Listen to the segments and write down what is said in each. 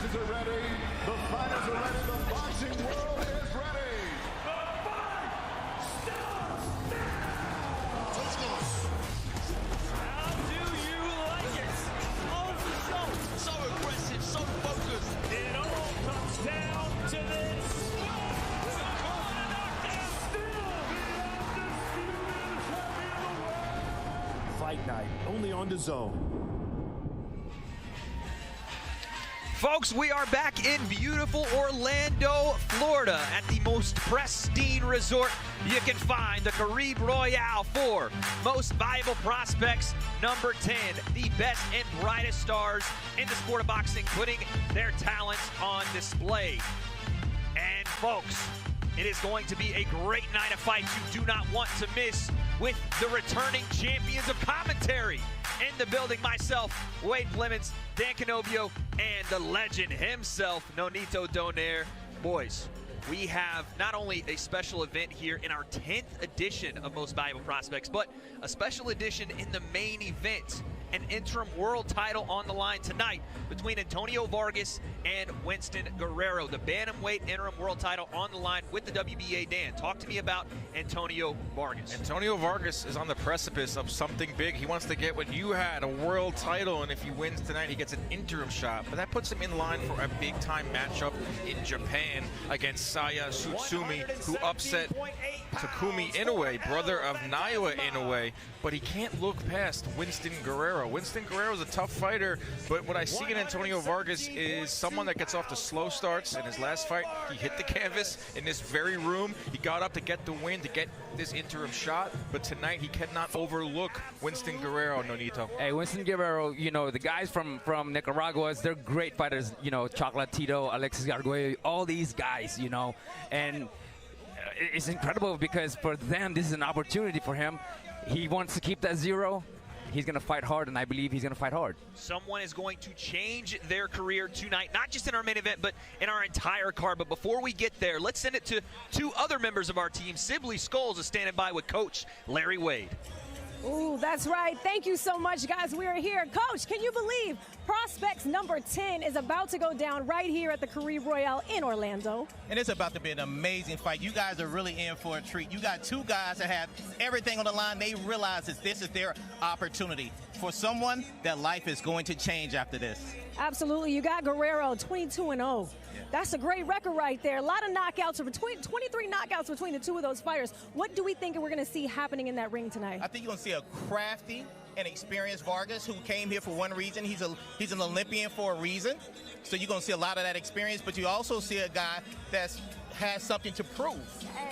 judges are ready. The fighters are ready. The boxing world is ready. The fight starts now. Let's go. How do you like it? On the show. So aggressive, so focused. It all comes down to this. Fight night, only on DAZN. Folks, we are back in beautiful Orlando, Florida at the most pristine resort you can find, the Caribe Royale for Most Valuable Prospects number 10, the best and brightest stars in the sport of boxing putting their talents on display. And folks, it is going to be a great night of fights you do not want to miss with the returning champions of commentary in the building. Myself, Wade Clemens, Dan Canovio, and the legend himself, Nonito Donaire. Boys, we have not only a special event here in our 10th edition of Most Valuable Prospects, but a special edition in the main event. An interim world title on the line tonight between Antonio Vargas and Winston Guerrero. The bantamweight interim world title on the line with the WBA. Dan, talk to me about Antonio Vargas. Antonio Vargas is on the precipice of something big. He wants to get what you had, a world title, and if he wins tonight, he gets an interim shot. But that puts him in line for a big-time matchup in Japan against Saya Tsutsumi, who upset Takumi Inoue, brother of Naiwa Inoue. But he can't look past Winston Guerrero. Winston Guerrero is a tough fighter, but what I see in Antonio Vargas is someone that gets off to slow starts. In his last fight, he hit the canvas in this very room. He got up to get the win, to get this interim shot, but tonight he cannot overlook Winston Guerrero, Nonito. Hey, Winston Guerrero, you know, the guys from Nicaragua, they're great fighters, you know, Chocolatito, Alexis Arguello, all these guys, you know, and it's incredible because for them, this is an opportunity for him. He wants to keep that zero. He's going to fight hard, and I believe he's going to fight hard. Someone is going to change their career tonight, not just in our main event, but in our entire card. But before we get there, let's send it to two other members of our team. Sibley Scholes is standing by with Coach Larry Wade. Ooh, that's right. Thank you so much, guys. We are here. Coach, can you believe Prospects number 10 is about to go down right here at the Caribe Royale in Orlando? And it's about to be an amazing fight. You guys are really in for a treat. You got two guys that have everything on the line. They realize that this is their opportunity. For someone, that life is going to change after this. Absolutely. You got Guerrero, 22-0. That's a great record right there. A lot of knockouts, 23 knockouts between the two of those fighters. What do we think we're going to see happening in that ring tonight? I think you're going to see a crafty and experienced Vargas who came here for one reason. He's an Olympian for a reason. So you're going to see a lot of that experience, but you also see a guy that has something to prove.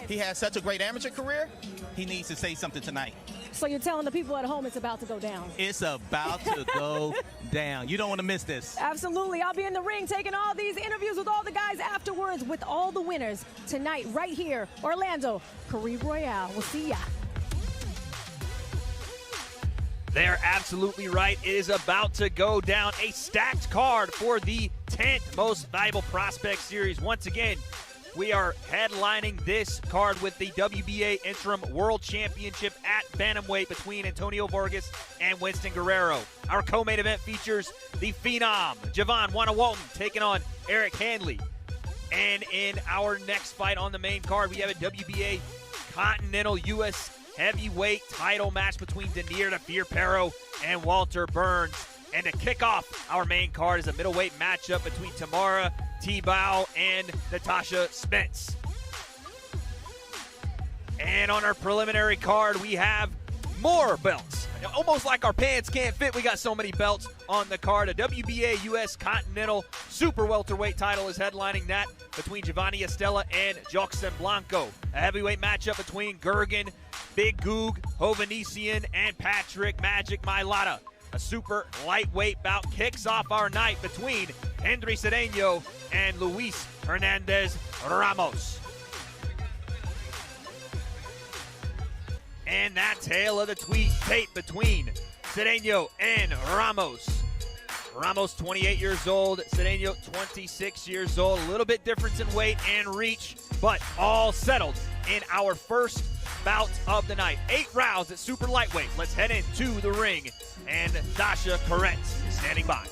He has such a great amateur career. He needs to say something tonight. So you're telling the people at home it's about to go down. It's about to go down. You don't want to miss this. Absolutely. I'll be in the ring taking all these interviews with all the guys afterwards with all the winners tonight right here, Orlando, Caribe Royale. We'll see ya. They're absolutely right. It is about to go down. A stacked card for the 10th Most Valuable Prospect Series. Once again, we are headlining this card with the WBA Interim World Championship at bantamweight between Antonio Vargas and Winston Guerrero. Our co-main event features the Phenom, Javon Wanawalton, taking on Eric Hanley. And in our next fight on the main card, we have a WBA Continental U.S. Heavyweight title match between Denier Fierpero and Walter Burns. And to kick off our main card is a middleweight matchup between Tamara Tebow and Natasha Spence. And on our preliminary card, we have more belts. Almost like our pants can't fit, we got so many belts on the card. A WBA U.S. Continental Super Welterweight title is headlining that between Giovanni Estella and Joxen Blanco. A heavyweight matchup between Gergen, Big Goog, Hovanesian, and Patrick Magic Mailata. A super lightweight bout kicks off our night between Henry Cedeño and Luis Hernandez Ramos. And that tale of the tape between Cedeño and Ramos. Ramos 28 years old, Cedeño 26 years old. A little bit difference in weight and reach, but all settled in our first bout of the night. 8 rounds at super lightweight. Let's head into the ring. And Dasha Corrent is standing by.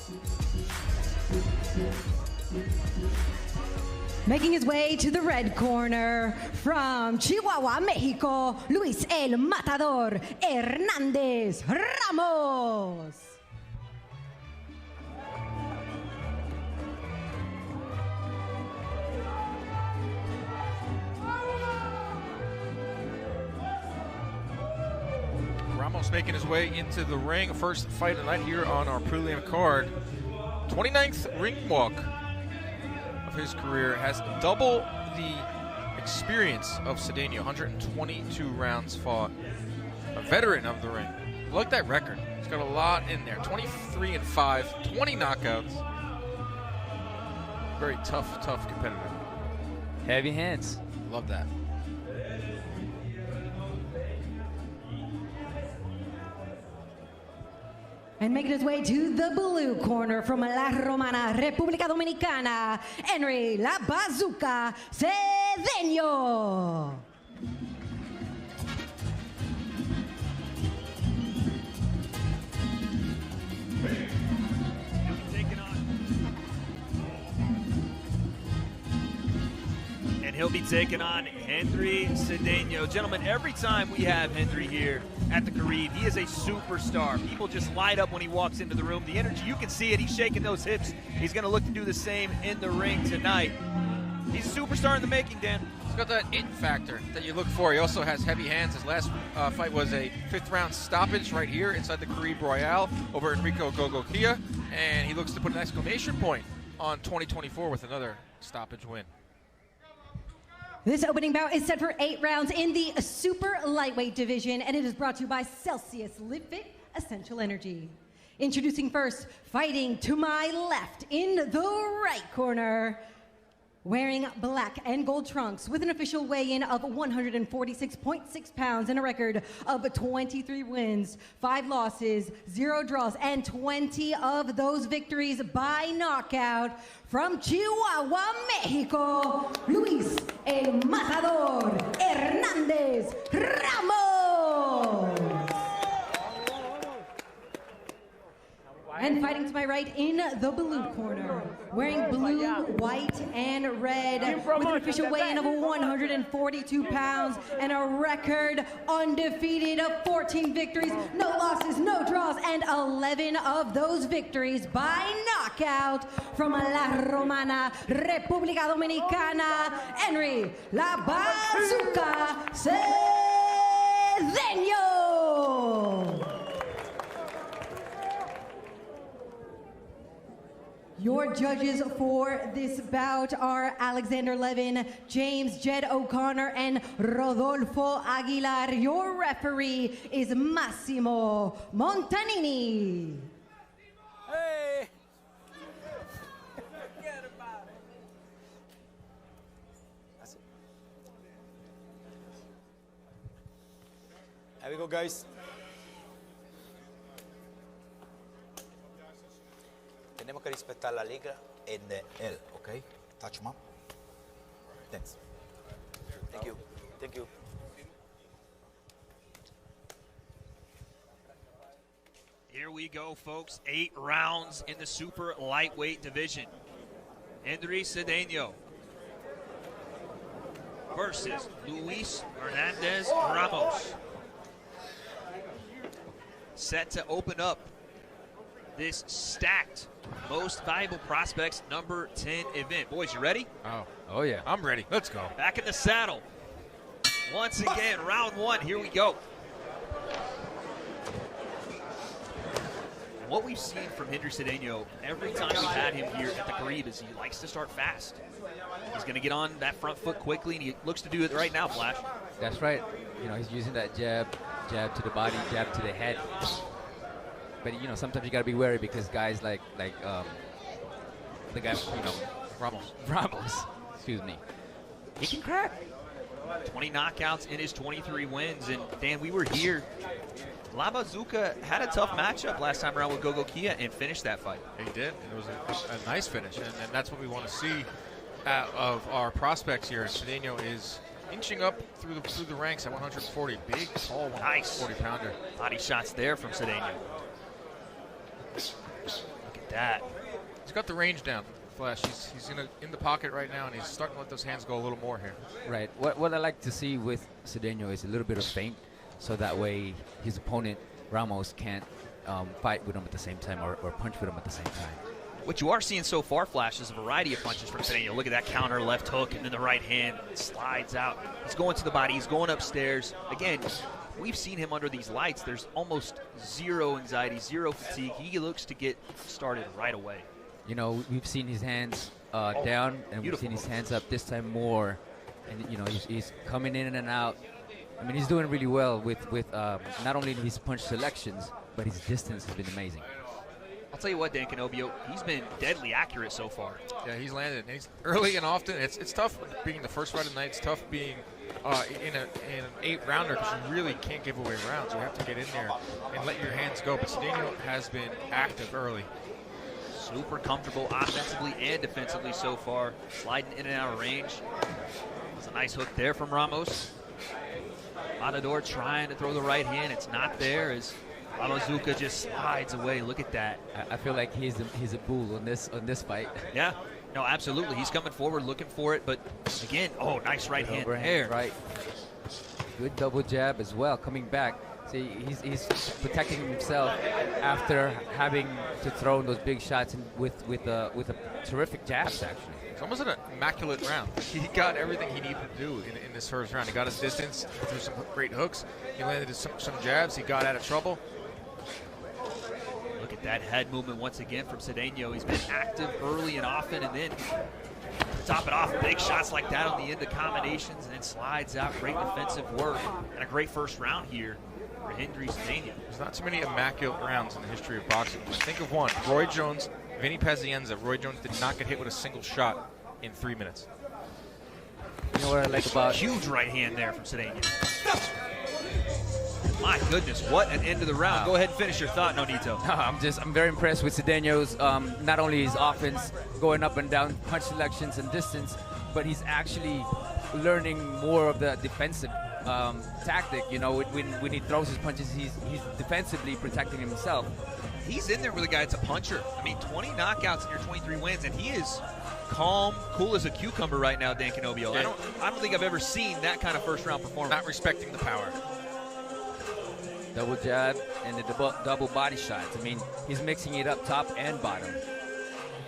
Making his way to the red corner from Chihuahua, Mexico, Luis El Matador Hernández Ramos. Ramos making his way into the ring. First fight of the night here on our prelim card. 29th ring walk of his career. Has double the experience of Cedeno. 122 rounds fought. A veteran of the ring. I like that record. He's got a lot in there. 23-5, 20 knockouts. Very tough competitor. Heavy hands. Love that. And making his way to the blue corner from La Romana, República Dominicana, Henry La Bazooka Cedeno. And he'll be taking on Henry Cedeno. Gentlemen, every time we have Henry here at the Caribe, he is a superstar. People just light up when he walks into the room. The energy, you can see it. He's shaking those hips. He's going to look to do the same in the ring tonight. He's a superstar in the making, Dan. He's got that it factor that you look for. He also has heavy hands. His last fight was a 5th round stoppage right here inside the Caribe Royale over Enrico Gogokia. And he looks to put an exclamation point on 2024 with another stoppage win. This opening bout is set for 8 rounds in the super lightweight division, and it is brought to you by Celsius Live Fit Essential Energy. Introducing first, fighting to my left in the right corner, wearing black and gold trunks with an official weigh-in of 146.6 pounds and a record of 23 wins, 5 losses, 0 draws, and 20 of those victories by knockout. From Chihuahua, Mexico, Luis El Matador Hernández Ramos. And fighting to my right in the blue corner, wearing blue, white, and red, with an official weigh-in of 142 pounds and a record undefeated of 14 victories, no losses, no draws, and 11 of those victories by knockout. From La Romana, República Dominicana, Henry La Bazooka Cedeno. Your judges for this bout are Alexander Levin, James Jed O'Connor, and Rodolfo Aguilar. Your referee is Massimo Montanini. Hey! Forget about it. That's it. There we go, guys. Tenemos que respetar la liga en él, okay? Touch him up. Thanks. Thank you. Thank you. Here we go, folks. 8 rounds in the super lightweight division. Henry Cedeno versus Luis Hernandez Ramos. Set to open up this stacked most valuable prospects number 10 event. Boys, you ready? Oh yeah. I'm ready. Let's go. Back in the saddle. Once again, round 1. Here we go. What we've seen from Henry Cedeno every time we've had him here at the Caribe is he likes to start fast. He's going to get on that front foot quickly, and he looks to do it right now, Flash. That's right. You know, he's using that jab to the body, jab to the head. But you know, sometimes you gotta be wary because guys like the guy, you know, Ramos, excuse me, he can crack. 20 knockouts in his 23 wins, and Dan, we were here. La Bazooka had a tough matchup last time around with Gogokia and finished that fight. He did. It was a nice finish, and that's what we want to see of our prospects here. Cedeno is inching up through the ranks at 140. Big, tall, 140-pounder. Body shots there from Cedeno. Look at that. He's got the range down. Flash. He's in the pocket right now, and he's starting to let those hands go a little more here. Right. What I like to see with Cedeno is a little bit of feint, so that way his opponent, Ramos, can't fight with him at the same time or punch with him at the same time. What you are seeing so far, Flash, is a variety of punches from Cedeno. Look at that counter left hook, and then the right hand slides out. He's going to the body. He's going upstairs. Again, we've seen him under these lights. There's almost zero anxiety, zero fatigue. He looks to get started right away. You know, we've seen his hands down, and we've seen his hands up this time more. And, you know, he's coming in and out. I mean, he's doing really well with not only his punch selections, but his distance has been amazing. I'll tell you what, Dan Canobio, he's been deadly accurate so far. Yeah, he's landed. And he's early and often. It's tough being the first fight of the night. It's tough being in an 8-rounder because you really can't give away rounds. You have to get in there and let your hands go. But Cedeno has been active early. Super comfortable offensively and defensively so far. Sliding in and out of range. There's a nice hook there from Ramos. Matador trying to throw the right hand. It's not there as Amazuka just slides away. Look at that. I feel like he's a bull on this fight. Yeah, no, absolutely. He's coming forward, looking for it, but again, oh, nice right hand there. Right. Good double jab as well, coming back. See, he's protecting himself after having to throw those big shots with a terrific jabs, actually. It's almost an immaculate round. He got everything he needed to do in this first round. He got his distance, threw some great hooks. He landed some jabs. He got out of trouble. Look at that head movement once again from Cedeno. He's been active early and often, and then to top it off, big shots like that on the end of combinations, and then slides out. Great defensive work and a great first round here for Hendry Cedeno. There's not too many immaculate rounds in the history of boxing. Think of one. Roy Jones, Vinny Pazienza. Roy Jones did not get hit with a single shot in 3 minutes. You know what I like about... Huge right hand there from Cedeno. My goodness, what an end of the round. Go ahead and finish your thought, Nonito. I'm very impressed with Cedeno's, not only his offense going up and down, punch selections and distance, but he's actually learning more of the defensive tactic. You know, when he throws his punches, he's defensively protecting himself. He's in there with a guy that's a puncher. I mean, 20 knockouts in your 23 wins, and he is calm, cool as a cucumber right now, Dan Canobio. Yeah. I don't think I've ever seen that kind of first-round performance. Not respecting the power. Double jab and the double body shots. I mean, he's mixing it up top and bottom.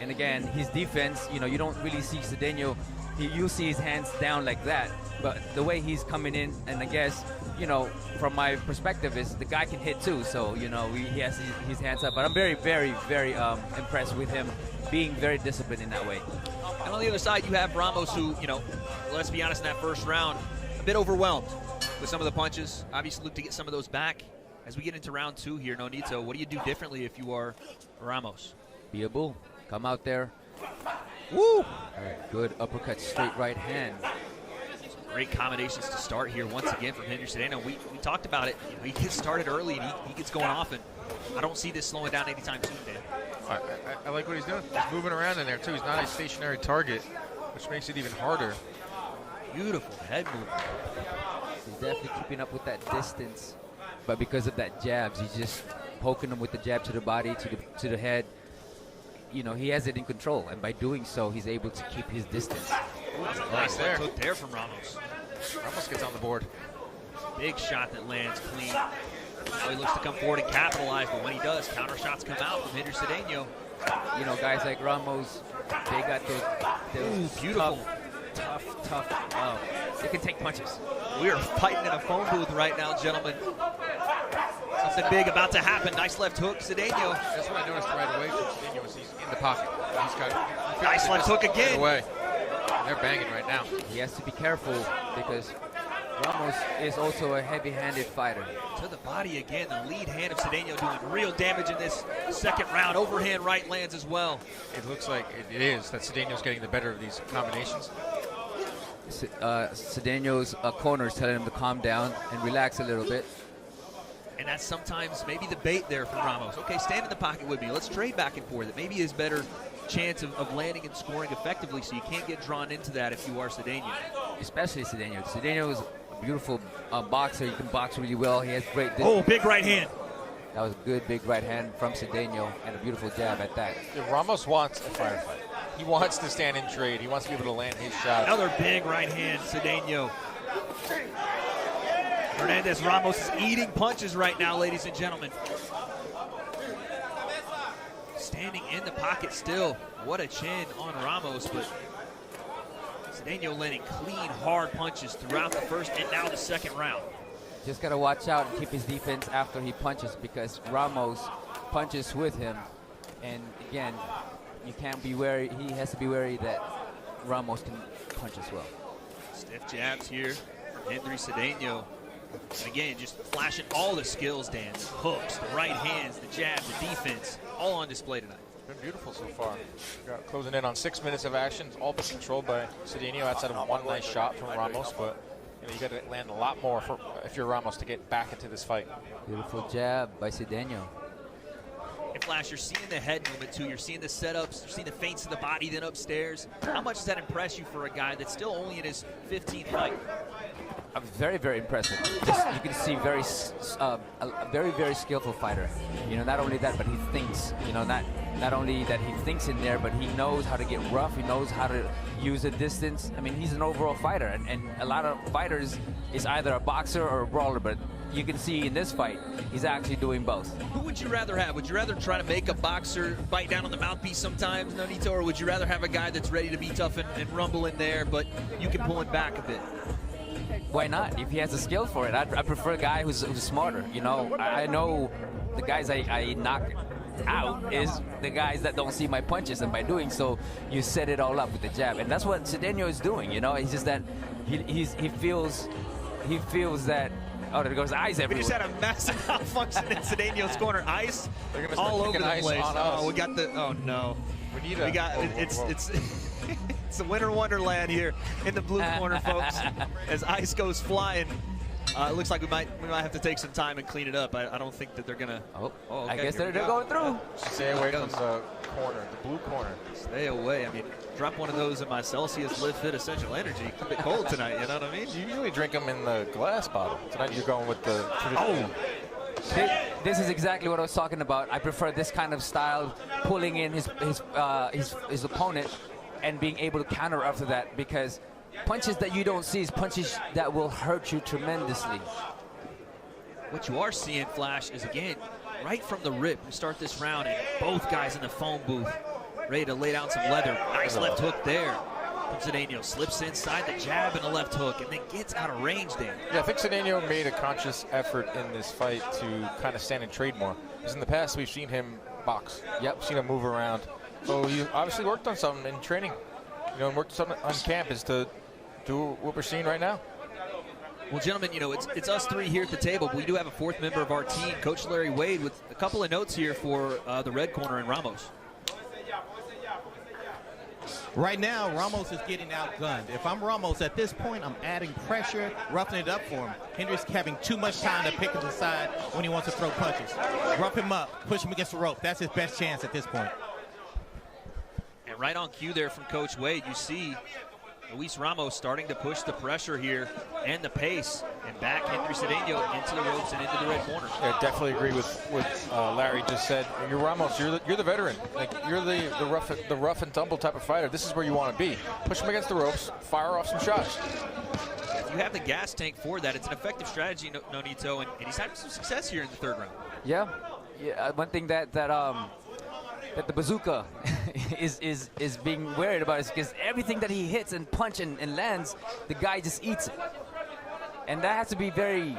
And again, his defense, you know, you don't really see Cedeno. You see his hands down like that. But the way he's coming in, and I guess, you know, from my perspective, is the guy can hit too. So, you know, he has his hands up. But I'm very, very, very impressed with him being very disciplined in that way. And on the other side, you have Ramos who, you know, let's be honest, in that first round, a bit overwhelmed with some of the punches. Obviously, look to get some of those back. As we get into round two here, Nonito, what do you do differently if you are Ramos? Be a bull. Come out there. Woo! All right, good uppercut, straight right hand. Great combinations to start here once again from Hendry Cedeno. We talked about it. You know, he gets started early and he gets going off, and I don't see this slowing down anytime soon, Dan. I like what he's doing. He's moving around in there too. He's not a stationary target, which makes it even harder. Beautiful head movement. He's definitely keeping up with that distance. But because of that jabs, he's just poking him with the jab to the body, to the head. You know, he has it in control, and by doing so, he's able to keep his distance. Nice there. Hook there from Ramos. Ramos gets on the board. Big shot that lands clean. Now he looks to come forward and capitalize, but when he does, counter shots come out from Hendry Cedeno. You know, guys like Ramos, they got those beautiful, tough. They can take punches. We are fighting in a phone booth right now, gentlemen. Something big about to happen. Nice left hook, Cedeno. That's what I noticed right away from Cedeno was he's in the pocket. He's got nice left hook again. Away. They're banging right now. He has to be careful because Ramos is also a heavy-handed fighter. To the body again. The lead hand of Cedeno doing real damage in this second round. Overhand right lands as well. It looks like it is that Cedeno's getting the better of these combinations. Cedeno's corner is telling him to calm down and relax a little bit. And that's sometimes maybe the bait there for Ramos. Okay, stand in the pocket with me. Let's trade back and forth. It maybe is better chance of landing and scoring effectively, so you can't get drawn into that if you are Cedeno. Especially Cedeno. Cedeno is a beautiful boxer. He can box really well. He has great distance. Oh, big right hand. That was a good big right hand from Cedeno and a beautiful jab at that. Yeah, Ramos wants a firefight. He wants to stand in trade. He wants to be able to land his shot. Another big right hand, Cedeno. Hernandez Ramos is eating punches right now, ladies and gentlemen. Standing in the pocket still. What a chin on Ramos, but Cedeno landing clean, hard punches throughout the first and now the second round. Just got to watch out and keep his defense after he punches, because Ramos punches with him. And again, you can't be wary. He has to be wary that Ramos can punch as well. Stiff jabs here from Henry Cedeno. And again, just flashing all the skills, Dan. The hooks, the right hands, the jab, the defense, all on display tonight. It's been beautiful so far. Got closing in on 6 minutes of action. It's all been controlled by Cedeno outside of one nice shot from Ramos, but you got to land a lot more if you're Ramos to get back into this fight. Beautiful jab by Cedeno. And Flash, you're seeing the head movement too. You're seeing the setups. You're seeing the feints of the body, then upstairs. How much does that impress you for a guy that's still only in his 15th fight? Very, very impressive. Just, you can see a very, very skillful fighter. You know, not only that, but he thinks. You know, not only that he thinks in there, but he knows how to get rough. He knows how to use the distance. I mean, he's an overall fighter, and a lot of fighters is either a boxer or a brawler, but you can see in this fight, he's actually doing both. Who would you rather have? Would you rather try to make a boxer bite down on the mouthpiece sometimes, Nonito, or would you rather have a guy that's ready to be tough and rumble in there, but you can pull him back a bit? Why not? If he has the skill for it, I prefer a guy who's smarter. You know, I know the guys I knock out is the guys that don't see my punches, and by doing so, you set it all up with the jab, and that's what Cedeno is doing. You know, it's just that he feels that. Oh, there goes ice everywhere. We just had a massive malfunction in Cedeno's corner. Ice all over the place. Oh, we got the. Oh no. We got. It's it's a winter wonderland here in the blue corner, folks. As ice goes flying. It looks like we might have to take some time and clean it up. I don't think that they're gonna. Oh, okay, I guess they're going through. Stay away from the corner, the blue corner. Stay away. I mean, drop one of those in my Celsius Live Fit Essential Energy. It's a bit cold tonight, you know what I mean? You usually drink them in the glass bottle. Tonight you're going with the traditional. Oh. This is exactly what I was talking about. I prefer this kind of style, pulling in his opponent and being able to counter after that, because punches that you don't see is punches that will hurt you tremendously. What you are seeing, Flash, is again, right from the rip, we start this round, and both guys in the phone booth ready to lay down some leather. Nice left hook there. Cedeno slips inside the jab and the left hook, and then gets out of range there. Yeah, I think Cedeno made a conscious effort in this fight to kind of stand and trade more. Because in the past, we've seen him box. Yep. Seen him move around. So he obviously worked on something in training. You know, and worked something on campus to do what we're seeing right now. Well, gentlemen, you know, it's us three here at the table, but we do have a fourth member of our team, Coach Larry Wade, with a couple of notes here for the red corner and Ramos. Right now, Ramos is getting outgunned. If I'm Ramos at this point, I'm adding pressure, roughing it up for him. Hendry's having too much time to pick and decide when he wants to throw punches. Rough him up, push him against the rope. That's his best chance at this point. And right on cue there from Coach Wade, you see Luis Ramos starting to push the pressure here and the pace, and back Henry Cedeno into the ropes and into the red corner. Yeah, definitely agree with what Larry just said. You're Ramos. You're the veteran. Like, you're the rough and tumble type of fighter. This is where you want to be. Push him against the ropes. Fire off some shots. If you have the gas tank for that, it's an effective strategy, Nonito, and he's having some success here in the third round. Yeah. One thing that the bazooka is being worried about is because everything that he hits and punch and lands, the guy just eats it. And that has to be very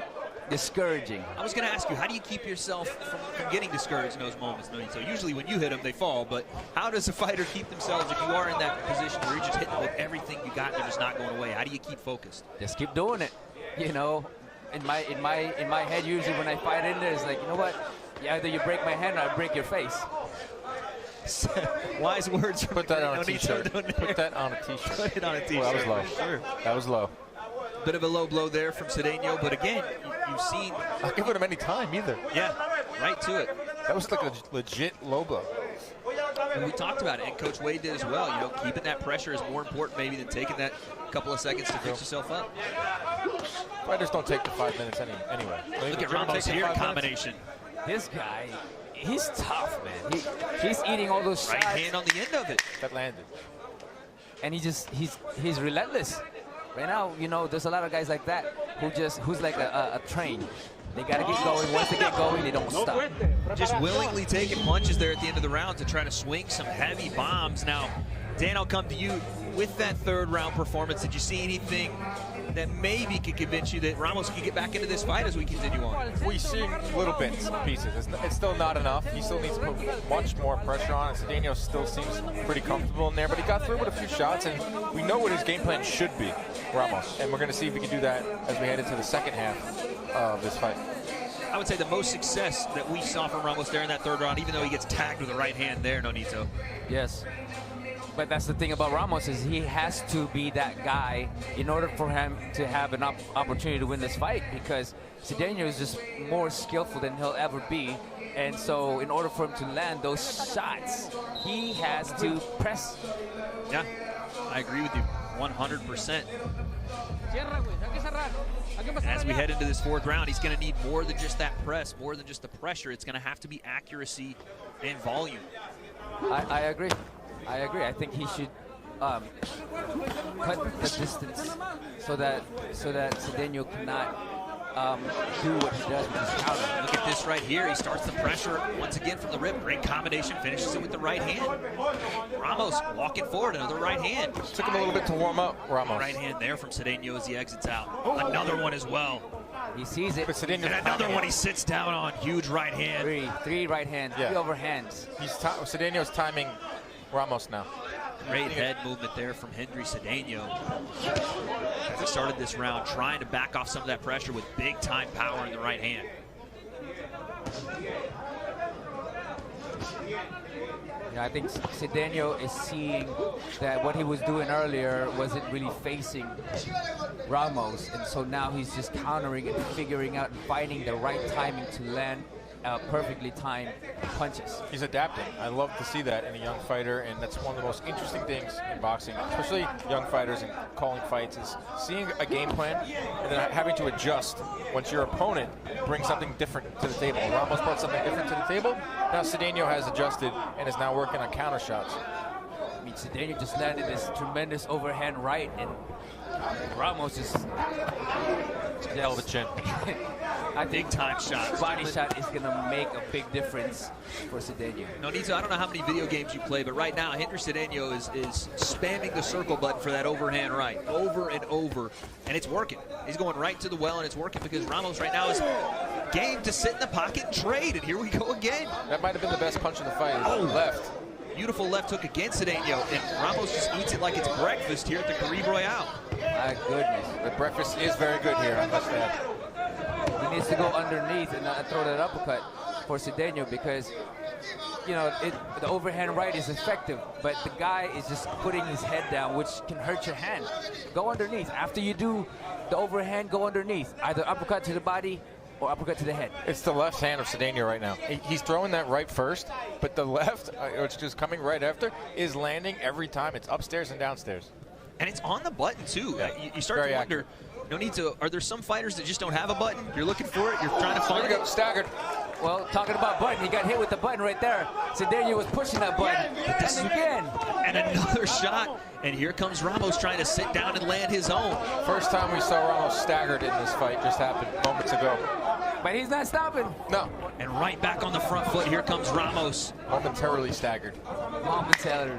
discouraging. I was going to ask you, how do you keep yourself from getting discouraged in those moments, Nonito? Usually when you hit them, they fall, but how does a fighter keep themselves if you are in that position where you're just hitting them with everything you got and they're just not going away? How do you keep focused? Just keep doing it. You know, in my head, usually when I fight in there, it's like, you know what? Either you break my hand or I break your face. Wise words. Put that on a t-shirt. Put that on a t-shirt. Put it on a t-shirt. Well, that was low. Sure. That was low. Bit of a low blow there from Cedeno, but again, you've seen. Not giving him any time either. Yeah, right to it. That was like a legit low blow. And we talked about it, and Coach Wade did as well. You know, keeping that pressure is more important maybe than taking that couple of seconds to fix yourself up. Fighters don't take the 5 minutes anyway. Look at Ramos here in combination. This guy he's tough, man. He's eating all those shots. Right hand on the end of it. That landed. And he's relentless. Right now, you know, there's a lot of guys like that who's like a train. They got to get going. Once they get going, they don't stop. Just willingly taking punches there at the end of the round to try to swing some heavy bombs. Now, Dan, I'll come to you. With that third round performance, did you see anything that maybe could convince you that Ramos could get back into this fight as we continue on? We see little bits and pieces. It's still not enough. He still needs to put much more pressure on. Cedeno still seems pretty comfortable in there, but he got through with a few shots, and we know what his game plan should be, Ramos. And we're going to see if he can do that as we head into the second half of this fight. I would say the most success that we saw from Ramos there in that third round, even though he gets tagged with the right hand there, Nonito. Yes. But that's the thing about Ramos is he has to be that guy in order for him to have an opportunity to win this fight, because Cedeno is just more skillful than he'll ever be. And so in order for him to land those shots, he has to press. Yeah, I agree with you 100%. And as we head into this fourth round, he's going to need more than just that press, more than just the pressure. It's going to have to be accuracy and volume. I agree. I agree. I think he should cut the distance so that Cedeno cannot do what he does with his counter. Look at this right here. He starts the pressure once again from the rip. Great combination. Finishes it with the right hand. Ramos walking forward. Another right hand. Took him a little bit to warm up, Ramos. Right hand there from Cedeno as he exits out. Another one as well. He sees it. And another one he sits down on. Huge right hand. Three right hands. Yeah. 3 overhands. Cedeno's timing Ramos now. Great head movement there from Henry Cedeno. As he started this round, trying to back off some of that pressure with big time power in the right hand. Yeah, I think Cedeno is seeing that what he was doing earlier wasn't really facing Ramos, and so now he's just countering and figuring out and finding the right timing to land perfectly timed punches. He's adapting. I love to see that in a young fighter, and that's one of the most interesting things in boxing, especially young fighters and calling fights, is seeing a game plan and then having to adjust once your opponent brings something different to the table. Ramos brought something different to the table. Now Cedeno has adjusted and is now working on counter shots. I mean, Cedeno just landed this tremendous overhand right, and Ramos just hell of a chin. I think big time shot. Body shot is going to make a big difference for Cedeno. Nonito, I don't know how many video games you play, but right now Henry Cedeno is spamming the circle button for that overhand right over and over, and it's working. He's going right to the well, and it's working because Ramos right now is game to sit in the pocket and trade, and here we go again. That might have been the best punch of the fight. Oh, left. Beautiful left hook against Cedeno, and Ramos just eats it like it's breakfast here at the Caribe Royale. My goodness. The breakfast is very good here, I must add. He needs to go underneath and throw that uppercut for Cedeno because, you know, the overhand right is effective, but the guy is just putting his head down, which can hurt your hand. Go underneath. After you do the overhand, go underneath. Either uppercut to the body or uppercut to the head. It's the left hand of Cedeno right now. He's throwing that right first, but the left, which is coming right after, is landing every time. It's upstairs and downstairs. And it's on the button, too. Yeah. You start Very to wonder, are there some fighters that just don't have a button? You're looking for it, you're trying to find it. Staggered. Well, talking about button, he got hit with the button right there. Cedeno was pushing that button. And again. And another shot. And here comes Ramos trying to sit down and land his own. First time we saw Ramos staggered in this fight just happened moments ago. But he's not stopping. No. And right back on the front foot, here comes Ramos. Momentarily staggered. Momentarily.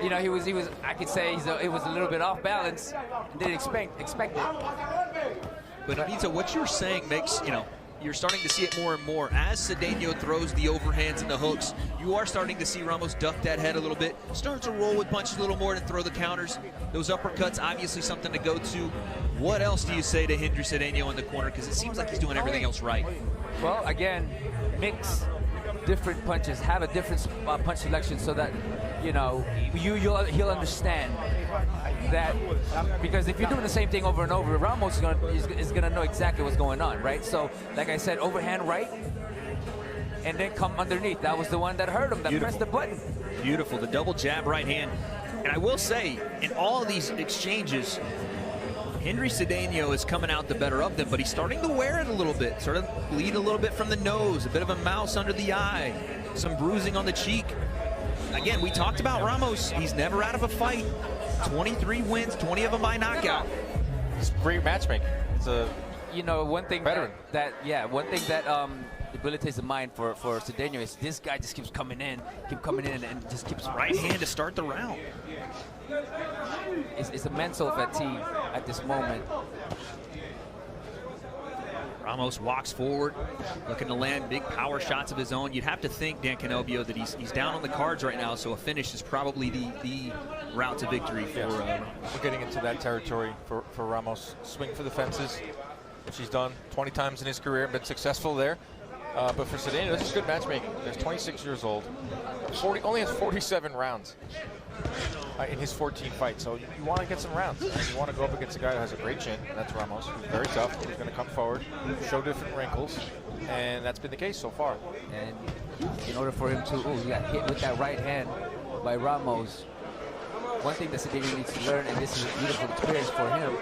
You know, he was. I could say it was a little bit off balance. Didn't expect it. But Anita, what you're saying makes, you know, you're starting to see it more and more. As Cedeno throws the overhands and the hooks, you are starting to see Ramos duck that head a little bit, start to roll with punches a little more and throw the counters. Those uppercuts, obviously something to go to. What else do you say to Henry Cedeno in the corner? Because it seems like he's doing everything else right. Well, again, mix different punches, have a different punch selection so that, you know, he'll understand that, because if you're doing the same thing over and over, Ramos is gonna know exactly what's going on, right? So, like I said, overhand right, and then come underneath. That was the one that hurt him, that pressed the button. Beautiful, the double jab right hand. And I will say, in all of these exchanges, Henry Cedeno is coming out the better of them, but he's starting to wear it a little bit, sort of bleed a little bit from the nose, a bit of a mouse under the eye, some bruising on the cheek. Again, we talked about Ramos. He's never out of a fight. 23 wins, 20 of them by knockout. It's great matchmaking. It's a one thing veteran. that debilitates the mind for Cedeno is this guy just keeps coming in, and just keeps right hand to start the round. It's a mental fatigue at this moment. Ramos walks forward, looking to land big power shots of his own. You'd have to think, Dan Canobio, that he's down on the cards right now, so a finish is probably the route to victory for Ramos. We're getting into that territory for Ramos. Swing for the fences, which he's done 20 times in his career, been successful there. But for Cedeno, this is good matchmaking. He's 26 years old, only has 47 rounds in his 14 fights. So you want to get some rounds. And you want to go up against a guy who has a great chin, and that's Ramos, who's very tough. He's going to come forward, show different wrinkles, and that's been the case so far. And in order for him to, he got hit with that right hand by Ramos. One thing that Cedeno needs to learn, and this is a beautiful experience for him,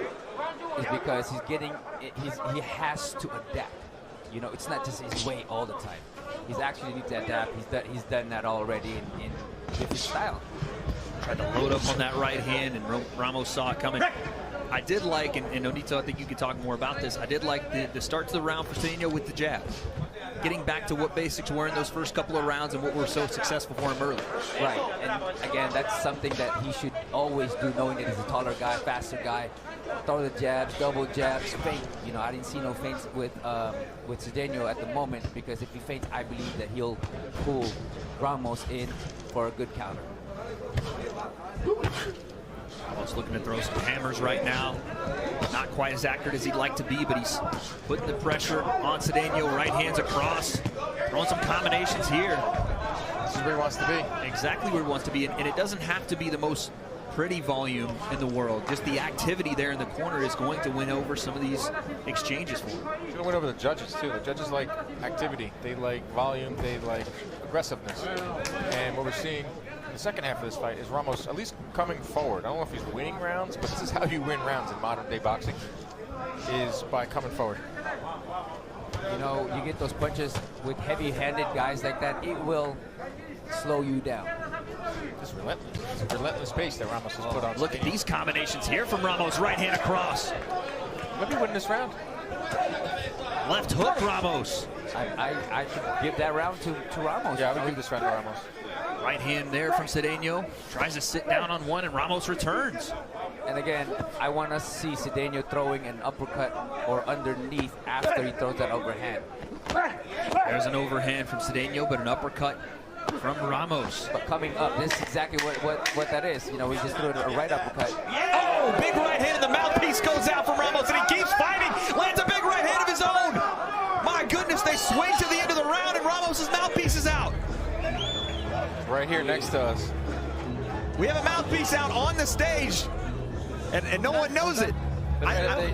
is because he has to adapt. It's not just his way all the time. He's actually need to adapt. He's done that already in different style. Tried to load up on that right hand, and Ramos saw it coming. I did like, and Nonito, I think you could talk more about this, I did like the start to the round for Cedeno with the jab. Getting back to what basics were in those first couple of rounds and what were so successful for him early. Right, and again, that's something that he should always do, knowing that he's a taller guy, faster guy. Throw the jabs, double jabs, feint. I didn't see no feints with Cedeno at the moment, because if he feints, I believe that he'll pull Ramos in for a good counter. Ramos looking to throw some hammers right now. Not quite as accurate as he'd like to be, but he's putting the pressure on Cedeno. Right hands across, throwing some combinations here. This is where he wants to be. Exactly where he wants to be, and it doesn't have to be the most pretty volume in the world. Just the activity there in the corner is going to win over some of these exchanges for him. He's going to win over the judges, too. The judges like activity. They like volume. They like aggressiveness. And what we're seeing in the second half of this fight is Ramos at least coming forward. I don't know if he's winning rounds, but this is how you win rounds in modern-day boxing, is by coming forward. You get those punches with heavy-handed guys like that, it will slow you down. Just relentless. It's a relentless pace that Ramos has put on. Look at these combinations here from Ramos. Right hand across. Might be winning this round. Left hook, Ramos. I should give that round to Ramos. Yeah, I would give this round to Ramos. Right hand there from Cedeno. Tries to sit down on one, and Ramos returns. And again, I want to see Cedeno throwing an uppercut or underneath after he throws that overhand. There's an overhand from Cedeno, but an uppercut from Ramos. But coming up, this is exactly what that is. He just threw a right uppercut. Oh, big right hand, and the mouthpiece goes out from Ramos, and he keeps fighting. Lands a big right hand of his own. My goodness, they swing to the end of the round, and Ramos' mouthpiece is out. Right here next to us. We have a mouthpiece out on the stage, and no one knows it.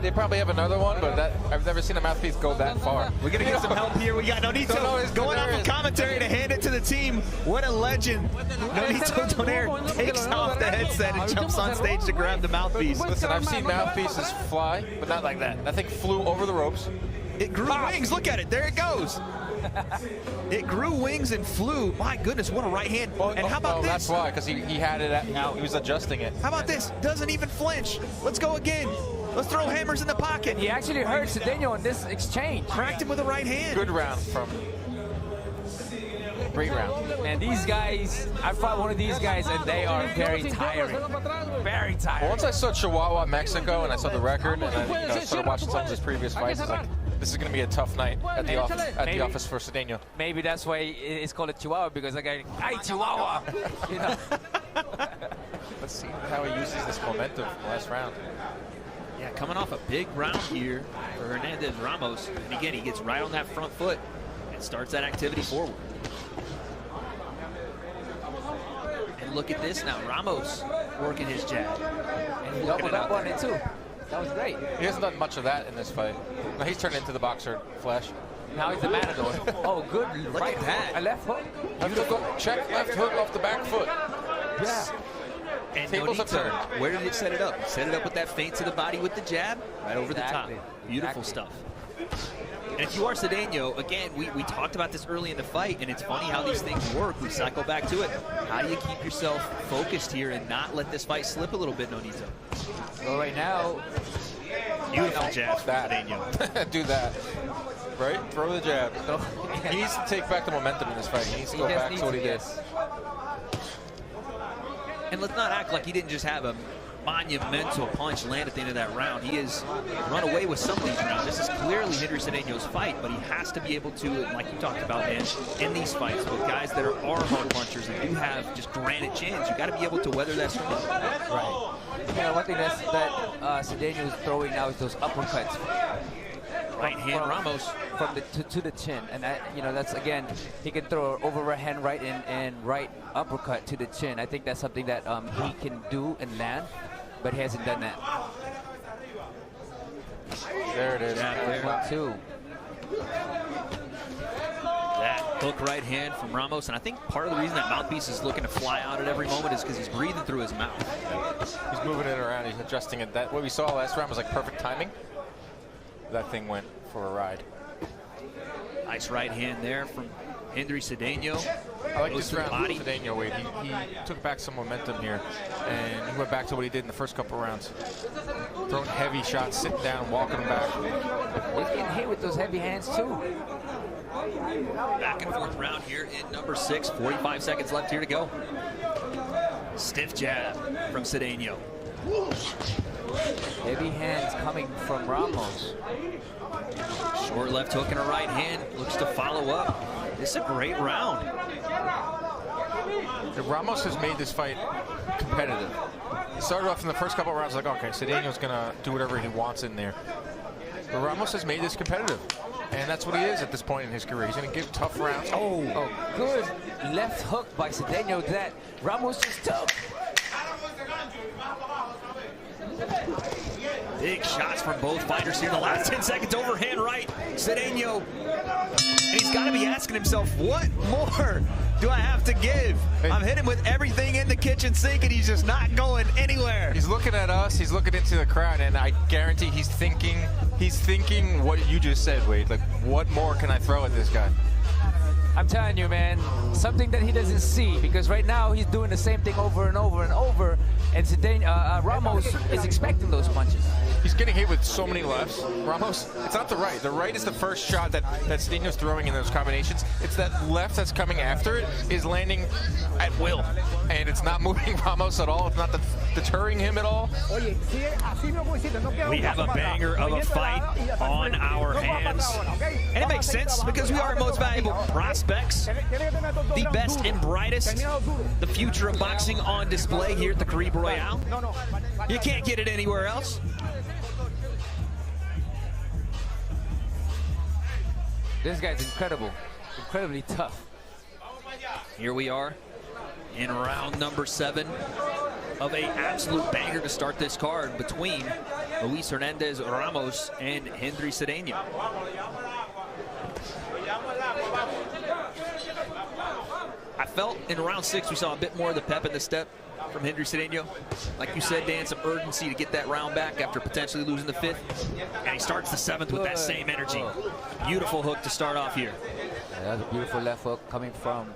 They probably have another one, but I've never seen a mouthpiece go that far. We're going to get some help here. We got Nonito going off of commentary to hand it to the team. What a legend. Nonito Donaire takes off the headset and jumps on stage to grab the mouthpiece. Listen, I've seen mouthpieces fly, but not like that. That thing flew over the ropes. It grew wings. Look at it. There it goes. It grew wings and flew. My goodness, what a right hand. And how about this? That's why, because he had it out. He was adjusting it. How about this? Doesn't even flinch. Let's go again. Let's throw hammers in the pocket. He actually hurt Cedeno in this exchange. Cracked him with a right hand. Good round from. Great round. And these guys, I fought one of these guys, and they are very tiring. Very tiring. Well, once I saw Chihuahua, Mexico, and I saw the record, and I started watching some of his previous fights, I was like, this is going to be a tough night at the office for Cedeno. Maybe that's why it's called a Chihuahua, because the guy, hey, Chihuahua! Let's see how he uses this momentum from the last round. Yeah, coming off a big round here for Hernandez Ramos. And again, he gets right on that front foot and starts that activity forward. And look at this now, Ramos working his jab. And he doubled up on it too. That was great. He hasn't done much of that in this fight. No, he's turned into the boxer flesh. Now he's the matador. Oh, good. Look at that. A left hook. Check left hook off the back foot. Yeah. And Tables have Nonito, turned. where did it set it up? Set it up with that feint to the body with the jab, right over the top. Beautiful stuff. And if you are Cedeno, again, we talked about this early in the fight, and it's funny how these things work. We cycle back to it. How do you keep yourself focused here and not let this fight slip a little bit, Nonito? Well, right now, beautiful jabs from Cedeno. Do that. Right? Throw the jab. He needs to take back the momentum in this fight. He needs to go back to what he did. And let's not act like he didn't just have a monumental punch land at the end of that round. He has run away with some of these rounds. This is clearly Henry Cedeno's fight, but he has to be able to, like you talked about, man, in these fights with guys that are hard punchers and do have just granite chins. You got to be able to weather that storm. Right. You know, one thing that Cedeno is throwing now is those uppercuts. Right hand Ramos from the to the chin, and that, you know, that's, again, he can throw an overhand right and right uppercut to the chin. I think that's something that he can do and land, but he hasn't done that. There it is. Yeah, 1-2. That hook right hand from Ramos, and I think part of the reason that mouthpiece is looking to fly out at every moment is because he's breathing through his mouth. He's moving it around. He's adjusting it. That what we saw last round was like perfect timing. That thing went for a ride. Nice right hand there from Henry Cedeno. I like this round from Cedeno, Wade. He took back some momentum here, and he went back to what he did in the first couple rounds. Throwing heavy shots, sitting down, walking them back. He's getting hit with those heavy hands, too. Back and forth round here in number 6. 45 seconds left here to go. Stiff jab from Cedeno. Heavy hands coming from Ramos. Short left hook and a right hand. Looks to follow up. This is a great round. Ramos has made this fight competitive. He started off in the first couple of rounds like, okay, Cedeno's going to do whatever he wants in there. But Ramos has made this competitive. And that's what he is at this point in his career. He's going to give tough rounds. Oh, good left hook by Cedeno that Ramos just took. Big shots from both fighters here in the last 10 seconds. Overhand right, Cedeno. And he's got to be asking himself, what more do I have to give? I'm hitting with everything in the kitchen sink, and he's just not going anywhere. He's looking at us. He's looking into the crowd, and I guarantee he's thinking what you just said, Wade. Like, what more can I throw at this guy? I'm telling you, man, something that he doesn't see, because right now he's doing the same thing over and over and over, and Cedeno, Ramos is expecting those punches. He's getting hit with so many lefts. Ramos, it's not the right. The right is the first shot that Cedeno's throwing in those combinations. It's that left that's coming after it is landing at will. And it's not moving Ramos at all. It's not deterring him at all. We have a banger of a fight on our hands. And it makes sense because we are most valuable prospects. The best and brightest. The future of boxing on display here at the Caribe Royale. You can't get it anywhere else. This guy's incredible, incredibly tough. Here we are in round number 7 of an absolute banger to start this card between Luis Hernandez Ramos and Henry Cedeno. I felt in round 6 we saw a bit more of the pep in the step from Henry Cedeno. Like you said, Dan, some urgency to get that round back after potentially losing the 5th. And he starts the 7th with that same energy. Beautiful hook to start off here. Yeah, that's a beautiful left hook coming from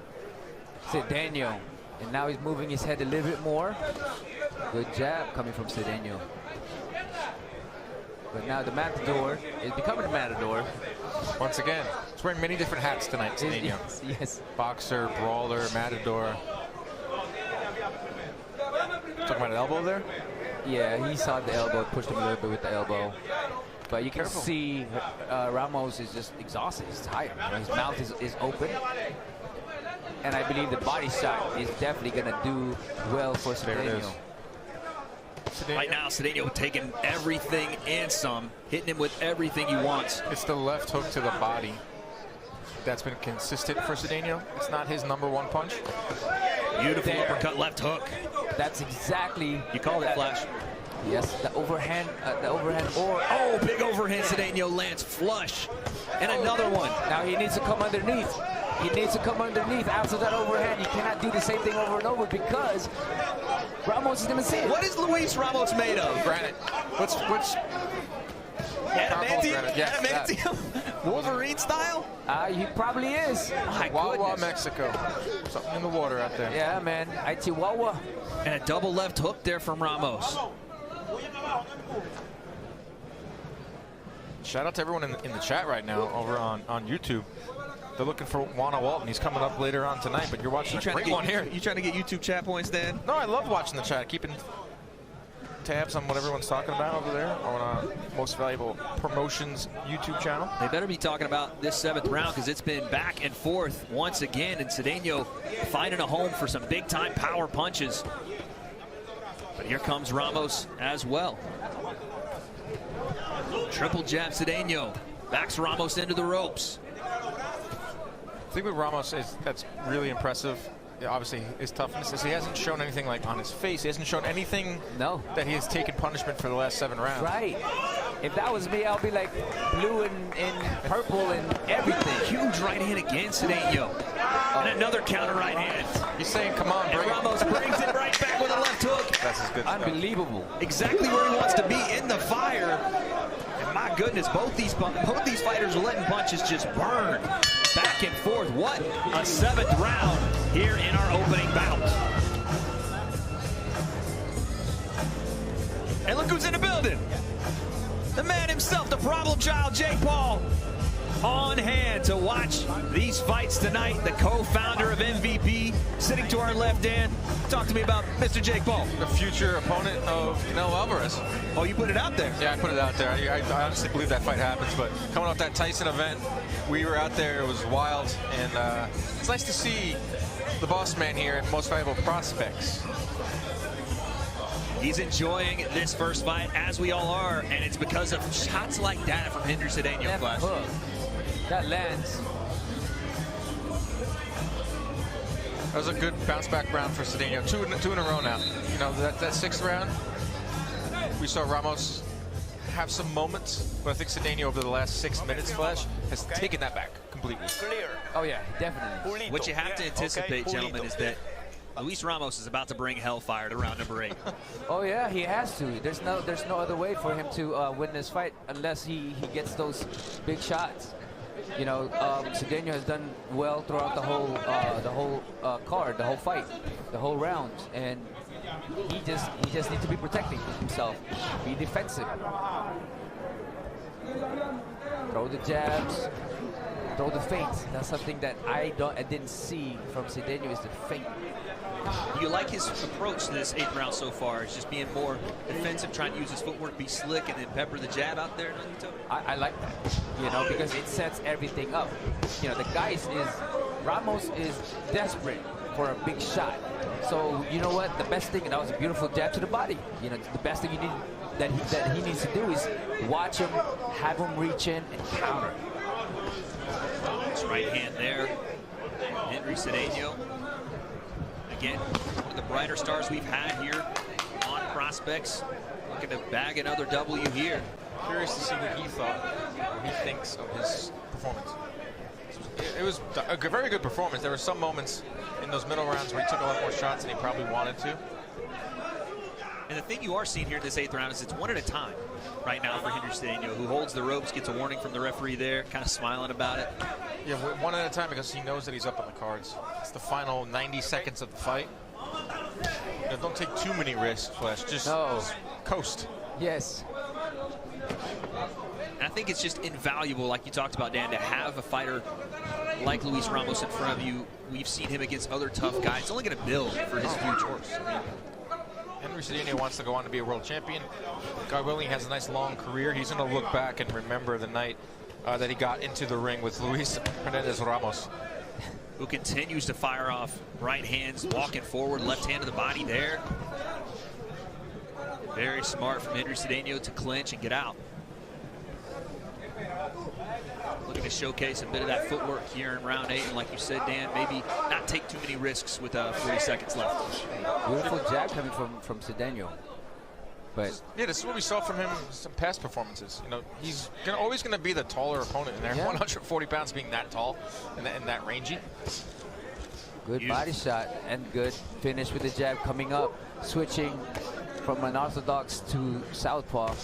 Cedeno. And now he's moving his head a little bit more. Good jab coming from Cedeno. But now the Matador is becoming a Matador. Once again, he's wearing many different hats tonight, Cedeno. Yes. Boxer, brawler, Matador. Talking about an elbow there? Yeah, he saw the elbow, pushed him a little bit with the elbow. But you can see Ramos is just exhausted. He's tired. You know, his mouth is open. And I believe the body shot is definitely going to do well for Cedeno. Right now, Cedeno taking everything and some, hitting him with everything he wants. It's the left hook to the body that's been consistent for Cedeno. It's not his #1 punch. Beautiful uppercut left hook. That's exactly. You called it, Flash. Yes, the overhand or. Oh, big overhand. Cedeno lands flush. And another one. Now he needs to come underneath. He needs to come underneath after that overhand. You cannot do the same thing over and over because Ramos is going to see it. What is Luis Ramos made of? Granite. Which Adamantium? Yes, Adamantium? Wolverine style? He probably is. My Wawa, goodness. Mexico. Something in the water out there. Yeah, man. Chihuahua. And a double left hook there from Ramos. Shout out to everyone in the chat right now over on YouTube. They're looking for Juana Walton. He's coming up later on tonight, but you're watching a great one here. You trying to get YouTube chat points, Dan? No, I love watching the chat, keeping tabs on what everyone's talking about over there on Most Valuable Promotions YouTube channel. They better be talking about this 7th round because it's been back and forth once again, and Cedeno finding a home for some big-time power punches. But here comes Ramos as well. Triple jab Cedeno. Backs Ramos into the ropes. I think with Ramos, that's really impressive. Yeah, obviously, his toughness is he hasn't shown anything like on his face. He hasn't shown anything that he has taken punishment for the last 7 rounds. Right. If that was me, I'll be like blue and purple and everything. Huge right hand again, Cedeno. And another counter right hand. He's saying, come on, bring it. Ramos brings it right back with a left hook. That's his good Unbelievable. Stuff. Exactly where he wants to be, in the fire. And my goodness, both these fighters are letting punches just burn. Back and forth. What a 7th round here in our opening bout. And look who's in the building. The man himself, the problem child, Jake Paul. On hand to watch these fights tonight. The co-founder of MVP, sitting to our left, Dan. Talk to me about Mr. Jake Paul. The future opponent of Canelo Alvarez. Oh, you put it out there? Yeah, I put it out there. I honestly believe that fight happens, but coming off that Tyson event, we were out there. It was wild, and it's nice to see the boss man here at Most Valuable Prospects. He's enjoying this first fight, as we all are, and it's because of shots like that from Henry Cedeno. That lands. That was a good bounce back round for Cedeno. Two in a row now. You know, that 6th round, we saw Ramos have some moments, but I think Cedeno over the last 6 minutes, Flash, has taken that back completely. Oh yeah, definitely. What you have to anticipate, gentlemen, is that Luis Ramos is about to bring hellfire to round number 8. Oh yeah, he has to. There's no other way for him to win this fight unless he gets those big shots. You know, Cedeno has done well throughout the whole card, the whole fight, the whole round, and he just needs to be protecting himself, be defensive, throw the jabs, throw the feints. That's something that I didn't see from Cedeno, is the feint. Do you like his approach to this 8th round so far? It's just being more defensive, trying to use his footwork, be slick, and then pepper the jab out there? I like that, you know, because it sets everything up. You know, Ramos is desperate for a big shot. So, you know what? The best thing, and that was a beautiful jab to the body. You know, the best thing that he needs to do is watch him, have him reach in, and counter. Nice right hand there. Henry Cedeno. Again, one of the brighter stars we've had here on Prospects. Looking to bag another W here. Curious to see what he thinks of his performance. It was a very good performance. There were some moments in those middle rounds where he took a lot more shots than he probably wanted to. And the thing you are seeing here in this 8th round is it's one at a time right now for Henry Cedeno, who holds the ropes, gets a warning from the referee there, kind of smiling about it. Yeah, one at a time because he knows that he's up on the cards. It's the final 90 seconds of the fight. You know, don't take too many risks, Flash. Just coast. Yes. And I think it's just invaluable, like you talked about, Dan, to have a fighter like Luis Ramos in front of you. We've seen him against other tough guys. It's only going to build for his future. Henry Cedeno wants to go on to be a world champion. God willing, he has a nice long career. He's going to look back and remember the night that he got into the ring with Luis Hernandez Ramos, who continues to fire off right hands, walking forward, left hand to the body there. Very smart from Henry Cedeno to clinch and get out. Looking to showcase a bit of that footwork here in round 8, and like you said, Dan, maybe not take too many risks with 40 seconds left. Beautiful jab coming from Cedeno. But yeah, this is what we saw from him in some past performances. You know, he's always going to be the taller opponent in there. Yeah. 140 pounds being that tall and that rangy. Good body shot and good finish with the jab coming up, switching from unorthodox to southpaw.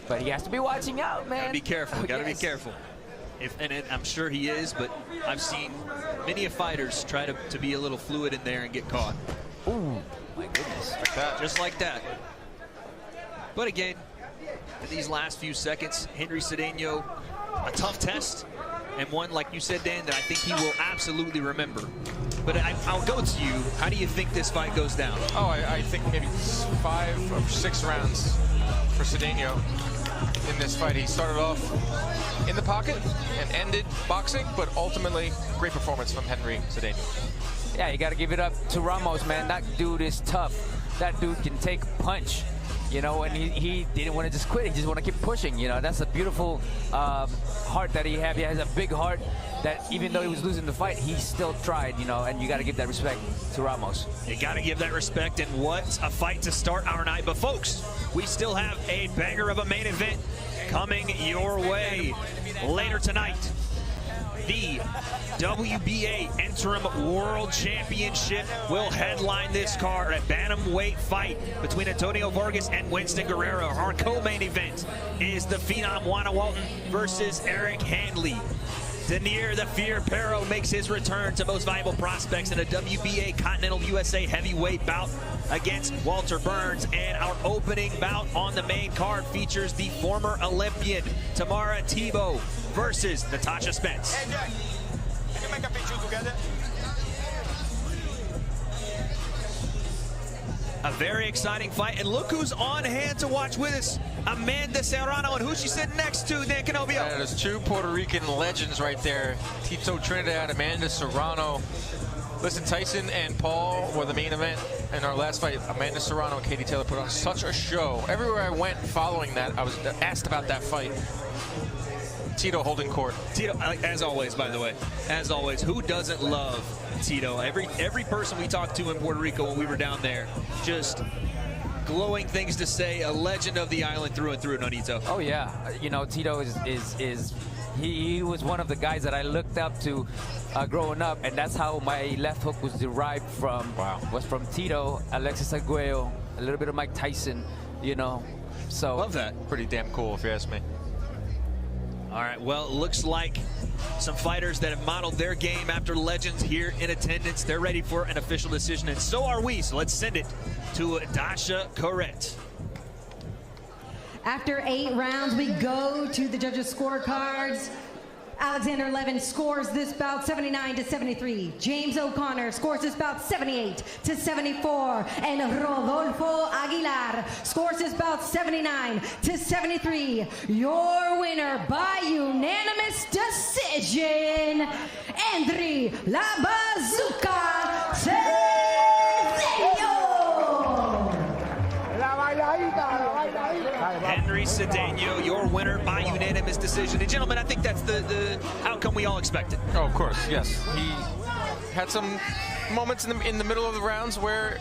But he has to be watching out, man. Gotta be careful. Gotta be careful. And I'm sure he is, but I've seen many fighters try to be a little fluid in there and get caught. Ooh, my goodness. Like that. Just like that. But again, in these last few seconds, Henry Cedeño, a tough test, and one, like you said, Dan, that I think he will absolutely remember. But I'll go to you. How do you think this fight goes down? Oh, I think maybe 5 or 6 rounds for Cedeño in this fight. He started off in the pocket and ended boxing, but ultimately, great performance from Henry Cedeño. Yeah, you got to give it up to Ramos, man. That dude is tough. That dude can take a punch, you know, and he didn't want to just quit. He just want to keep pushing, you know. That's a beautiful heart that he has. He has a big heart that even though he was losing the fight, he still tried, you know, and you got to give that respect to Ramos. You got to give that respect, and what a fight to start our night. But folks, we still have a banger of a main event coming your way later tonight. The WBA Interim World Championship will headline this card, a bantamweight fight between Antonio Vargas and Winston Guerrero. Our co-main event is the Phenom Juan Walton versus Eric Handley. Denier the Fear Perro makes his return to Most Valuable Prospects in a WBA Continental USA heavyweight bout against Walter Burns. And our opening bout on the main card features the former Olympian Tamara Tebow versus Natasha Spence. Hey, Jack, can you make a picture together? A very exciting fight, and look who's on hand to watch with us. Amanda Serrano, and who's she sitting next to, Dan Canobio? Yeah, there's 2 Puerto Rican legends right there. Tito Trinidad, Amanda Serrano. Listen, Tyson and Paul were the main event in our last fight. Amanda Serrano and Katie Taylor put on such a show. Everywhere I went following that, I was asked about that fight. Tito holding court. Tito, as always, by the way, as always, who doesn't love Tito? Every person we talked to in Puerto Rico when we were down there, just glowing things to say. A legend of the island through and through, Nonito. Oh yeah, you know, Tito he was one of the guys that I looked up to growing up, and that's how my left hook was derived from. Wow. Was from Tito, Alexis Arguello, a little bit of Mike Tyson, you know. So love that. Pretty damn cool, if you ask me. All right, well, it looks like some fighters that have modeled their game after legends here in attendance. They're ready for an official decision, and so are we. So let's send it to Dasha Corrette. After 8 rounds, we go to the judges' scorecards. Alexander Levin scores this bout 79-73. James O'Connor scores this bout 78-74. And Rodolfo Aguilar scores this bout 79-73. Your winner by unanimous decision, Henry La Bazooka Cedeño. Henry Cedeño, your winner by unanimous decision. And gentlemen, I think that's the outcome we all expected. Oh, of course, yes. He had some moments in the middle of the rounds where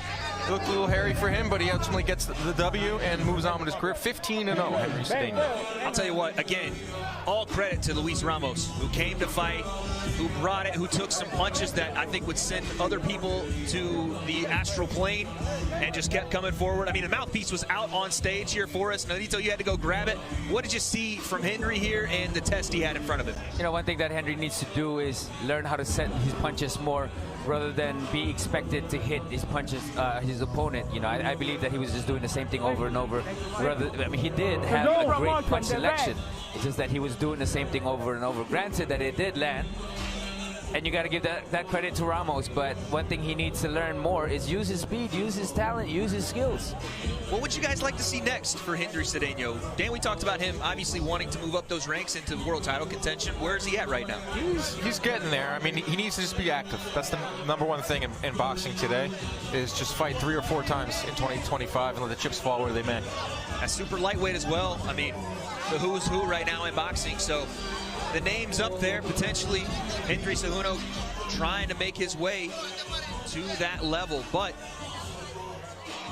it looked a little hairy for him, but he ultimately gets the W and moves on with his career. 15-0, Henry Cedeño. I'll tell you what, again, all credit to Luis Ramos, who came to fight, who brought it, who took some punches that I think would send other people to the astral plane and just kept coming forward. I mean, the mouthpiece was out on stage here for us. Nonito, you had to go grab it. What did you see from Henry here and the test he had in front of him? You know, one thing that Henry needs to do is learn how to set his punches more rather than be expected to hit his punches, his opponent. You know, I believe that he was just doing the same thing over and over. I mean, he did have a great punch selection. It's just that he was doing the same thing over and over. Granted that it did land, and you got to give that credit to Ramos, but one thing he needs to learn more is use his speed, use his talent, use his skills. What would you guys like to see next for Henry Cedeño? Dan, we talked about him obviously wanting to move up those ranks into world title contention. Where is he at right now? He's getting there. I mean, he needs to just be active. That's the number one thing in boxing today, is just fight 3 or 4 times in 2025 and let the chips fall where they may. A super lightweight as well. I mean, the who's who right now in boxing. So the names up there, potentially Henry Cedeño trying to make his way to that level. But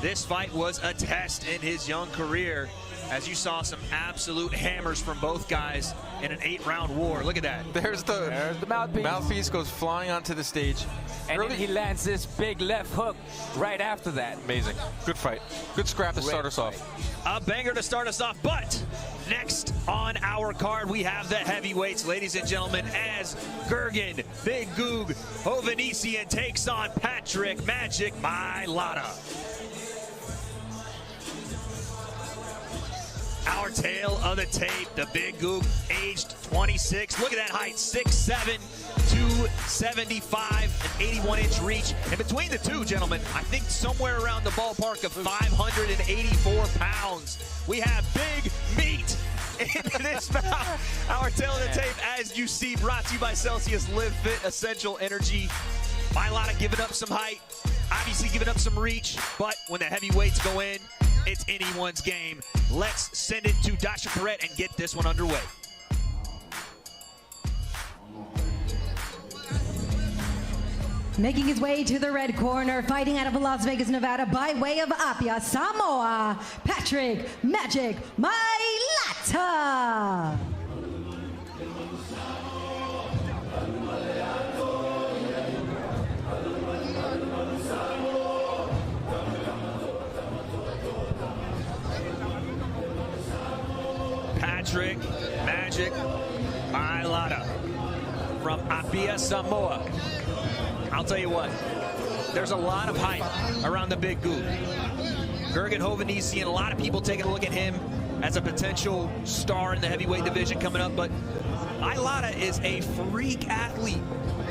This fight was a test in his young career, as you saw some absolute hammers from both guys in an 8-round war. Look at that. There's the mouthpiece. Mouthpiece goes flying onto the stage. And then he lands this big left hook right after that. Amazing. Good fight. Good scrap to start us off. A banger to start us off, but next on our card, we have the heavyweights, ladies and gentlemen, as Gergen Big Goog Hovhannissian takes on Patrick Magic Mailata. Our tale of the tape, the Big Goog, aged 26. Look at that height, 6'7", 275, an 81-inch reach. And between the two, gentlemen, I think somewhere around the ballpark of 584 pounds. We have big meat in this bout. Our tale of the tape, as you see, brought to you by Celsius Live Fit Essential Energy. Mailata giving up some height, obviously giving up some reach, but when the heavyweights go in, it's anyone's game. Let's send it to Dasha Perret and get this one underway. Making his way to the red corner, fighting out of Las Vegas, Nevada, by way of Apia, Samoa, Patrick Magic Mailata. Patrick Magic Mailata from Apia, Samoa. I'll tell you what, there's a lot of hype around the Big Goog. Gergen Hovhannissian, a lot of people taking a look at him as a potential star in the heavyweight division coming up, but Mailata is a freak athlete.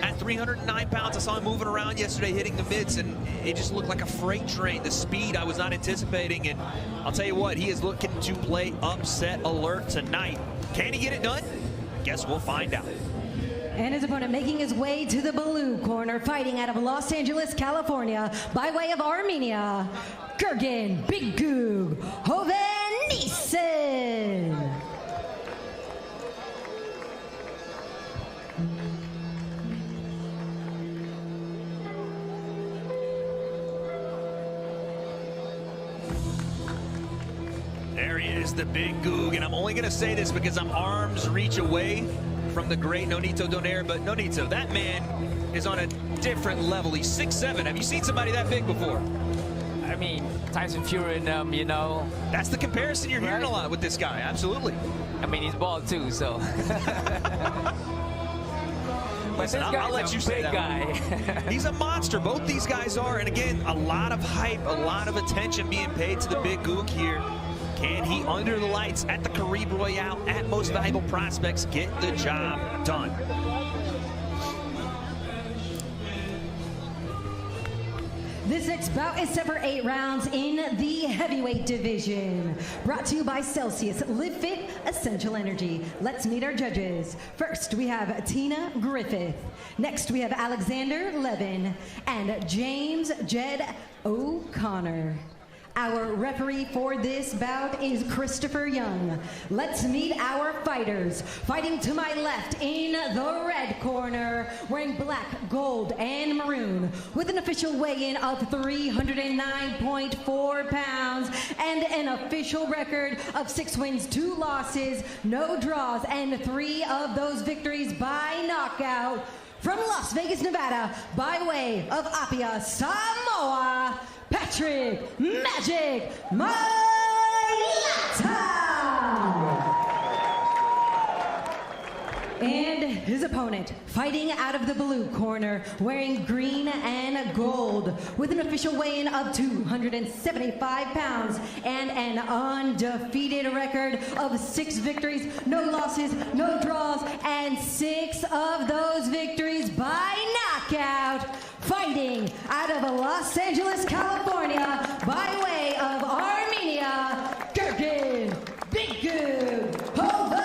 At 309 pounds, I saw him moving around yesterday, hitting the mids, and it just looked like a freight train. The speed I was not anticipating, and I'll tell you what, he is looking to play upset alert tonight. Can he get it done? Guess we'll find out. And his opponent making his way to the blue corner, fighting out of Los Angeles, California, by way of Armenia, Gergen Big Goog Hovhannissian. There he is, the Big Goog, and I'm only going to say this because I'm arm's reach away from the great Nonito Donaire, but Nonito, that man is on a different level. He's 6'7". Have you seen somebody that big before? I mean, Tyson Fury and you know. That's the comparison you're hearing a lot with this guy, absolutely. I mean, he's bald too, so. Listen, I'll let you say that. Guy. He's a monster. Both these guys are, and again, a lot of hype, a lot of attention being paid to the Big Goog here. Can he, under the lights at the Caribe Royale, at Most Valuable Prospects, get the job done? This next bout is set for 8 rounds in the heavyweight division. Brought to you by Celsius Live Fit Essential Energy. Let's meet our judges. First, we have Tina Griffith. Next, we have Alexander Levin and James Jed O'Connor. Our referee for this bout is Christopher Young. Let's meet our fighters. Fighting to my left in the red corner, wearing black, gold, and maroon, with an official weigh-in of 309.4 pounds and an official record of 6 wins, 2 losses, no draws, and 3 of those victories by knockout. From Las Vegas, Nevada, by way of Apia, Samoa, Patrick Magic Mailata. And his opponent, fighting out of the blue corner, wearing green and gold, with an official weigh-in of 275 pounds and an undefeated record of 6 victories, no losses, no draws, and 6 of those victories by knockout. Fighting out of Los Angeles, California, by way of Armenia, Gergen Big Goog Hovhannissian.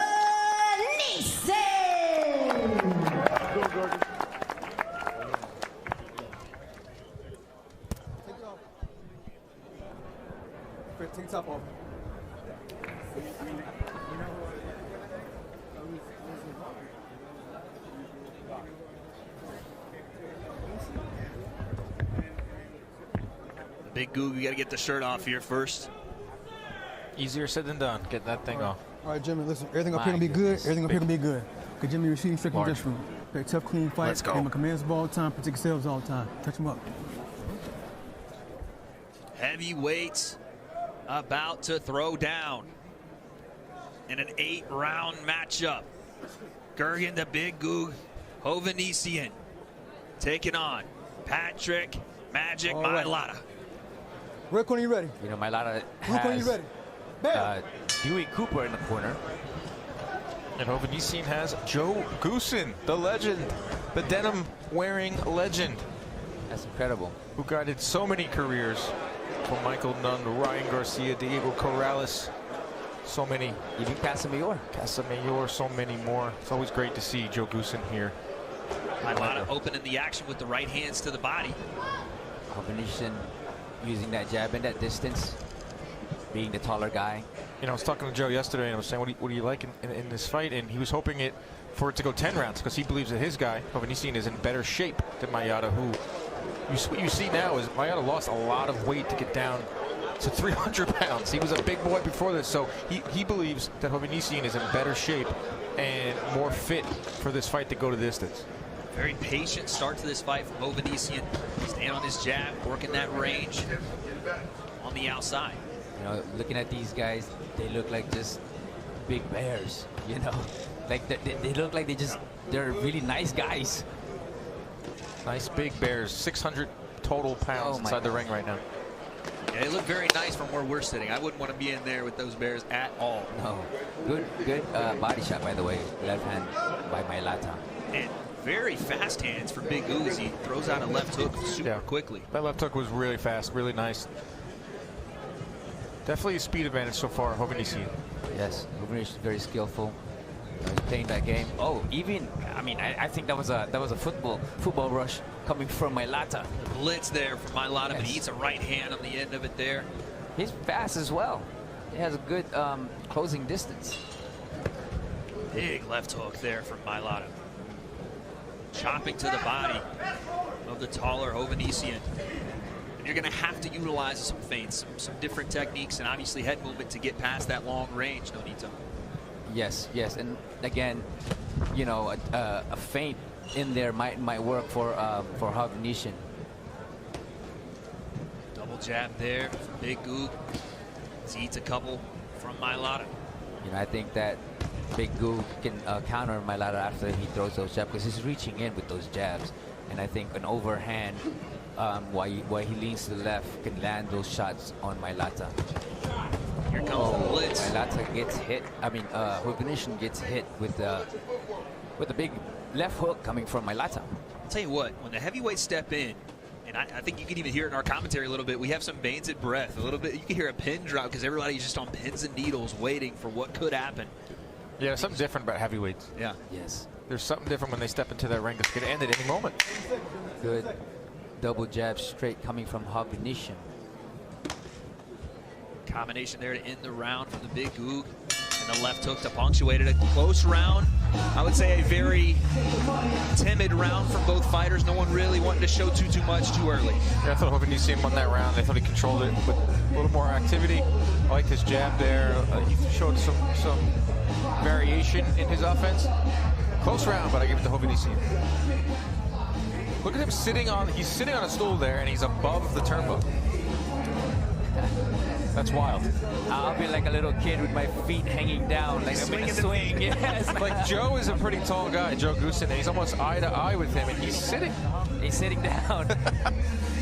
Take top off. Big Goog, you got to get the shirt off here first. Easier said than done. Get that thing off. All right, Jimmy, listen, everything up here gonna be good. Everything up here gonna be good. Okay, Jimmy, you're shooting strictly just room. Okay, tough, clean fight. Let's go. Give him commands the ball all the time, protect yourselves all the time. Touch him up. Heavyweights about to throw down in an 8-round matchup. Gergen the Big Goog Hovhannissian taking on Patrick Magic Mailata. Rick, when are you ready? You know, Mailata Rick, when are you has ready? Bam! Dewey Cooper in the corner. And Hovhannissian has Joe Goosen, the legend, the denim-wearing legend. That's incredible. Who guided so many careers from Michael Nunn, Ryan Garcia, Diego Corrales, so many. Even Casamayor. Casamayor, so many more. It's always great to see Joe Goosen here. Mailata opening the action with the right hands to the body. Hovhannissian using that jab in that distance, being the taller guy. You know, I was talking to Joe yesterday, and I was saying, what do you like in this fight? And he was hoping for it to go 10 rounds because he believes that his guy, Hovhannissian, is in better shape than Mailata, who what you see now is Mailata lost a lot of weight to get down to 300 pounds. He was a big boy before this, so he believes that Hovhannissian is in better shape and more fit for this fight to go to distance. Very patient start to this fight from Hovhannissian. Staying on his jab, working that range on the outside. You know, looking at these guys, they look like just big bears, you know. Like they look like they're really nice guys. Nice big bears, 600 total pounds inside the ring right now. Yeah, they look very nice from where we're sitting. I wouldn't want to be in there with those bears at all. No. Good body shot, by the way. Left hand by Mailata. And very fast hands for Big Goog as he throws out a left hook super quickly. That left hook was really fast, really nice. Definitely a speed advantage so far, Hovhannissian. Yes, Hovhannissian is very skillful. He's playing that game. Oh, I think that was a football rush coming from Mailata. Blitz there from Mailata, but he eats a right hand on the end of it there. He's fast as well. He has a good closing distance. Big left hook there from Mailata. Chopping to the body of the taller Hovhannissian. And you're going to have to utilize some feints, some different techniques, and obviously head movement to get past that long range, Nonito. Yes, and again, you know, a feint in there might work for Hovhannissian. Double jab there from Big Goog. He eats a couple from Mailata. You know, I think that Big Goog can counter Mailata after he throws those jabs because he's reaching in with those jabs, and I think an overhand while he leans to the left can land those shots on Mailata. Here comes the blitz. Mailata gets hit. Hovhannissian gets hit with a big left hook coming from Mailata. I'll tell you what, when the heavyweights step in, and I think you can even hear it in our commentary a little bit, we have some bated breath a little bit. You can hear a pin drop because everybody's just on pins and needles waiting for what could happen. Yeah, there's something different about heavyweights. Yeah. Yes. There's something different when they step into that ring. It's going to end at any moment. Good double jab straight coming from Hovhannissian. Combination there to end the round for the Big Goog. And the left hook to punctuate it. A close round. I would say a very timid round from both fighters. No one really wanting to show too much too early. Yeah, I thought Hovhannissian won that round. I thought he controlled it with a little more activity. I liked his jab there. He showed some variation in his offense. Close round, but I give it to Hovhannissian. Look at him he's sitting on a stool there, and he's above the turnbuckle. That's wild. I'll be like a little kid with my feet hanging down, like I'm in a swing. Yes. Like Joe is a pretty tall guy, Joe Goosen, and he's almost eye to eye with him, and he's sitting. He's sitting down.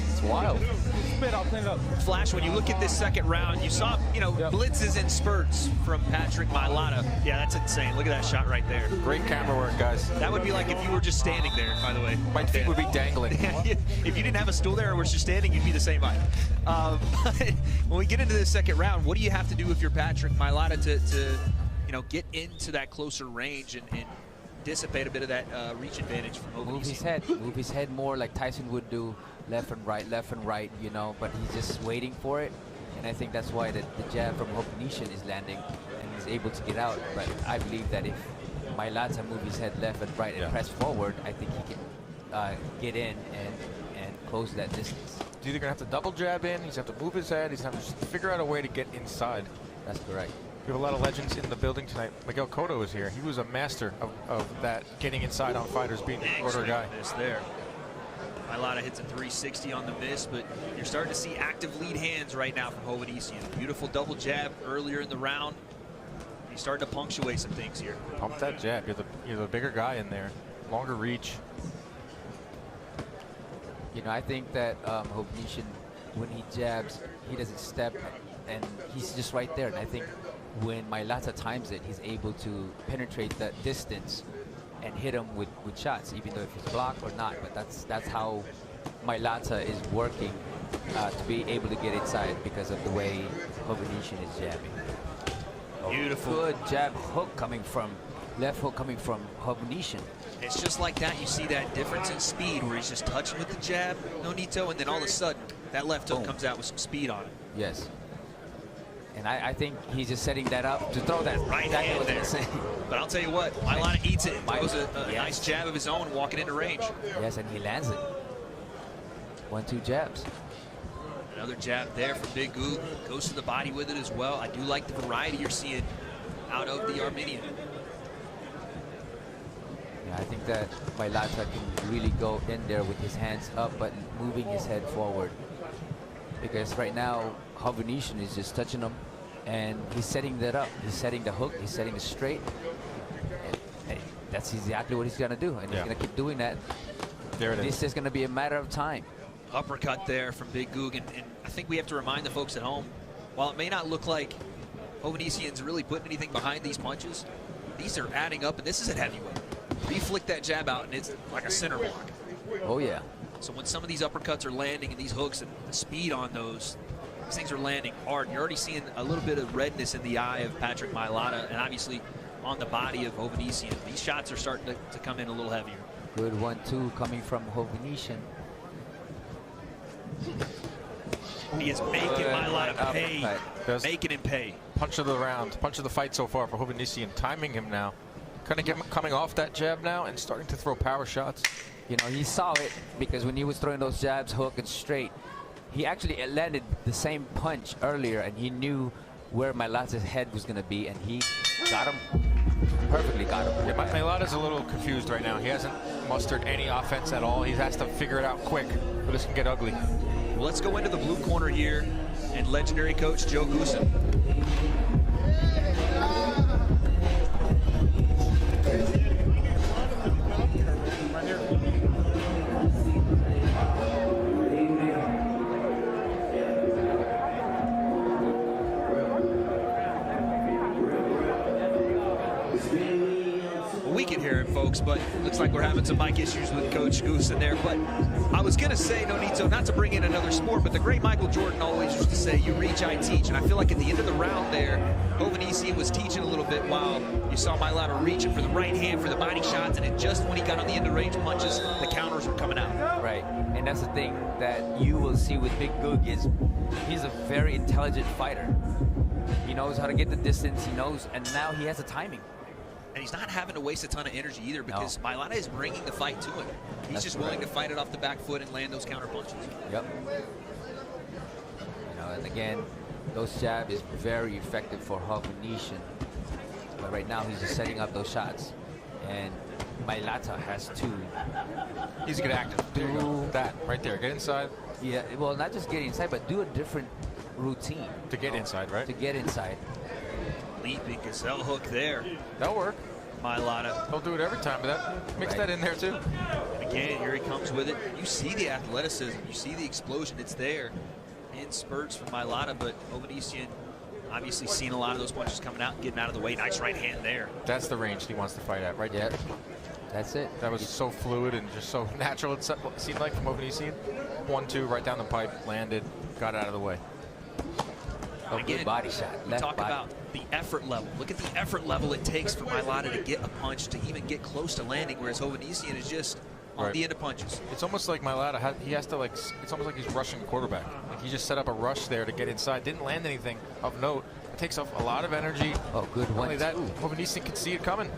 It's wild. Flash, when you look at this second round, you saw, blitzes and spurts from Patrick Mailata. Yeah, that's insane. Look at that shot right there. Great camera work, guys. That would be like if you were just standing there, by the way. My feet would be dangling. If you didn't have a stool there or was just standing, you'd be the same height. When we get into the second round, what do you have to do if you're Patrick Mailata to get into that closer range and dissipate a bit of that reach advantage from Hovhannissian? Move his head more like Tyson would do, left and right, but he's just waiting for it. And I think that's why the jab from Hovhannissian is landing and he's able to get out. But I believe that if Mailata move his head left and right and press forward, I think he can get in and close that distance. He's either going to have to double jab in, he's going to have to move his head, he's going to have to figure out a way to get inside. That's correct. We have a lot of legends in the building tonight. Miguel Cotto is here. He was a master of that, getting inside on fighters, being a shorter guy. Miss there. Mailata hits a 360 on the miss, but you're starting to see active lead hands right now from Hovhannissian. Beautiful double jab earlier in the round. He's starting to punctuate some things here. Pump that jab. You're the bigger guy in there. Longer reach. You know, I think that Hovhannissian, when he jabs, he doesn't step, and he's just right there. And I think when Mailata times it, he's able to penetrate that distance and hit him with shots, even though if he's blocked or not. But that's how Mailata is working to be able to get inside because of the way Hovhannissian is jabbing. Beautiful. Good jab hook coming from, left hook coming from Hovhannissian. It's just like that. You see that difference in speed where he's just touching with the jab, Nonito, and then all of a sudden that left hook comes out with some speed on it. Yes. And I think he's just setting that up to throw that right hand there. But I'll tell you what, Mailata eats it and throws a nice jab of his own walking into range. Yes, and he lands it. 1-2 jabs. Another jab there from Big Goog. Goes to the body with it as well. I do like the variety you're seeing out of the Armenian. Yeah, I think that Mailata can really go in there with his hands up, but moving his head forward. Because right now, Hovhannissian is just touching him, and he's setting that up. He's setting the hook, he's setting the straight. And that's exactly what he's going to do, and he's going to keep doing that. There it is. This is going to be a matter of time. Uppercut there from Big Goog, and I think we have to remind the folks at home, while it may not look like Hovhannissian's really putting anything behind these punches, these are adding up, and this is at heavyweight. You flick that jab out, and it's like a center block. Oh, yeah. So when some of these uppercuts are landing and these hooks and the speed on those, these things are landing hard. You're already seeing a little bit of redness in the eye of Patrick Mailata, and obviously on the body of Hovhannissian. These shots are starting to come in a little heavier. Good 1-2 coming from Hovhannissian. He is making Mailata pay. Making him pay. Punch of the round, punch of the fight so far for Hovhannissian. Timing him now. Kind of coming off that jab now and starting to throw power shots. You know, he saw it because when he was throwing those jabs, hook and straight, he actually landed the same punch earlier, and he knew where Mailata's head was going to be, and he got him. Perfectly got him. Yeah, Mailata's a little confused right now. He hasn't mustered any offense at all. He has to figure it out quick, or this can get ugly. Well, let's go into the blue corner here, and legendary coach Joe Goosen. We can hear him, folks, but looks like we're having some mic issues with Coach Goosen there. But I was going to say, Nonito, not to bring in another sport, but the great Michael Jordan always used to say, you reach, I teach. And I feel like at the end of the round there, Hovhannissian was teaching a little bit while you saw Mailata reaching for the right hand for the body shots, and it just when he got on the end of range punches, the counters were coming out. Right, and that's the thing that you will see with Big Goog is he's a very intelligent fighter. He knows how to get the distance, he knows, and now he has the timing. And he's not having to waste a ton of energy either because Mailata is bringing the fight to him. He's just willing to fight it off the back foot and land those counter punches. Yep. You know, and again, those jabs is very effective for Hovhannissian. But right now, he's just setting up those shots. And Mailata has to... He's going to active. Do that right there. Get inside. Yeah, well, not just get inside, but do a different routine. To get inside, right? To get inside. Leaping gazelle hook there. That'll work. Mailata. He'll do it every time, but mix that in there too. Again, here he comes with it. You see the athleticism. You see the explosion. It's there in spurts from Mailata, but Hovhannissian obviously seen a lot of those punches coming out and getting out of the way. Nice right hand there. That's the range he wants to fight at, right there. That's it. That was so fluid and just so natural, it seemed like from Hovhannissian. 1-2 right down the pipe, landed, got out of the way. Again, good body shot. We talk about the effort level. Look at the effort level it takes for Mailata to get a punch, to even get close to landing, whereas Hovhannissian is just on the end of punches. It's almost like Mailata, he has to it's almost like he's rushing the quarterback. Like he just set up a rush there to get inside. Didn't land anything of note. It takes off a lot of energy. Oh, good one. Only that, Hovhannissian can see it coming.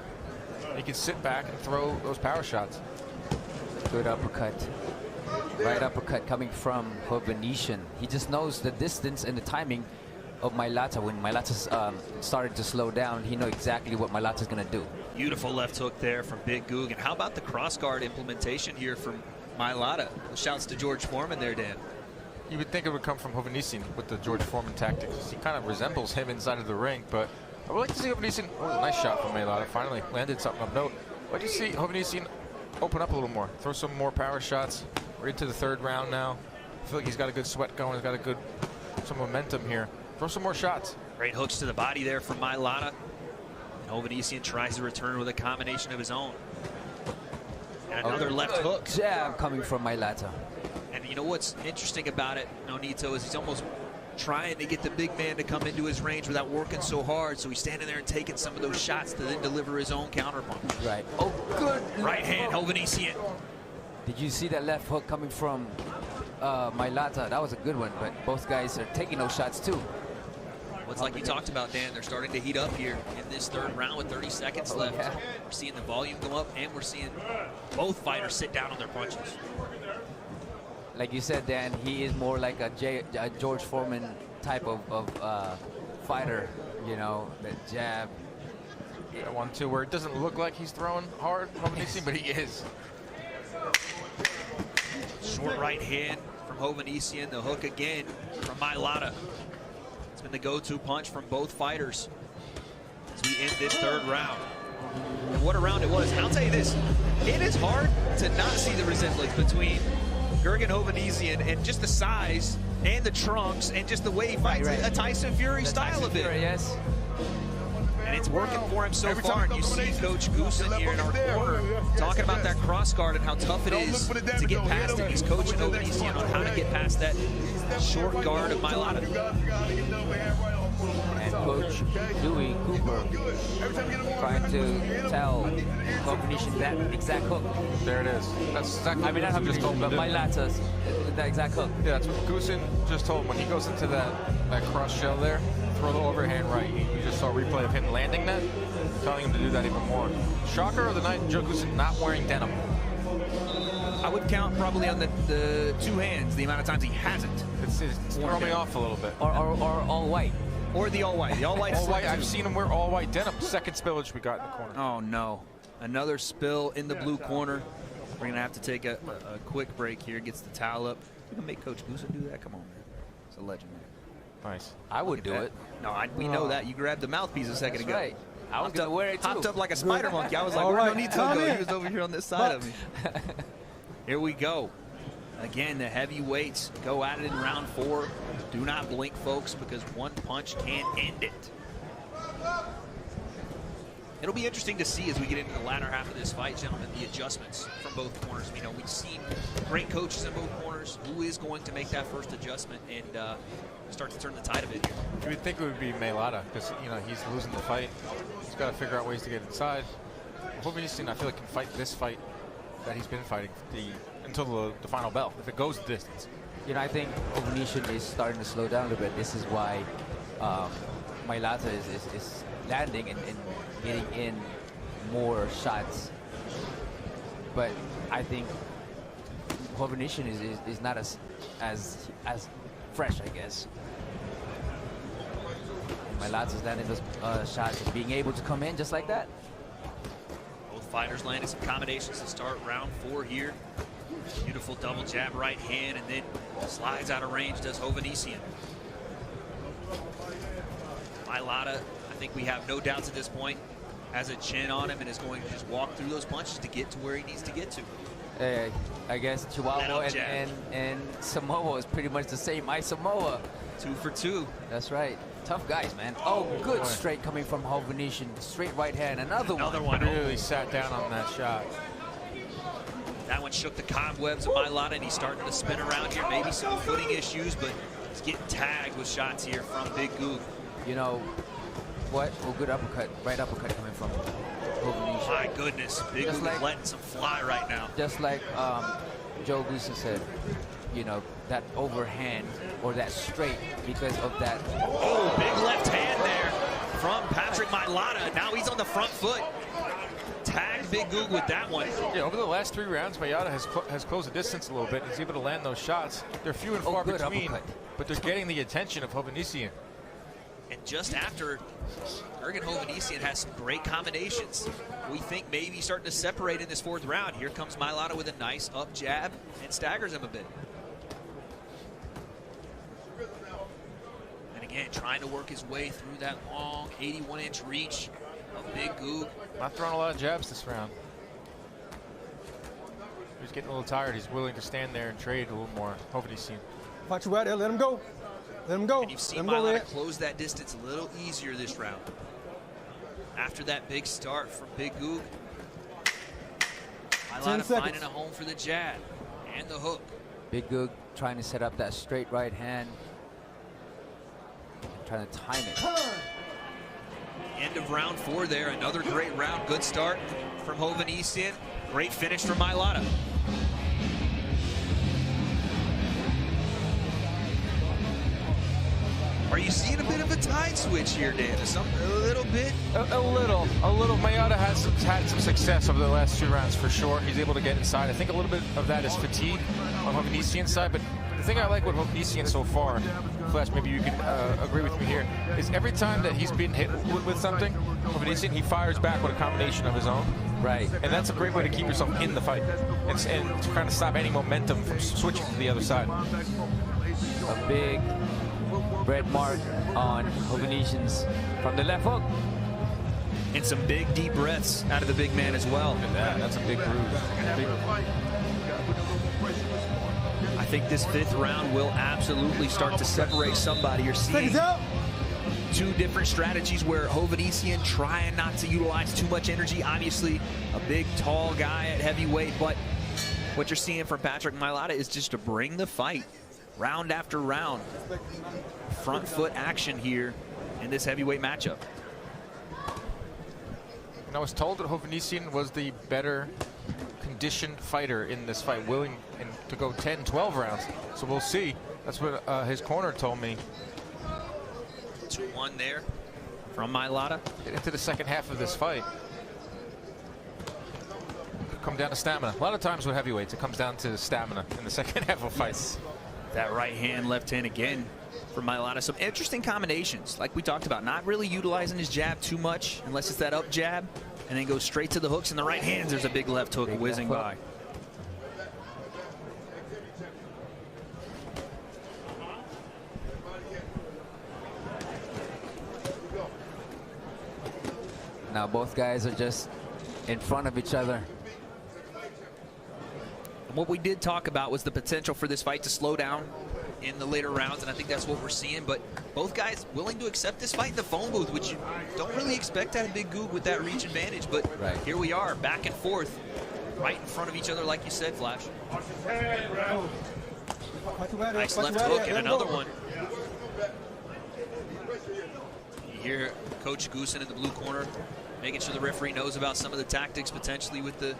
He can sit back and throw those power shots. Good uppercut. Right uppercut coming from Venetian. He just knows the distance and the timing of Mailata. When Mailata's started to slow down, he knows exactly what Mailata's going to do. Beautiful left hook there from Big Goog. And how about the cross guard implementation here from Mailata? Shouts to George Foreman there, Dan. You would think it would come from Hovhannissian with the George Foreman tactics. He kind of resembles him inside of the ring, but I would like to see Hovhannissian. Oh, a nice shot from Mailata. Finally landed something of note. What do you see Hovhannissian open up a little more? Throw some more power shots. We're into the third round now. I feel like he's got a good sweat going. He's got some momentum here. Throw some more shots. Great hooks to the body there from Mailata. And Hovhannissian tries to return with a combination of his own. And another left hook. Jab coming from Mailata. And you know what's interesting about it, Nonito, is he's almost trying to get the big man to come into his range without working so hard. So he's standing there and taking some of those shots to then deliver his own counterpunch. Right. Oh, good. Right hand, Hovhannissian. Did you see that left hook coming from Mailata? That was a good one, but both guys are taking those shots too. Well, it's like you talked about, Dan. They're starting to heat up here in this third round with 30 seconds left. Yeah. We're seeing the volume go up, and we're seeing both fighters sit down on their punches. Like you said, Dan, he is more like a George Foreman type of fighter. You know, the jab. That one too, where it doesn't look like he's throwing hard, Hovhannissian, but he is. Short right hand from Hovhannissian. The hook again from Mailata. It's been the go-to punch from both fighters as we end this third round. And what a round it was. And I'll tell you this, it is hard to not see the resemblance between Gergen Hovhannissian and just the size and the trunks and just the way he fights. A Tyson Fury style of it. Yes. And it's working for him so far. And you see Coach Goosen here in our corner talking about that cross guard and how tough it is to get past it. He's coaching Hovhannissian on how to get past that short guard of Mailata. And Coach Dewey Cooper trying to tell Hovhannissian that exact hook. There it is. That's exactly I mean, not just told him but Mailata's that exact hook. Yeah, that's what Goosen just told him. When he goes into that cross shell there, throw the overhand right. You just saw a replay of him landing that, telling him to do that even more. Shocker of the night, Joe Goosen not wearing denim. I would count probably on the two hands the amount of times he hasn't. It's throwing me off a little bit. Or all white. Or the all white. The all white. All white. I've seen him wear all white denim. Second spillage we got in the corner. Oh no, another spill in the blue corner. We're gonna have to take a quick break here. Gets the towel up. We can make Coach Goosen do that. Come on, man. It's a legend, man. Nice. I would do it. No, we know that. You grabbed the mouthpiece a second ago. Right. I was gonna wear it too. Hopped up like a spider monkey. I was like, where do I need to go? He was over here on this side of me. Here we go. Again, the heavyweights go at it in round 4. Do not blink, folks, because one punch can end it. It'll be interesting to see as we get into the latter half of this fight, gentlemen, the adjustments from both corners. You know, we've seen great coaches in both corners. Who is going to make that first adjustment and start to turn the tide of it here? You would think it would be Mailata because, you know, he's losing the fight. He's got to figure out ways to get inside. Hovhannissian, I feel like, can fight this fight that he's been fighting until the final bell, if it goes the distance. You know, I think Hovhannissian is starting to slow down a bit. This is why Mailata is landing and getting in more shots. But I think Hovhannissian is not as fresh, I guess. Mailata's landing those shots and being able to come in just like that. Both fighters landing some combinations to start round 4 here. Beautiful double jab right hand, and then slides out of range does Hovhannissian. Mailata, I think we have no doubts at this point, has a chin on him and is going to just walk through those punches to get to where he needs to get to. I guess Chihuahua and Samoa is pretty much the same. Samoa. 2 for 2. That's right. Tough guys, man. Oh, good straight coming from Hovhannissian. Straight right hand. Another one. Really sat down on that shot. That one shook the cobwebs of Mailata, and he's starting to spin around here. Maybe some footing issues, but he's getting tagged with shots here from Big Goog. You know what? Oh, good uppercut. Right uppercut coming from Hovhannissian. My goodness. Big Goog is letting some fly right now. Just like Joe Goosen said, you know, that overhand or that straight because of that. Oh, big left hand there from Patrick Mailata. Now he's on the front foot. tagged Big Goog with that one. Yeah, over the last 3 rounds, Mayada has closed the distance a little bit. He's able to land those shots. They're few and far between, but they're getting the attention of Hovhannissian. And just after, Ergen Hovhannissian has some great combinations. We think maybe starting to separate in this 4th round. Here comes Mailata with a nice up jab and staggers him a bit. And again, trying to work his way through that long 81-inch reach of Big Goog. Not throwing a lot of jabs this round. He's getting a little tired. He's willing to stand there and trade a little more. Hovhannissian. Watch you right there. Let him go. Let him go. And you've seen Mailata close that distance a little easier this round. After that big start from Big Goog, Mailata finding a home for the jab and the hook. Big Goog trying to set up that straight right hand. And trying to time it. End of round 4 there. Another great round. Good start from Hovhannissian. Great finish from Mailata. Are you seeing a bit of a tide switch here, Dan? A little bit? A little. Mayada has had some success over the last 2 rounds for sure. He's able to get inside. I think a little bit of that is fatigue on Hovhannissian's side, but the thing I like with Hovhannissian so far, Flash, maybe you can agree with me here, is every time that he's been hit with something, Hovhannissian, he fires back with a combination of his own. Right. And that's a great way to keep yourself in the fight and to kind of stop any momentum from switching to the other side. A big red mark on Hovhannissian's from the left hook. And some big deep breaths out of the big man as well. Look at that. That's a big bruise. I think this 5th round will absolutely start to separate somebody. You're seeing 2 different strategies where Hovhannissian trying not to utilize too much energy. Obviously, a big, tall guy at heavyweight, but what you're seeing from Patrick Mailata is just to bring the fight round after round. Front foot action here in this heavyweight matchup. And I was told that Hovhannissian was the better conditioned fighter in this fight, willing to go 10, 12 rounds. So we'll see. That's what his corner told me. 2-1 there from Mailata. Get into the second half of this fight. Come down to stamina. A lot of times with heavyweights, it comes down to stamina in the second half of fights. That right hand, left hand again from Mailata. Some interesting combinations, like we talked about. Not really utilizing his jab too much, unless it's that up jab, and then goes straight to the hooks in the right hands. There's a big left hook whizzing by. Now both guys are just in front of each other. And what we did talk about was the potential for this fight to slow down in the later rounds, and I think that's what we're seeing. But both guys willing to accept this fight in the phone booth, which you don't really expect to have Big Goog with that reach advantage. But here we are, back and forth, right in front of each other, like you said, Flash. Nice left hook and another one. You hear Coach Goosen in the blue corner making sure the referee knows about some of the tactics potentially with the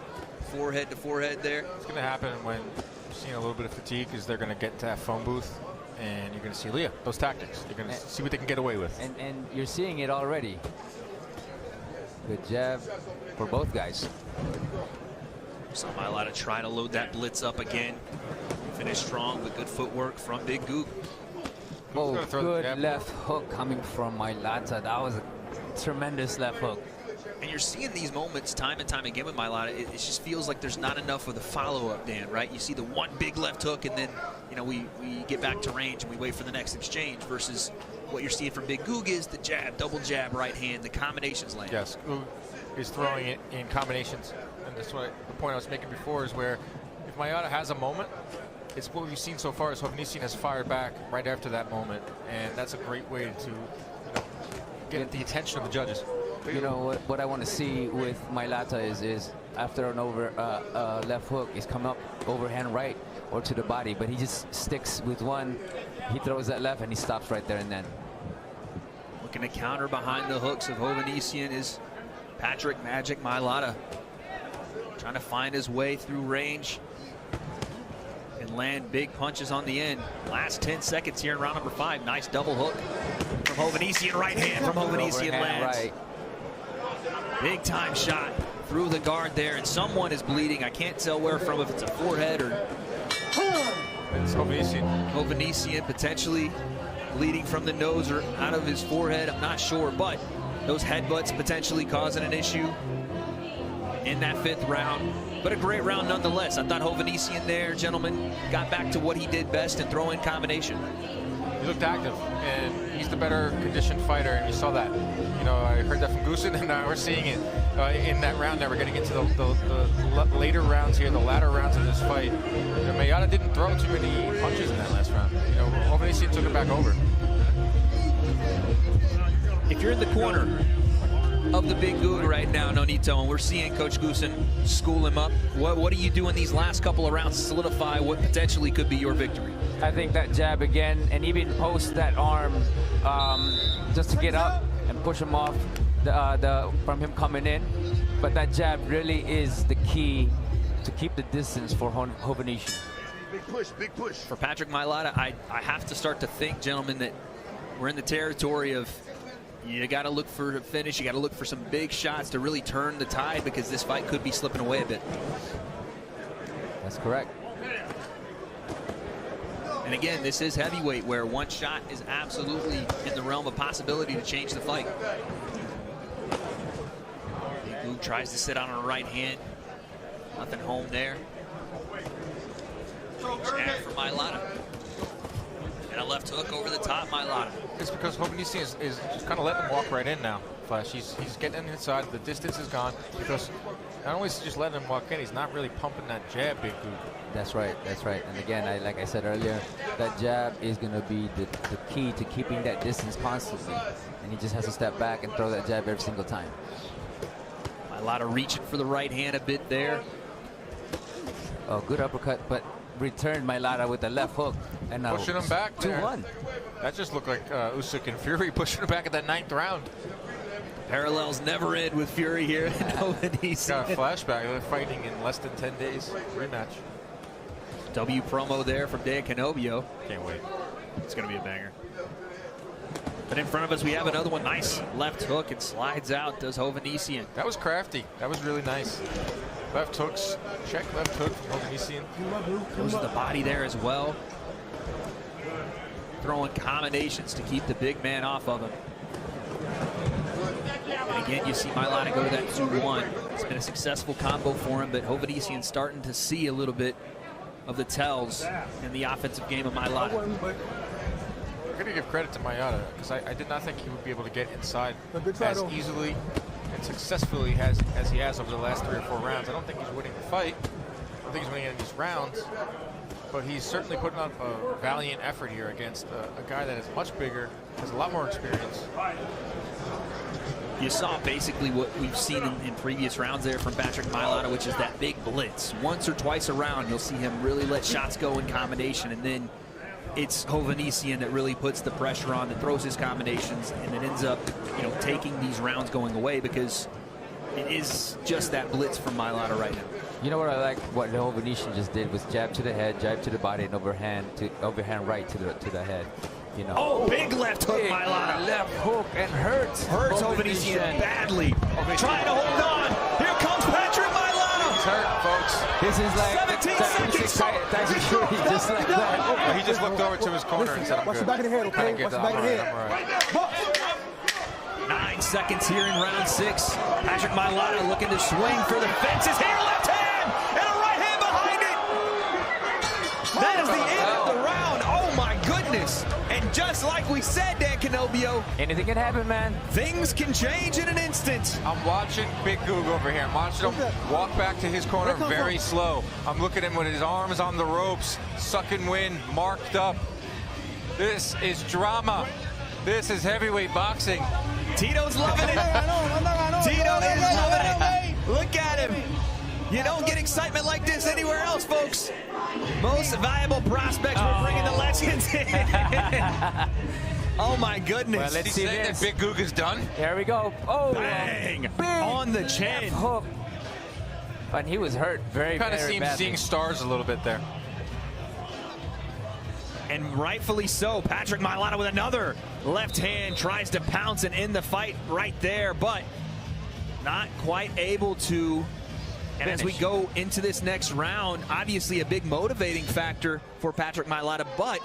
forehead to forehead there. It's going to happen when you're seeing a little bit of fatigue, because they're going to get to that phone booth and you're going to see those tactics. You're going to see what they can get away with. And you're seeing it already. Good jab for both guys. So Mailata trying to load that blitz up again. Finish strong, but good footwork from Big Goog. Oh, good left hook coming from Mailata. That was a tremendous left hook. And you're seeing these moments time and time again with Mailata. It just feels like there's not enough of the follow-up, Dan, right? You see the one big left hook, and then, you know, we get back to range and we wait for the next exchange, versus what you're seeing from Big Goog is the jab, double jab, right hand, the combinations land. Yes, Goog is throwing it in combinations. And that's what the point I was making before is where if Mailata has a moment, it's what we've seen so far is Hovhannissian has fired back right after that moment. And that's a great way to get the attention of the judges. You know, what I want to see with Mailata is after an left hook, is come up overhand right or to the body, but he just sticks with one. He throws that left and he stops right there and then. Looking to counter behind the hooks of Hovhannissian is Patrick Magic Mailata. Trying to find his way through range and land big punches on the end. Last 10 seconds here in round number 5. Nice double hook from Hovhannissian. Right hand from Hovhannissian lands. Right. Big time shot through the guard there, and someone is bleeding. I can't tell where from, if it's a forehead or It's Hovnisian. Hovnisian potentially bleeding from the nose or out of his forehead. I'm not sure, but those headbutts potentially causing an issue in that 5th round. But a great round nonetheless. I thought Hovnisian there, gentlemen, got back to what he did best in throw-in combination. He looked active, and he's the better conditioned fighter, and you saw that. You know, I heard that from Goosen, and now we're seeing it in that round. Now we're getting into the later rounds here, the latter rounds of this fight. You know, Mayada didn't throw too many punches in that last round. You know, Hovnisian took it back over. If you're in the corner of the big Goog right now, Nonito, and we're seeing Coach Goosen school him up, what do you do in these last couple of rounds to solidify what potentially could be your victory? I think that jab again, and even post that arm just to get up and push him off from him coming in. But that jab really is the key to keep the distance for Hovnisian. Big push, big push. For Patrick Mailata, I have to start to think, gentlemen, that we're in the territory of you got to look for a finish. You got to look for some big shots to really turn the tide, because this fight could be slipping away a bit. That's correct. And again, this is heavyweight, where one shot is absolutely in the realm of possibility to change the fight. Big Goog tries to sit on a right hand. Nothing home there. Jab for Mailata. And a left hook over the top, Mailata. It's because Hovnisian is kind of letting him walk right in now, Flash. He's getting inside. The distance is gone, because not only is he just letting him walk in, he's not really pumping that jab, Big Goog. That's right, that's right. And again, like I said earlier, that jab is going to be the key to keeping that distance constantly. And he just has to step back and throw that jab every single time. Mailata reaching for the right hand a bit there. Oh, good uppercut, but returned Mailata with the left hook. And now Pushing him back. 2-1. That just looked like Usyk and Fury pushing him back at that 9th round. Parallels never end with Fury here. Got a flashback. They're fighting in less than 10 days. Rematch. W promo there from Dan Canobio. Can't wait. It's going to be a banger. But in front of us, we have another one. Nice left hook, and slides out, does Hovnisian. That was crafty. That was really nice. Left hooks. Check left hook from Hovnisian. Goes to the body there as well. Throwing combinations to keep the big man off of him. And again, you see Mailata go to that 2-1. It's been a successful combo for him, but Hovnisian starting to see a little bit of the tells in the offensive game of Mailata. I'm going to give credit to Mailata, because I did not think he would be able to get inside as easily and successfully as he has over the last 3 or 4 rounds. I don't think he's winning the fight. I don't think he's winning any of these rounds. But he's certainly putting up a valiant effort here against a guy that is much bigger, has a lot more experience. You saw basically what we've seen in previous rounds there from Patrick Mailata, which is that big blitz. Once or twice around, you'll see him really let shots go in combination, and then it's Hovnisian that really puts the pressure on, that throws his combinations, and it ends up, taking these rounds going away, because it is just that blitz from Mailata right now. You know what I like? What Hovnisian just did was jab to the head, jab to the body, and overhand right to the head. Oh, big left hook, big Mailata. Left hook, and hurts Hovnisian badly. Trying to hold on. Here comes Patrick Mailata. He's hurt, folks. This is like 17 seconds. just like that. He just looked over to his corner and said, I'm Watch good. the back of the head, okay? Watch the back of the head. I'm all right. 9 seconds here in round 6. Patrick Mailata looking to swing for the fences. Here, left hand, and a right hand behind it. That is the end of the round. Oh, my goodness. And just like we said, Dan Canobio, anything can happen, man. Things can change in an instant. I'm watching Big Goog over here. I'm watching him walk back to his corner very slow. I'm looking at him with his arms on the ropes, sucking wind, marked up. This is drama. This is heavyweight boxing. Tito's loving it. Tito is loving it. Look at him. You don't get excitement like this anywhere else, folks. Most valuable prospects, we're bringing the legends in. Oh, my goodness. Well, let's see that Big Goog is done. Here we go. Oh, bang. On the chin. Hook. And he was hurt very Kind of very seems badly. seeing stars a little bit there. And rightfully so. Patrick Mailata with another left hand, tries to pounce and end the fight right there, but not quite able to. And as we go into this next round, obviously a big motivating factor for Patrick Mailata, but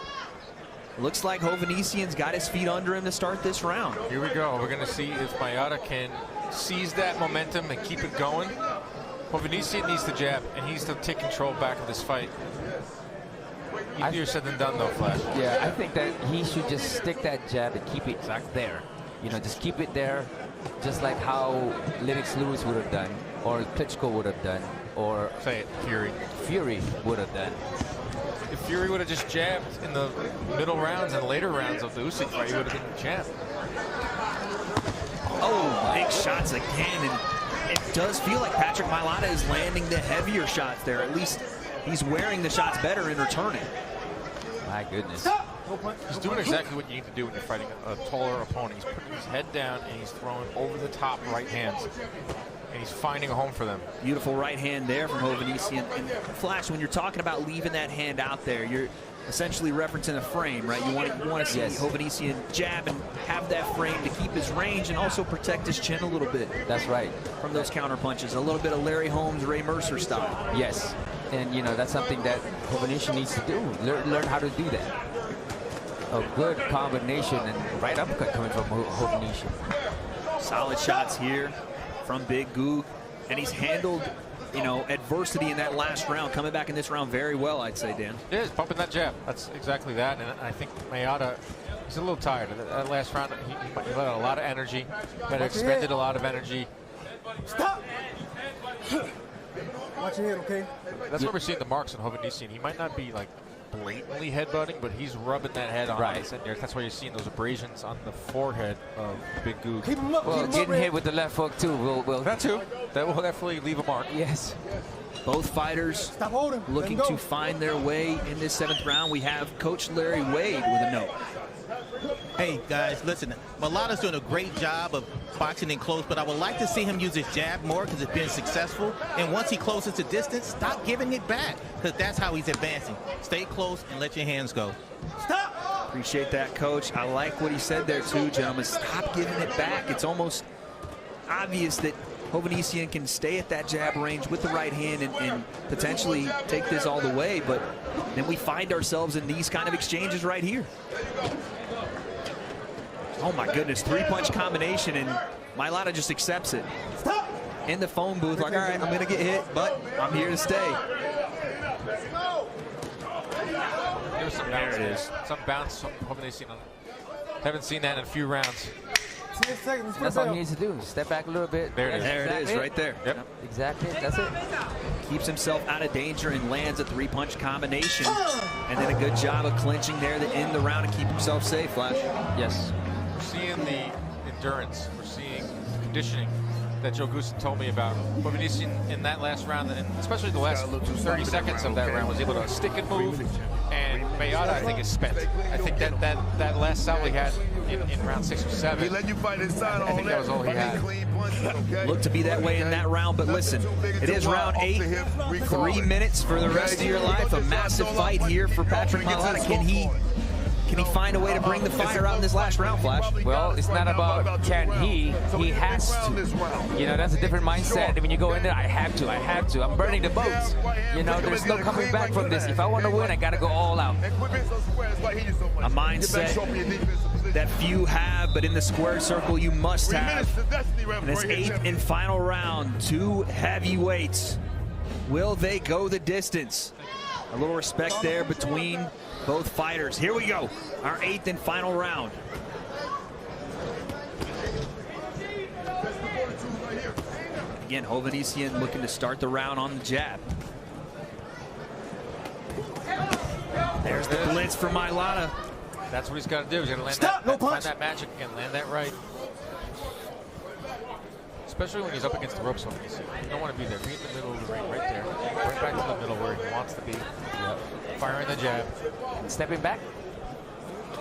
looks like Hovhannissian's got his feet under him to start this round. Here we go. We're going to see if Mailata can seize that momentum and keep it going. Hovhannissian needs to jab, and he needs to take control back of this fight. Easier said than done, though, Flash. Yeah, I think that he should just stick that jab and keep it there. You know, just keep it there, just like how Lennox Lewis would have done, or Klitschko would have done, or say it, Fury would have done. If Fury would have just jabbed in the middle rounds and later rounds of the Usyk fight, he would have been the champ. Oh, big shots again, and it does feel like Patrick Mailata is landing the heavier shots there. At least he's wearing the shots better in returning. My goodness. He's doing exactly what you need to do when you're fighting a taller opponent. He's putting his head down and he's throwing over the top right hands. And he's finding a home for them. Beautiful right hand there from Hovhannissian. And Flash, when you're talking about leaving that hand out there, you're essentially referencing a frame, right? You want to see Hovhannissian jab and have that frame to keep his range and also protect his chin a little bit. That's right. From those counter punches. A little bit of Larry Holmes, Ray Mercer style. Yes. And, you know, that's something that Hovhannissian needs to do. Learn how to do that. A good combination and right uppercut coming from Hovhannissian. Solid shots here from Big Goog. And he's handled, you know, adversity in that last round, coming back in this round very well, I'd say, Dan. Yeah, he's pumping that jab. That's exactly that. And I think Mailata, he's a little tired. That last round, he let out a lot of energy. But expended a lot of energy. Stop! Watch your head, okay? That's where we're seeing the marks on Hovhannissian. He might not be like blatantly headbutting, but he's rubbing that head on. Right. That's why you're seeing those abrasions on the forehead of Big Goog. Keep him up. Well, getting hit with the left hook too will that too. That will definitely leave a mark. Yes. Both fighters looking to find their way in this 7th round. We have Coach Larry Wade with a note. Hey, guys, listen. Mailata's doing a great job of boxing in close, but I would like to see him use his jab more because it's been successful. And once he closes the distance, stop giving it back because that's how he's advancing. Stay close and let your hands go. Stop! Appreciate that, Coach. I like what he said there, too, gentlemen. Stop giving it back. It's almost obvious that Hovhannissian can stay at that jab range with the right hand and potentially take this all the way, but then we find ourselves in these kind of exchanges right here. Oh my goodness, 3-punch combination, and Mailata just accepts it. Stop! In the phone booth, like, all right, I'm gonna get hit, but I'm here to stay. There's some bounce. There it is. Some bounce from Hovhannissian. Haven't seen that in a few rounds. 10 seconds. That's all he needs to do. Step back a little bit. There it is. There it is, right there. Yep. Exactly. That's it. Keeps himself out of danger and lands a 3-punch combination. And then a good job of clinching there to end the round and keep himself safe, Flash. Yes. We're seeing the endurance. We're seeing conditioning that Joe Goosen told me about. Hovhannissian in that last round, and especially the last 30 seconds of that round, was able to stick and move. And Mailata, I think, is spent. I think that last sally he had in round 6 or 7, I think that was all he had. Looked to be that way in that round, but listen, it is round 8. 3 minutes for the rest of your life. A massive fight here for Patrick Mailata. Can he find a way to bring the fire out in this last round, Flash? Well, it's not about can he has to. You know, that's a different mindset. When you go in there, I have to. I'm burning the boats. You know, there's no coming back from this. If I want to win, I got to go all out. A mindset that few have, but in the square circle you must have. In this 8th and final round, 2 heavyweights. Will they go the distance? A little respect there between both fighters. Here we go, our 8th and final round. Again, Hovhannissian looking to start the round on the jab. There's the blitz from Mailata. That's what he's got to do. He's got to land find that magic again, land that right. Especially when he's up against the ropes. You don't want to be there. Be in the middle of the ring, right there. Right back to the middle where he wants to be. Yep. Firing the jab. Stepping back.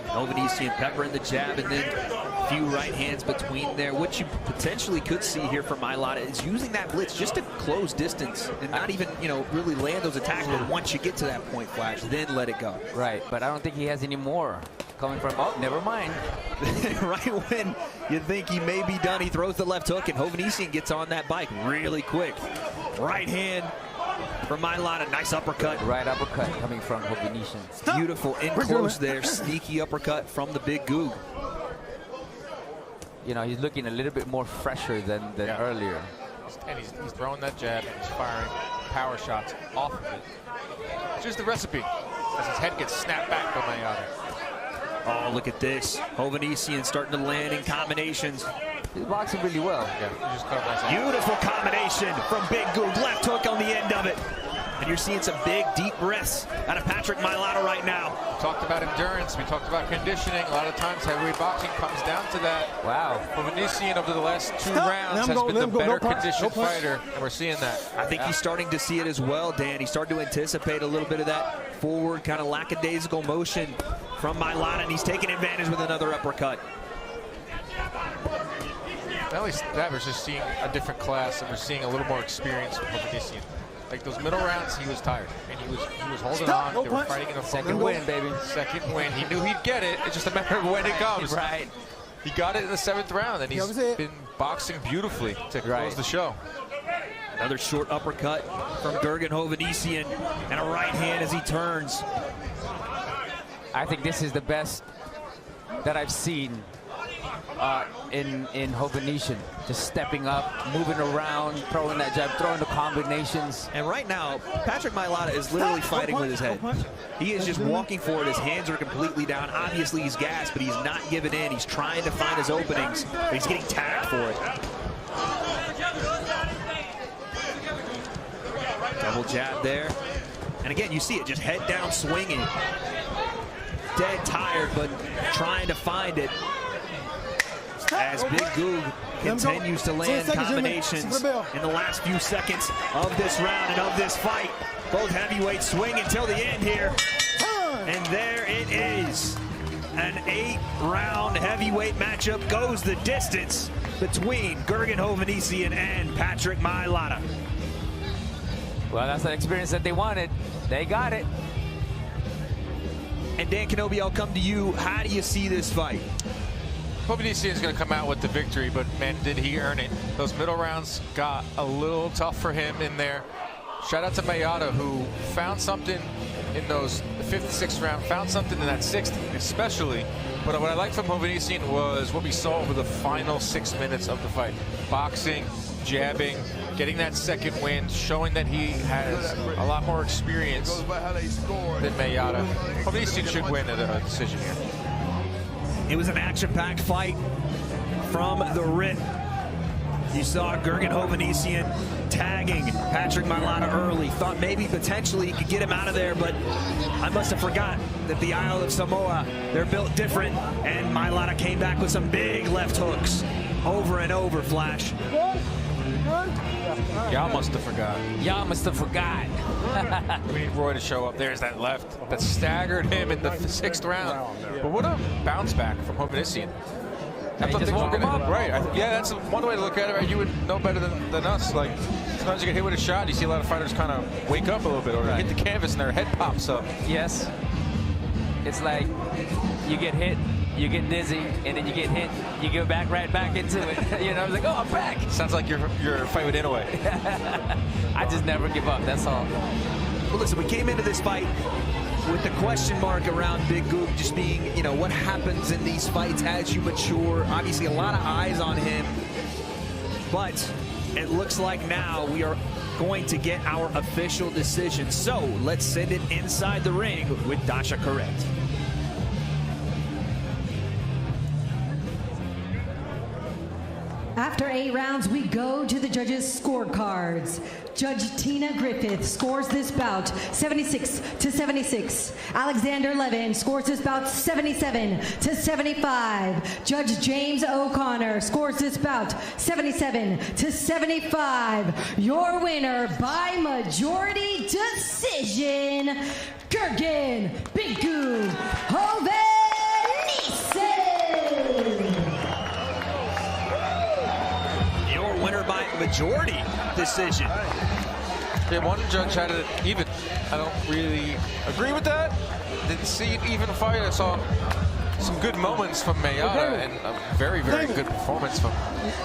Hovhannissian peppering the jab, and then a few right hands between there. What you potentially could see here from Mailata is using that blitz just to close distance and not even, you know, really land those attacks. But once you get to that point, Flash, then let it go. Right, but I don't think he has any more coming from, oh, never mind. Right when you think he may be done, he throws the left hook, and Hovnisian gets on that bike really quick. Right hand from Mailata, nice uppercut. Right uppercut coming from Hovnisian. Beautiful, in close there, sneaky uppercut from the big Goog. You know, he's looking a little bit more fresher than earlier. And he's throwing that jab and he's firing power shots off of it. Here's the recipe, as his head gets snapped back by Mailata. Oh, look at this. Hovnisian starting to land in combinations. He's boxing really well. Yeah, he just caught a nice Beautiful combination from Big Goog. Left hook on the end of it. And you're seeing some big, deep breaths out of Patrick Mailata right now. We talked about endurance. We talked about conditioning. A lot of times heavyweight boxing comes down to that. Wow. Hovnisian over the last 2 rounds has been the better conditioned fighter, and we're seeing that. I think he's starting to see it as well, Dan. He's starting to anticipate a little bit of that forward kind of lackadaisical motion from Mailata, and he's taking advantage with another uppercut. At least that we're just seeing a different class, and we're seeing a little more experience from Hovnisian. Like those middle rounds, he was tired, and he was holding on. They were fighting in a second win, baby. Second win. He knew he'd get it. It's just a matter of when it comes. Right. He got it in the 7th round, and he's been boxing beautifully to close the show. Another short uppercut from Gergen Hovnisian, and a right hand as he turns. I think this is the best that I've seen in Hovnisian. Just stepping up, moving around, throwing that jab, throwing the combinations. And right now, Patrick Mailata is literally fighting with his head. He is just walking forward. His hands are completely down. Obviously, he's gassed, but he's not giving in. He's trying to find his openings, but he's getting tagged for it. Double jab there. And again, you see it, just head down swinging. Dead tired, but trying to find it. As Big Goog continues to land combinations in the last few seconds of this round and of this fight. Both heavyweights swing until the end here. And there it is. An 8-round heavyweight matchup goes the distance between Gergen Hovnisian and Patrick Mailata. Well, that's the experience that they wanted. They got it. And Dan Kenobi, I'll come to you. How do you see this fight? Hovnisian is going to come out with the victory, but man, did he earn it. Those middle rounds got a little tough for him in there. Shout out to Mailata, who found something in those 5th, 6th round, found something in that 6th especially. But what I liked from Hovnisian was what we saw over the final 6 minutes of the fight. Boxing, jabbing, getting that second win, showing that he has a lot more experience than Mailata. Hovnisian should win at a decision here. It was an action-packed fight from the rip. You saw Gergen Hovnisian tagging Patrick Mailata early. Thought maybe potentially he could get him out of there, but I must have forgot that the Isle of Samoa, they're built different, and Mailata came back with some big left hooks over and over, Flash. Y'all must have forgot. Y'all must have forgot. We need Roy to show up. There's that left that staggered him in the 6th round. But what a bounce back from Hovnisian. I thought things were gonna, right. Yeah, that's one way to look at it, right? You would know better than us. Like, sometimes you get hit with a shot, you see a lot of fighters kind of wake up a little bit, or hit the canvas and their head pops up. Yes. It's like you get hit, you get dizzy, and then you get hit, you go right back into it. You know, like, oh, I'm back. Sounds like your fight with Inoue. I just never give up, that's all. Well, listen, we came into this fight with the question mark around Big Goog just being, you know, what happens in these fights as you mature. Obviously, a lot of eyes on him, but it looks like now we are going to get our official decision. So let's send it inside the ring with Dasha Correct. After 8 rounds, we go to the judges' scorecards. Judge Tina Griffith scores this bout 76-76. Alexander Levin scores this bout 77-75. Judge James O'Connor scores this bout 77-75. Your winner by majority decision, Gergen Big Goog Hovnisian. Winner by majority decision. Yeah, one judge had it even. I don't really agree with that. Didn't see an even fight. I saw Some good moments from Mayada and a very, very good performance from,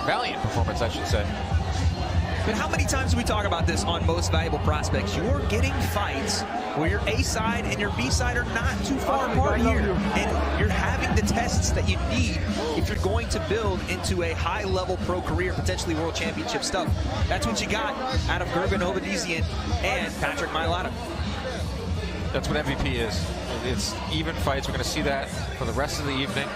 valiant performance, I should say. But how many times do we talk about this on Most Valuable Prospects? You're getting fights where your A side and your B side are not too far apart here. And you're having the tests that you need if you're going to build into a high-level pro career, potentially world championship stuff. That's what you got out of Gerben Hovadizian and Patrick Mailata. That's what MVP is. It's even fights. We're going to see that for the rest of the evening.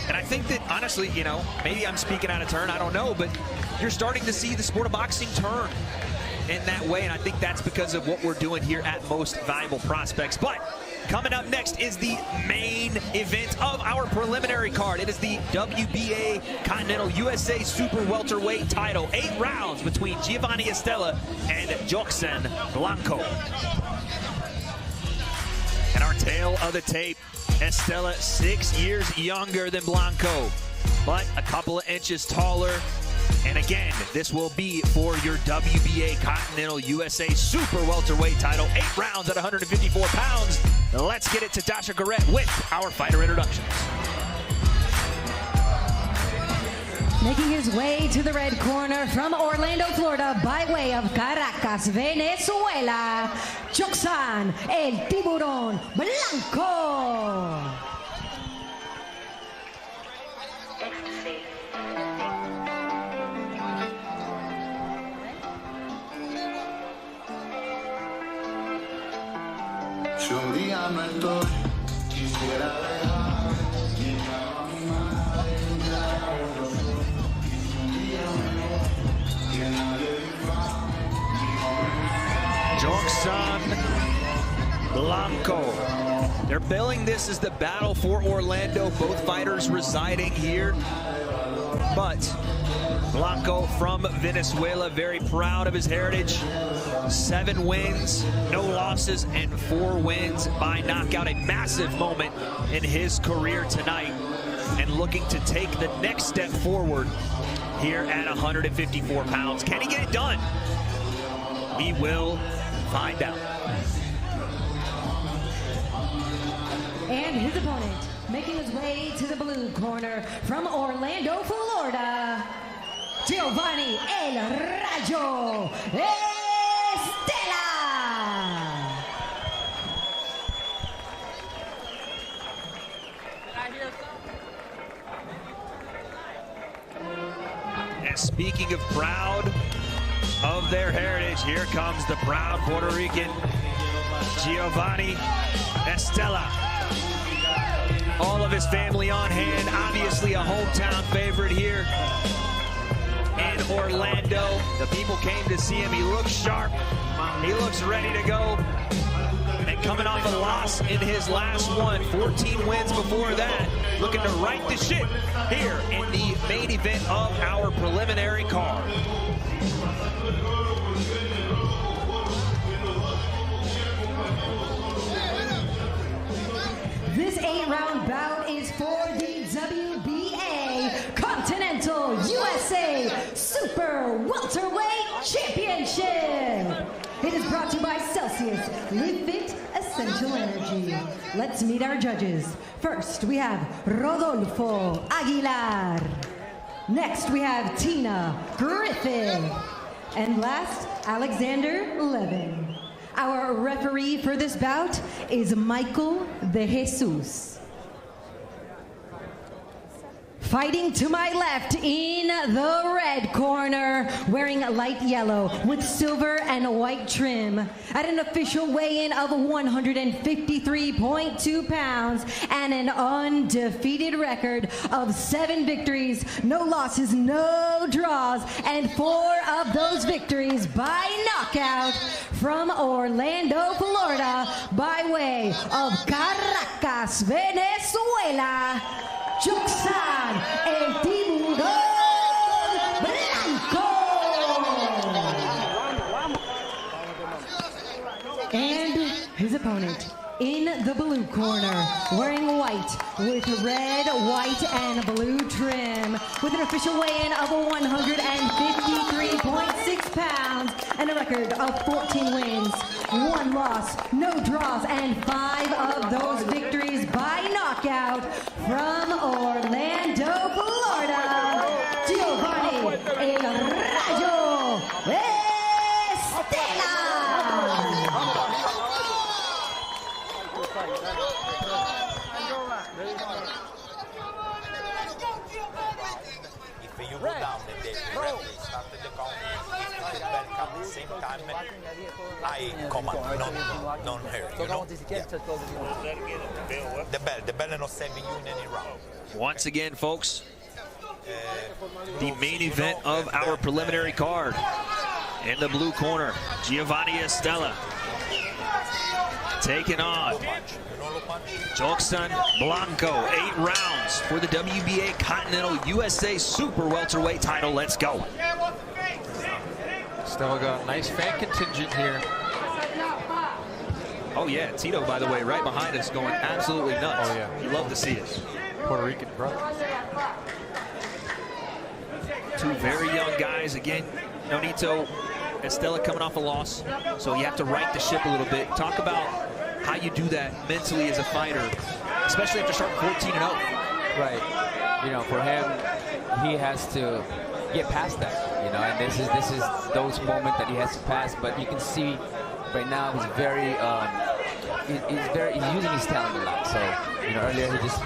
And I think that, honestly, you know, maybe I'm speaking out of turn, I don't know, but you're starting to see the sport of boxing turn in that way, and I think that's because of what we're doing here at Most Valuable Prospects. But coming up next is the main event of our preliminary card. It is the WBA Continental USA Super Welterweight title. 8 rounds between Giovanni Estella and Joxen Blanco. And our tale of the tape, Estella 6 years younger than Blanco, but a couple of inches taller. And again, this will be for your WBA Continental USA Super Welterweight title. 8 rounds at 154 pounds. Let's get it to Dasha Garrett with our fighter introductions. Making his way to the red corner from Orlando, Florida, by way of Caracas, Venezuela, Joxen El Tiburón Blanco. Si un día no estoy, quisiera dejar a mi madre Joxen Blanco. They're billing this as the battle for Orlando, both fighters residing here. But Blanco from Venezuela, very proud of his heritage. 7 wins, no losses, and 4 wins by knockout. A massive moment in his career tonight, and looking to take the next step forward here at 154 pounds. Can he get it done? We will find out. And his opponent, making his way to the blue corner from Orlando, Florida, Giovanni El Rayo Estella. And speaking of proud of their heritage, here comes the proud Puerto Rican Giovanni Estella. All of his family on hand, obviously a hometown favorite here in Orlando. The people came to see him. He looks sharp. He looks ready to go. And coming off a loss in his last one, 14 wins before that, looking to right the ship here in the main event of our preliminary card. This 8-round bout is for the WBA Continental USA Super Welterweight Championship. It is brought to you by Celsius Live Fit Essential Energy. Let's meet our judges. First, we have Rodolfo Aguilar. Next, we have Tina Griffin. And last, Alexander Levin. Our referee for this bout is Michael De Jesus. Fighting to my left in the red corner, wearing light yellow with silver and white trim, at an official weigh-in of 153.2 pounds and an undefeated record of 7 victories, no losses, no draws, and 4 of those victories by knockout, from Orlando, Florida, by way of Caracas, Venezuela, Joxen El Tiburón Blanco. And his opponent in the blue corner, wearing white with red, white, and blue trim, with an official weigh-in of 153.6 pounds and a record of 14 wins, 1 loss, no draws, and 5 of those victories by knockout, bout from Orlando, Florida, Giovanni El Rayo Estela. If you go down and they started the count, if the bell comes at the same time, I command, non her. You know? Yeah. The bell is not saving you in any round. Once again, folks, the main event of our preliminary card. In the blue corner, Giovanni Estela taking on Joxan Blanco. 8 rounds for the WBA Continental USA Super Welterweight title. Let's go. Still got a nice fan contingent here. Oh yeah, Tito, by the way, right behind us, going absolutely nuts. Oh yeah, you love to see it. Puerto Rican brother. 2 very young guys. Again, Nonito, Estela coming off a loss, so you have to right the ship a little bit. Talk about how you do that mentally as a fighter, especially after starting 14-0. Right. You know, for him, he has to get past that. You know, and this is those moments that he has to pass. But you can see right now he's very he's using his talent a lot. So you know, earlier he just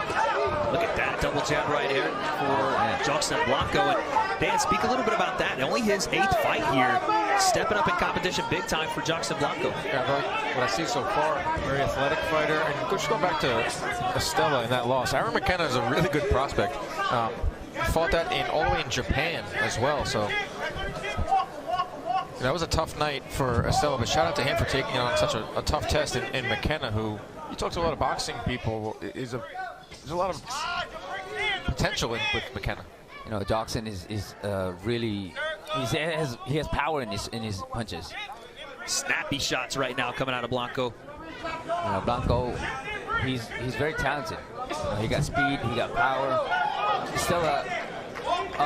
look at that double jab right here for Joxan Blanco. And Dan, speak a little bit about that. Only his 8th fight here, stepping up in competition big time for Joxan Blanco. Yeah, what I see so far, very athletic fighter. And just going back to Estela in that loss, Aaron McKenna is a really good prospect. Fought that all the way in Japan as well. So that was a tough night for Estela, but shout out to him for taking on such a tough test in McKenna, who, you talk to a lot of boxing people, there's a lot of potential with McKenna. You know, Joxan is really, he has power in his punches. Snappy shots right now coming out of Blanco. You know, Blanco, he's very talented. You know, he got speed, he got power. Estela,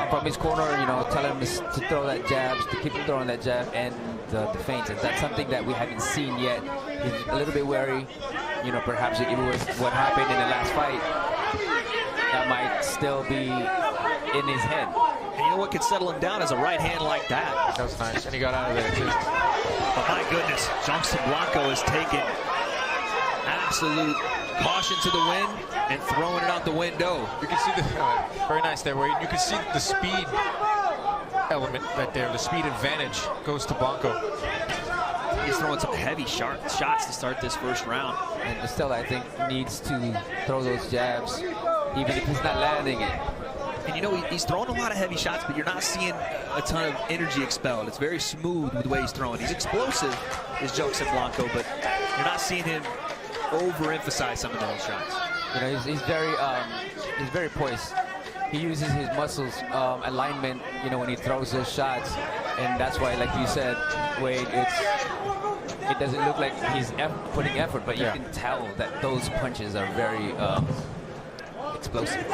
from his corner, you know, telling him to throw that jabs, to keep throwing that jab and the feints. And that's something that we haven't seen yet. He's a little bit wary. You know, perhaps it was what happened in the last fight that might still be in his head. And you know what could settle him down is a right hand like that. That was nice, and he got out of there too. But my goodness, Joxan Blanco has taken absolute caution to the wind and throwing it out the window. You can see the very nice there, Wade. You can see the speed element right there. The speed advantage goes to Blanco. He's throwing some heavy shots to start this first round. And Estela, I think, needs to throw those jabs, even if he's not landing it. And you know, he's throwing a lot of heavy shots, but you're not seeing a ton of energy expelled. It's very smooth with the way he's throwing. He's explosive, is Joxan Blanco, but you're not seeing him overemphasize some of those shots. You know, he's very poised. He uses his muscles alignment, you know, when he throws those shots, and that's why, like you said, Wade, it doesn't look like he's putting effort, but you can tell that those punches are very explosive.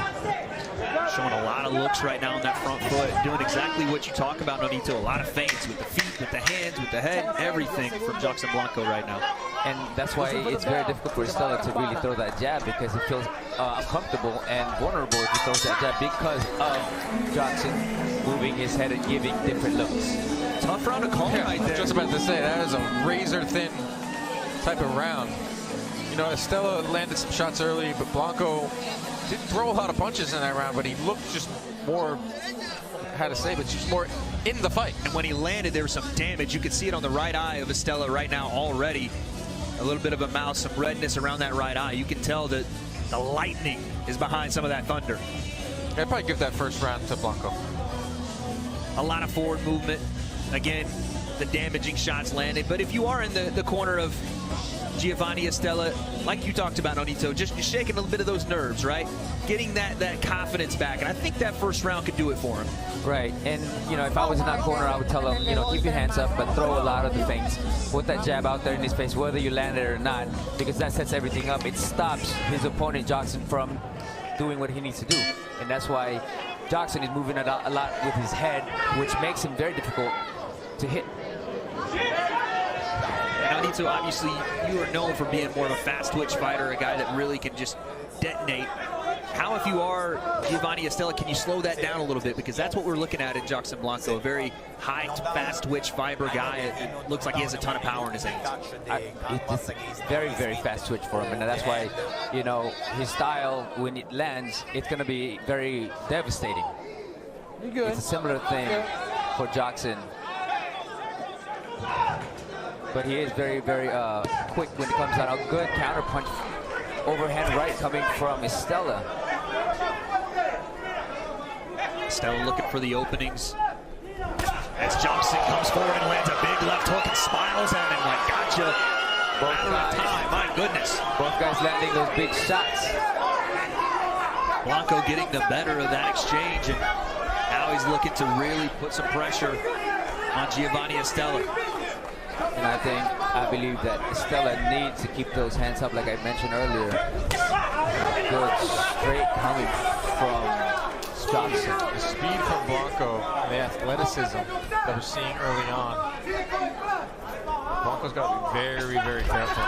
Showing a lot of looks right now on that front foot, doing exactly what you talk about, Nonito. A lot of feints with the feet, with the hands, with the head, everything from Joxan Blanco right now. And that's why it's very difficult for Estela to really throw that jab, because he feels uncomfortable and vulnerable if he throws that jab because of Joxan moving his head and giving different looks. Tough round to call right there. Just about to say, that is a razor-thin type of round. You know, Estela landed some shots early, but Blanco didn't throw a lot of punches in that round, but he looked just more, how to say, but just more in the fight. And when he landed, there was some damage. You could see it on the right eye of Estela right now already. A little bit of a mouth, some redness around that right eye. You can tell that the lightning is behind some of that thunder. I'd probably give that first round to Blanco. A lot of forward movement. Again, the damaging shots landed. But if you are in the corner of Giovanni Estela, like you talked about, Nonito, just shaking a little bit of those nerves, right? Getting that confidence back. And I think that first round could do it for him. Right, and you know, if I was in that corner, I would tell him, you know, keep your hands up, but throw a lot of the things. Put that jab out there in his face, whether you land it or not, because that sets everything up. It stops his opponent, Joxan, from doing what he needs to do. And that's why Joxan is moving a lot with his head, which makes him very difficult to hit. And Nonito, obviously you are known for being more of a fast twitch fighter, a guy that really can just detonate. How, if you are Giovanni Estella, can you slow that down a little bit? Because that's what we're looking at in Jackson Blanco, a very high, fast twitch fiber guy. It looks like he has a ton of power in his hands. It's very, very fast twitch for him, and that's why, you know, his style, when it lands, it's going to be very devastating. It's a similar thing for Jackson. But he is very, very quick when it comes out. A good counter punch, overhand right coming from Estella. Estella looking for the openings. As Johnson comes forward and lands a big left hook and smiles at him like, gotcha. Matter of time, my goodness. Both guys landing those big shots. Blanco getting the better of that exchange, and now he's looking to really put some pressure on Giovanni Estella. And I believe that Estella needs to keep those hands up, like I mentioned earlier. Good straight coming from Johnson. The speed from Blanco and the athleticism that we're seeing early on. Blanco's got to be very, very careful.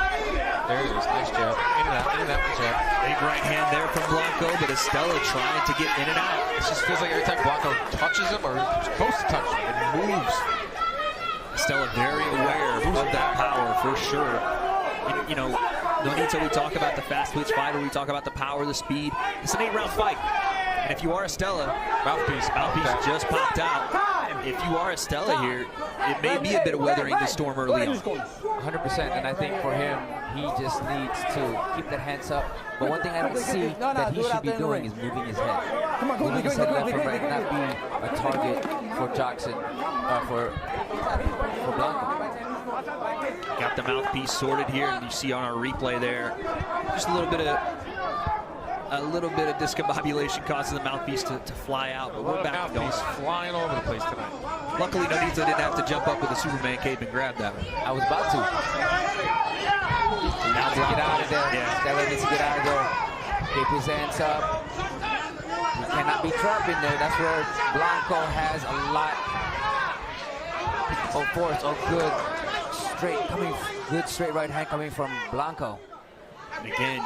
There it is, nice jab. In and out, jab. Big right hand there from Blanco, but Estella trying to get in and out. It just feels like every time Blanco touches him or is supposed to touch him, it moves. Estella very aware of that power for sure. And, you know, Nonito, we talk about the fast twitch fighter, we talk about the power, the speed. It's an 8-round fight. And if you are Estella, mouthpiece just popped out. If you are Estella here, it may be a bit of weathering the storm early on. 100%, and I think for him, he just needs to keep the hands up. But one thing I don't see that he should be doing is moving his head. Moving his head left and right, not be a target for Jackson, for Blanco. Got the mouthpiece sorted here, and you see on our replay there, just a little bit of discombobulation causing the mouthpiece to fly out, but we're back going. Flying all over the place tonight. Luckily, Nonito didn't have to jump up with a Superman cape and grab that one. I was about to. Now to get out of there. Yeah. Stella needs to get out of there. Keep his hands up. He cannot be trapped in there. That's where Blanco has a lot of force. Oh, good straight right hand coming from Blanco. And again,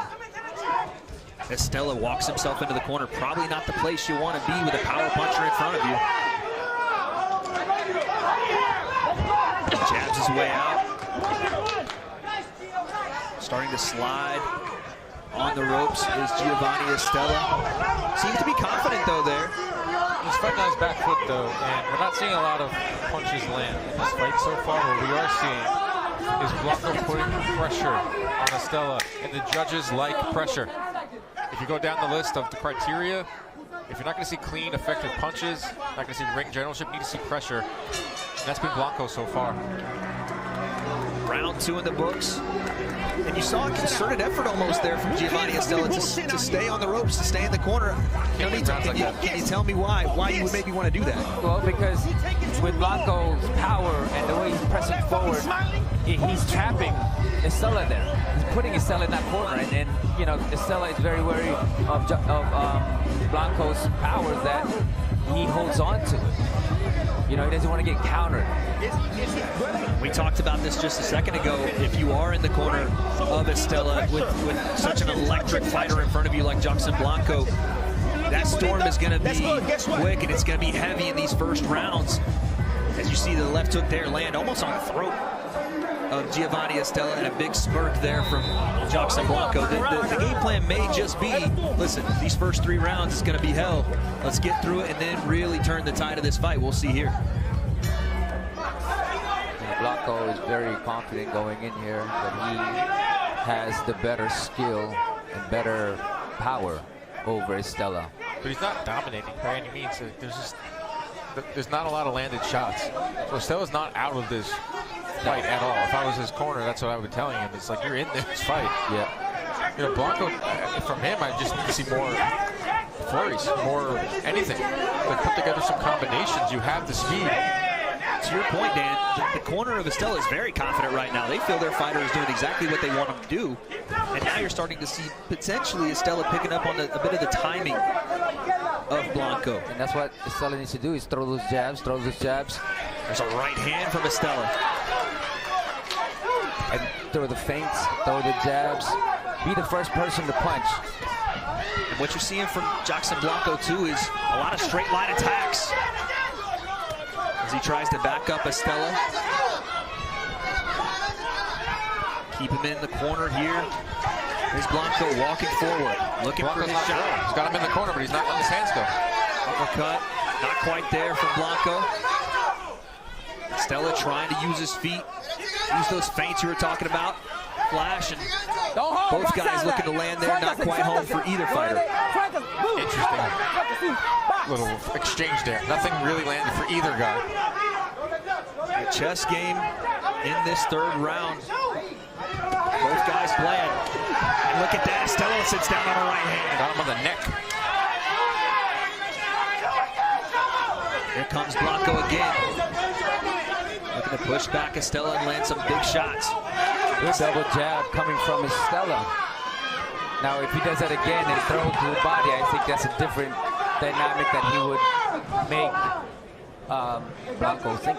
Estella walks himself into the corner. Probably not the place you want to be with a power puncher in front of you. Jabs his way out. Starting to slide on the ropes is Giovanni Estella. Seems to be confident though there. He's fighting on his back foot though, and we're not seeing a lot of punches land in this fight so far. What we are seeing is Blanco putting pressure on Estella, and the judges like pressure. If you go down the list of the criteria, if you're not going to see clean, effective punches, not going to see ring generalship, you need to see pressure. And that's been Blanco so far. Round 2 in the books. And you saw a concerted effort almost there from Giovanni Estella to stay on the ropes, to stay in the corner. Can you tell me why you would maybe want to do that? Well, because with Blanco's power and the way he's pressing forward, he's trapping Estella there. He's putting Estella in that corner, and then, you know, Estella is very wary of Blanco's power that he holds on to. You know, he doesn't want to get countered. We talked about this just a second ago. If you are in the corner of Estella with such an electric fighter in front of you like Jackson Blanco, that storm is going to be quick, and it's going to be heavy in these first rounds. As you see the left hook there land almost on the throat of Giovanni Estella, and a big smirk there from Jackson Blanco. The game plan may just be, listen, these first 3 rounds is going to be hell. Let's get through it and then really turn the tide of this fight. We'll see here. Blanco is very confident going in here that he has the better skill and better power over Estella. But he's not dominating by any means. There's not a lot of landed shots. So Estella's not out of this fight at all. If I was his corner, that's what I would be telling him. It's like, you're in this fight. Yeah. You know, Blanco, from him, I just need to see more flurries, more anything. Like, put together some combinations. You have the speed. To your point, Dan, the corner of Estella is very confident right now. They feel their fighter is doing exactly what they want him to do. And now you're starting to see potentially Estella picking up on a bit of the timing of Blanco. And that's what Estella needs to do, is throw those jabs, There's a right hand from Estella. And throw the feints, throw the jabs, be the first person to punch. And what you're seeing from Jackson Blanco, too, is a lot of straight line attacks as he tries to back up Estella. Keep him in the corner here. Here's Blanco walking forward, looking for his shot. He's got him in the corner, but he's not letting his hands go. Uppercut, not quite there from Blanco. Estella trying to use his feet, use those feints you were talking about. Flash, and both guys looking to land there, not quite home for either fighter. Interesting little exchange there. Nothing really landed for either guy. A chess game in this third round. Both guys playing. And look at that, Estella sits down on her right hand. Got him on the neck. Here comes Blanco again. Looking to push back Estella and land some big shots. Good double jab coming from Estella. Now, if he does that again and throw it to the body, I think that's a different dynamic that he would make Blanco think.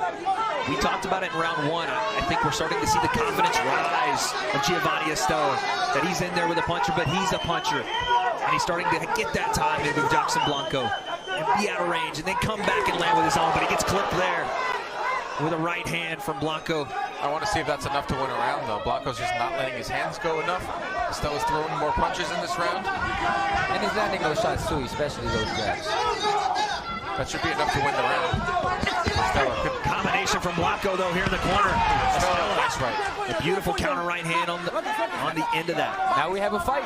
We talked about it in round one. I think we're starting to see the confidence rise of Giovanni Estella, that he's in there with a puncher, but he's a puncher. And he's starting to get that time in with Jackson Blanco and be out of range, and then come back and land with his own, but he gets clipped there with a right hand from Blanco. I want to see if that's enough to win a round, though. Blanco's just not letting his hands go enough. Estella's throwing more punches in this round. And he's landing those shots, too, especially those jabs. That should be enough to win the round. Estella, good combination from Blanco, though, here in the corner. Estella, nice right. A beautiful counter right hand on the end of that. Now we have a fight.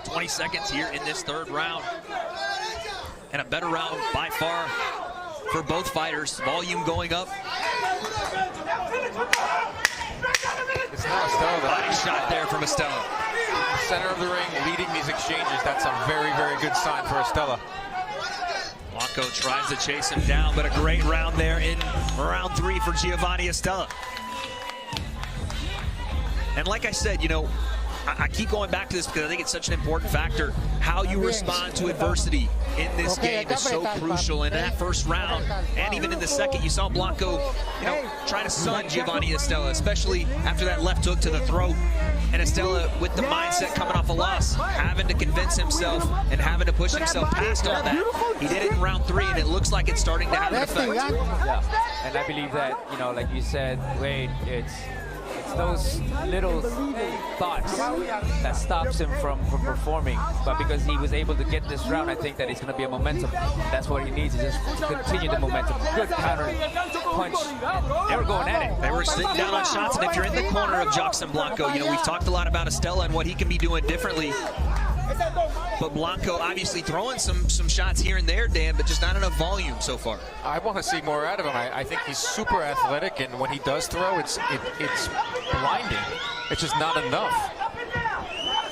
20 seconds here in this third round. And a better round by far for both fighters. Volume going up. It's not Estella. Body shot there from Estella. Center of the ring, leading these exchanges. That's a very, very good sign for Estella. Blanco tries to chase him down, but a great round there in round three for Giovanni Estella. And like I said, you know, I keep going back to this because I think it's such an important factor. How you respond to adversity in this game is so crucial. In that first round, and even in the second, you saw Blanco, you know, trying to stun Giovanni Estella, especially after that left hook to the throat. And Estella, with the mindset coming off a loss, having to convince himself and having to push himself past all that. He did it in round three, and it looks like it's starting to have an effect. Yeah, and I believe that, you know, like you said, Wade, it's those little thoughts that stops him from performing. But because he was able to get this round, I think that it's going to be a momentum. That's what he needs, is just continue the momentum. Good counter punch. They were going at it. They were sitting down on shots, and if you're in the corner of Jackson Blanco, you know, we've talked a lot about Estella and what he can be doing differently. But Blanco obviously throwing some shots here and there, Dan, but just not enough volume so far. I want to see more out of him. I think he's super athletic, and when he does throw, it's blinding. It's just not enough.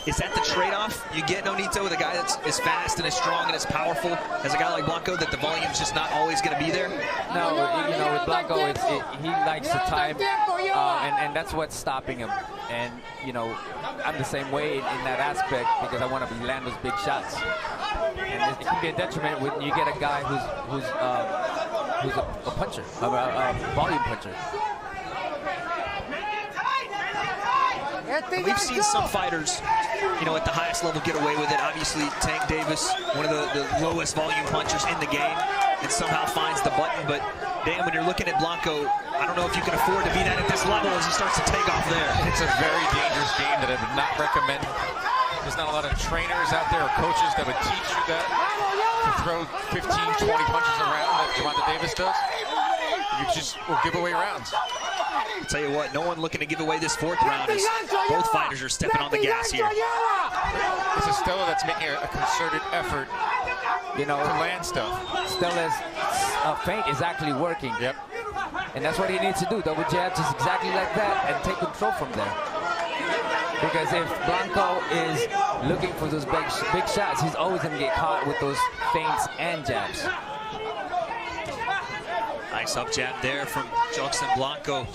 Is that the trade-off you get, Nonito, with a guy that's as fast and as strong and as powerful as a guy like Blanco, that the volume's just not always going to be there? No, you know, with Blanco, he likes the time, and that's what's stopping him. And, you know, I'm the same way in that aspect because I want to land those big shots. And it can be a detriment when you get a guy who's a puncher, a volume puncher. We've seen some fighters, you know, at the highest level get away with it. Obviously, Tank Davis, one of the lowest volume punchers in the game, and somehow finds the button. But, Dan, when you're looking at Blanco, I don't know if you can afford to be that at this level as he starts to take off there. It's a very dangerous game that I would not recommend. There's not a lot of trainers out there or coaches that would teach you that, to throw 15, 20 punches around that Gervonta Davis does. You just will give away rounds. I'll tell you what, no one looking to give away this fourth round as both fighters are stepping on the gas here. It's Estella that's making a concerted effort, you know, to land stuff. Stella's feint is actually working. Yep. And that's what he needs to do. Double jabs just exactly like that and take control from there. Because if Blanco is looking for those big shots, he's always going to get caught with those feints and jabs. Nice up jab there from Jackson Blanco.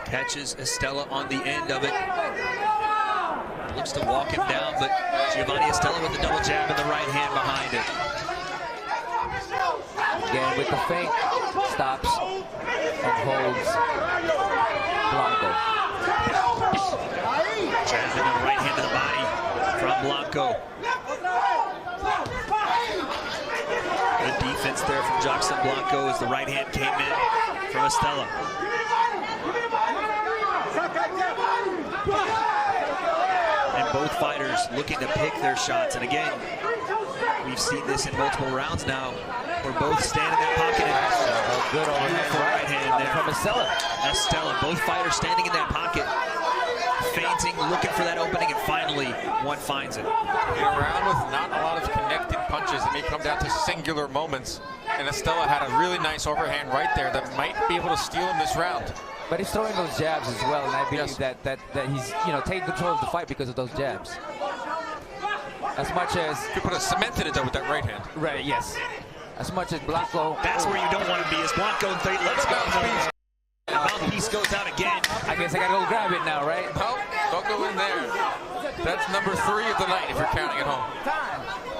Catches Estella on the end of it. Looks to walk him down, but Giovanni Estella with the double jab and the right hand behind it. Again with the feint, stops and holds Blanco. Jab in the right hand to the body from Blanco. Good defense there from Jackson Blanco as the right hand came in from Estella. And both fighters looking to pick their shots. And again, we've seen this in multiple rounds now, where both stand in that pocket. And good overhand right hand there from Estella. Estella, both fighters standing in that pocket, feinting, looking for that opening, and finally one finds it. In a round with not a lot of connected punches, it may come down to singular moments. And Estella had a really nice overhand right there that might be able to steal him this round. But he's throwing those jabs as well, and I believe that he's taking control of the fight because of those jabs. As much as you put a cement in it though with that right hand. Right. Yes. As much as Blanco. That's where you don't want to be. As Blanco and let's go. Mouthpiece goes out again. I guess I gotta go grab it now, right? No, don't go in there. That's number 3 of the night if you're counting at home.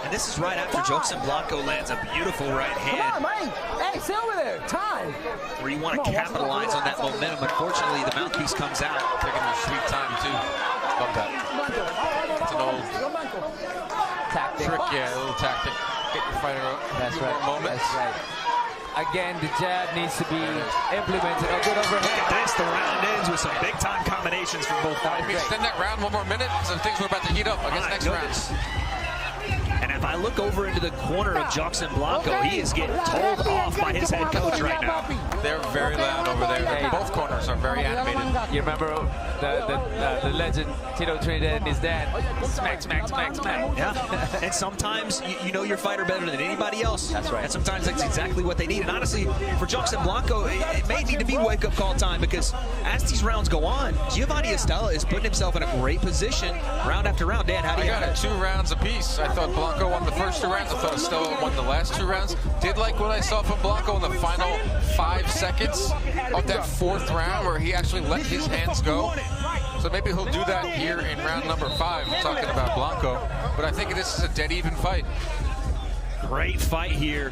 And this is right after Jackson Blanco lands a beautiful right hand. Hey, sit over there. Time. Where you want to capitalize on that momentum. Unfortunately, the mouthpiece comes out. Taking their sweet time, too. Love that. It's an old tactic. Trick, yeah, a little tactic. Get your fighter up. That's right. Moments. That's right. Again, the jab needs to be implemented. A good overhead. Look at this. The round ends with some big-time combinations from both fighters. Extend that round one more minute, because things are about to heat up against next round. And if I look over into the corner of Jackson Blanco, he is getting told off by his head coach right now. They're very loud over there. Hey. Both corners are very animated. You remember the legend Tito Trinidad and his dad? Smack, smack, smack, smack. Yeah. And sometimes you know your fighter better than anybody else. That's right. And sometimes that's exactly what they need. And honestly, for Jackson Blanco, it may need to be wake-up call time, because as these rounds go on, Giovanni Estella is putting himself in a great position round after round. Dan, how do you got it? 2 rounds apiece. I thought Blanco won the first 2 rounds. I thought Estella won the last 2 rounds. Did like what I saw from Blanco in the final 5 seconds of that 4th round, where he actually let his hands go. So maybe he'll do that here in round number 5, talking about Blanco. But I think this is a dead even fight. Great fight here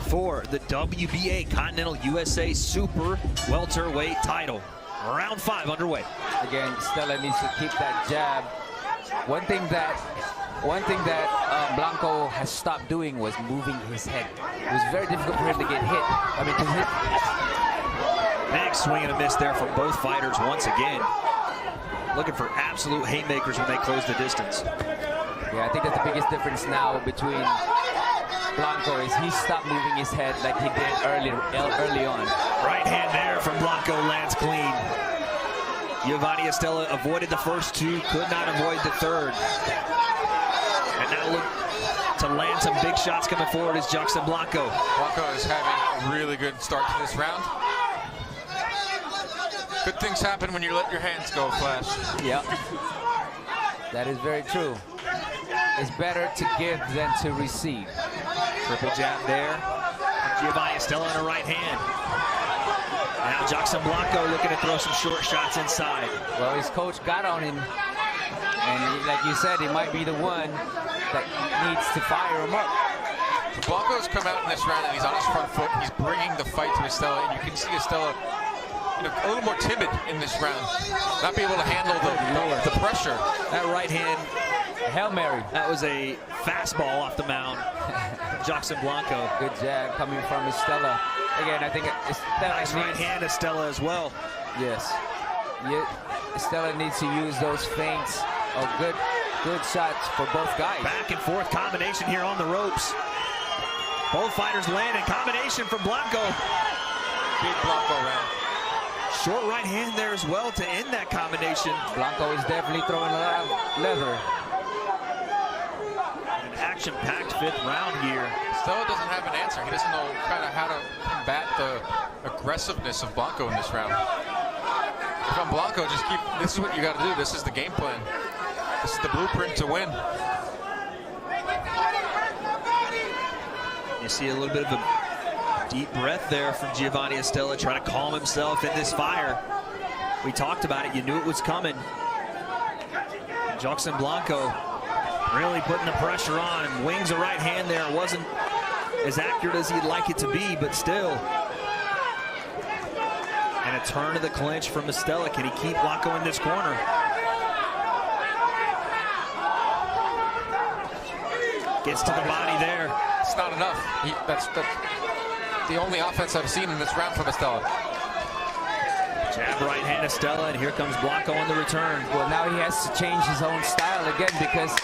for the WBA Continental USA Super Welterweight title. Round 5 underway. Again, Stella needs to keep that jab. One thing that Blanco has stopped doing was moving his head. It was very difficult for him to get hit. I mean, to hit. Big swing and a miss there from both fighters once again. Looking for absolute haymakers when they close the distance. Yeah, I think that's the biggest difference now between Blanco is he stopped moving his head like he did early on. Right hand there from Blanco lands clean. Giovanni Estella avoided the first 2, could not avoid the 3rd. And now look to land some big shots coming forward is Jackson Blanco. Blanco is having a really good start to this round. Good things happen when you let your hands go, Flash. Yep. That is very true. It's better to give than to receive. Triple jab there. Giovanni Estella on a right hand. Now Jackson Blanco looking to throw some short shots inside. Well, his coach got on him. And like you said, he might be the one that needs to fire him up. Blanco's come out in this round and he's on his front foot. He's bringing the fight to Estella, and you can see Estella a little more timid in this round. Not be able to handle the pressure. That right hand, Hail Mary. That was a fastball off the mound. Jackson Blanco. Good jab coming from Estella. Again, I think Estella nice right hand Estella as well. Yes. Estella needs to use those feints. Oh, good shots for both guys. Back and forth combination here on the ropes. Both fighters landing. Combination from Blanco. Big Blanco round. Short right hand there as well to end that combination. Blanco is definitely throwing a lot of leather. An action-packed 5th round here. Estella doesn't have an answer. He doesn't know kind of how to combat the aggressiveness of Blanco in this round. If I'm Blanco, just keep, this is what you got to do. This is the game plan. This is the blueprint to win. You see a little bit of a deep breath there from Giovanni Estella, trying to calm himself in this fire. We talked about it. You knew it was coming. Jackson Blanco really putting the pressure on. Wings a right hand there. Wasn't as accurate as he'd like it to be, but still. And a turn of the clinch from Estella. Can he keep Blanco in this corner? Gets to the body there. It's not enough. That's the only offense I've seen in this round from Estella. Jab right hand Estella, and here comes Blanco on the return. Well, now he has to change his own style again because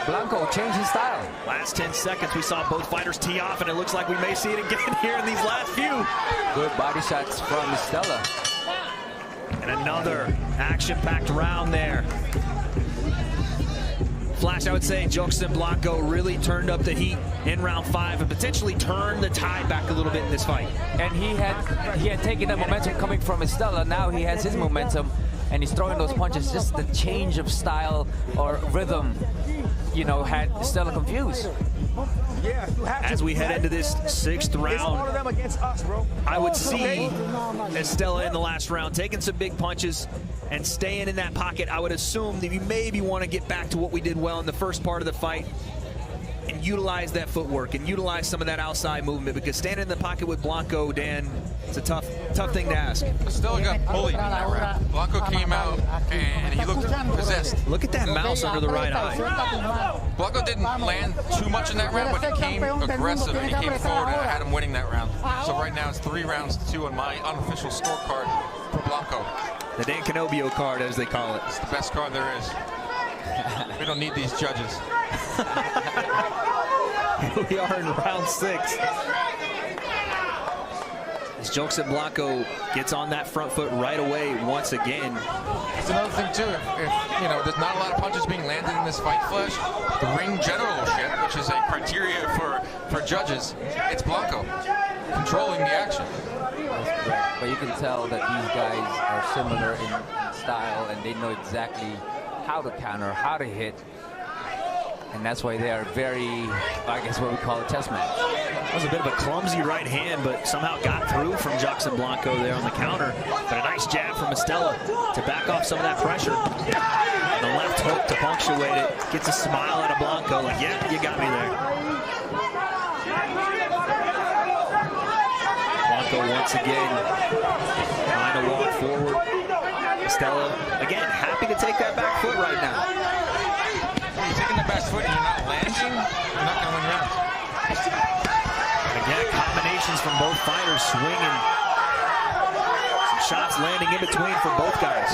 Blanco changed his style. Last 10 seconds, we saw both fighters tee off, and it looks like we may see it again here in these last few. Good body shots from Estella. And another action-packed round there. Flash, I would say Jokson Blanco really turned up the heat in round 5 and potentially turned the tide back a little bit in this fight. And he had taken the momentum coming from Estella. Now he has his momentum, and he's throwing those punches. Just the change of style or rhythm, you know, had Estella confused. As we head into this 6th round, I would see Estella in the last round taking some big punches and staying in that pocket. I would assume that you maybe want to get back to what we did well in the first part of the fight and utilize that footwork and utilize some of that outside movement, because standing in the pocket with Blanco, Dan, it's a tough thing to ask. Estella got bullied in that round. Blanco came out and he looked possessed. Look at that mouse under the right eye. Blanco didn't land too much in that round, but he came aggressive and he came forward, and I had him winning that round. So right now it's 3 rounds to 2 on my unofficial scorecard for Blanco. The Dan Canobio card, as they call it. It's the best card there is. We don't need these judges. We are in round 6. As Jokson Blanco gets on that front foot right away once again. It's another thing too, if you know, there's not a lot of punches being landed in this fight, Flash. The ring generalship, which is a criteria for judges, it's Blanco controlling the action. That's correct. But you can tell that these guys are similar in style, and they know exactly how to counter, how to hit. And that's why they are very, I guess what we call a chess match. That was a bit of a clumsy right hand, but somehow got through from Jokson Blanco there on the counter. But a nice jab from Estella to back off some of that pressure. And the left hook to punctuate it. Gets a smile out of Blanco, like, yeah, you got me there. Blanco once again trying to walk forward. Estella, again, happy to take that back foot right now. You're taking the back foot and you're not landing, you're not going to win rounds. Again, combinations from both fighters swinging. Some shots landing in between for both guys.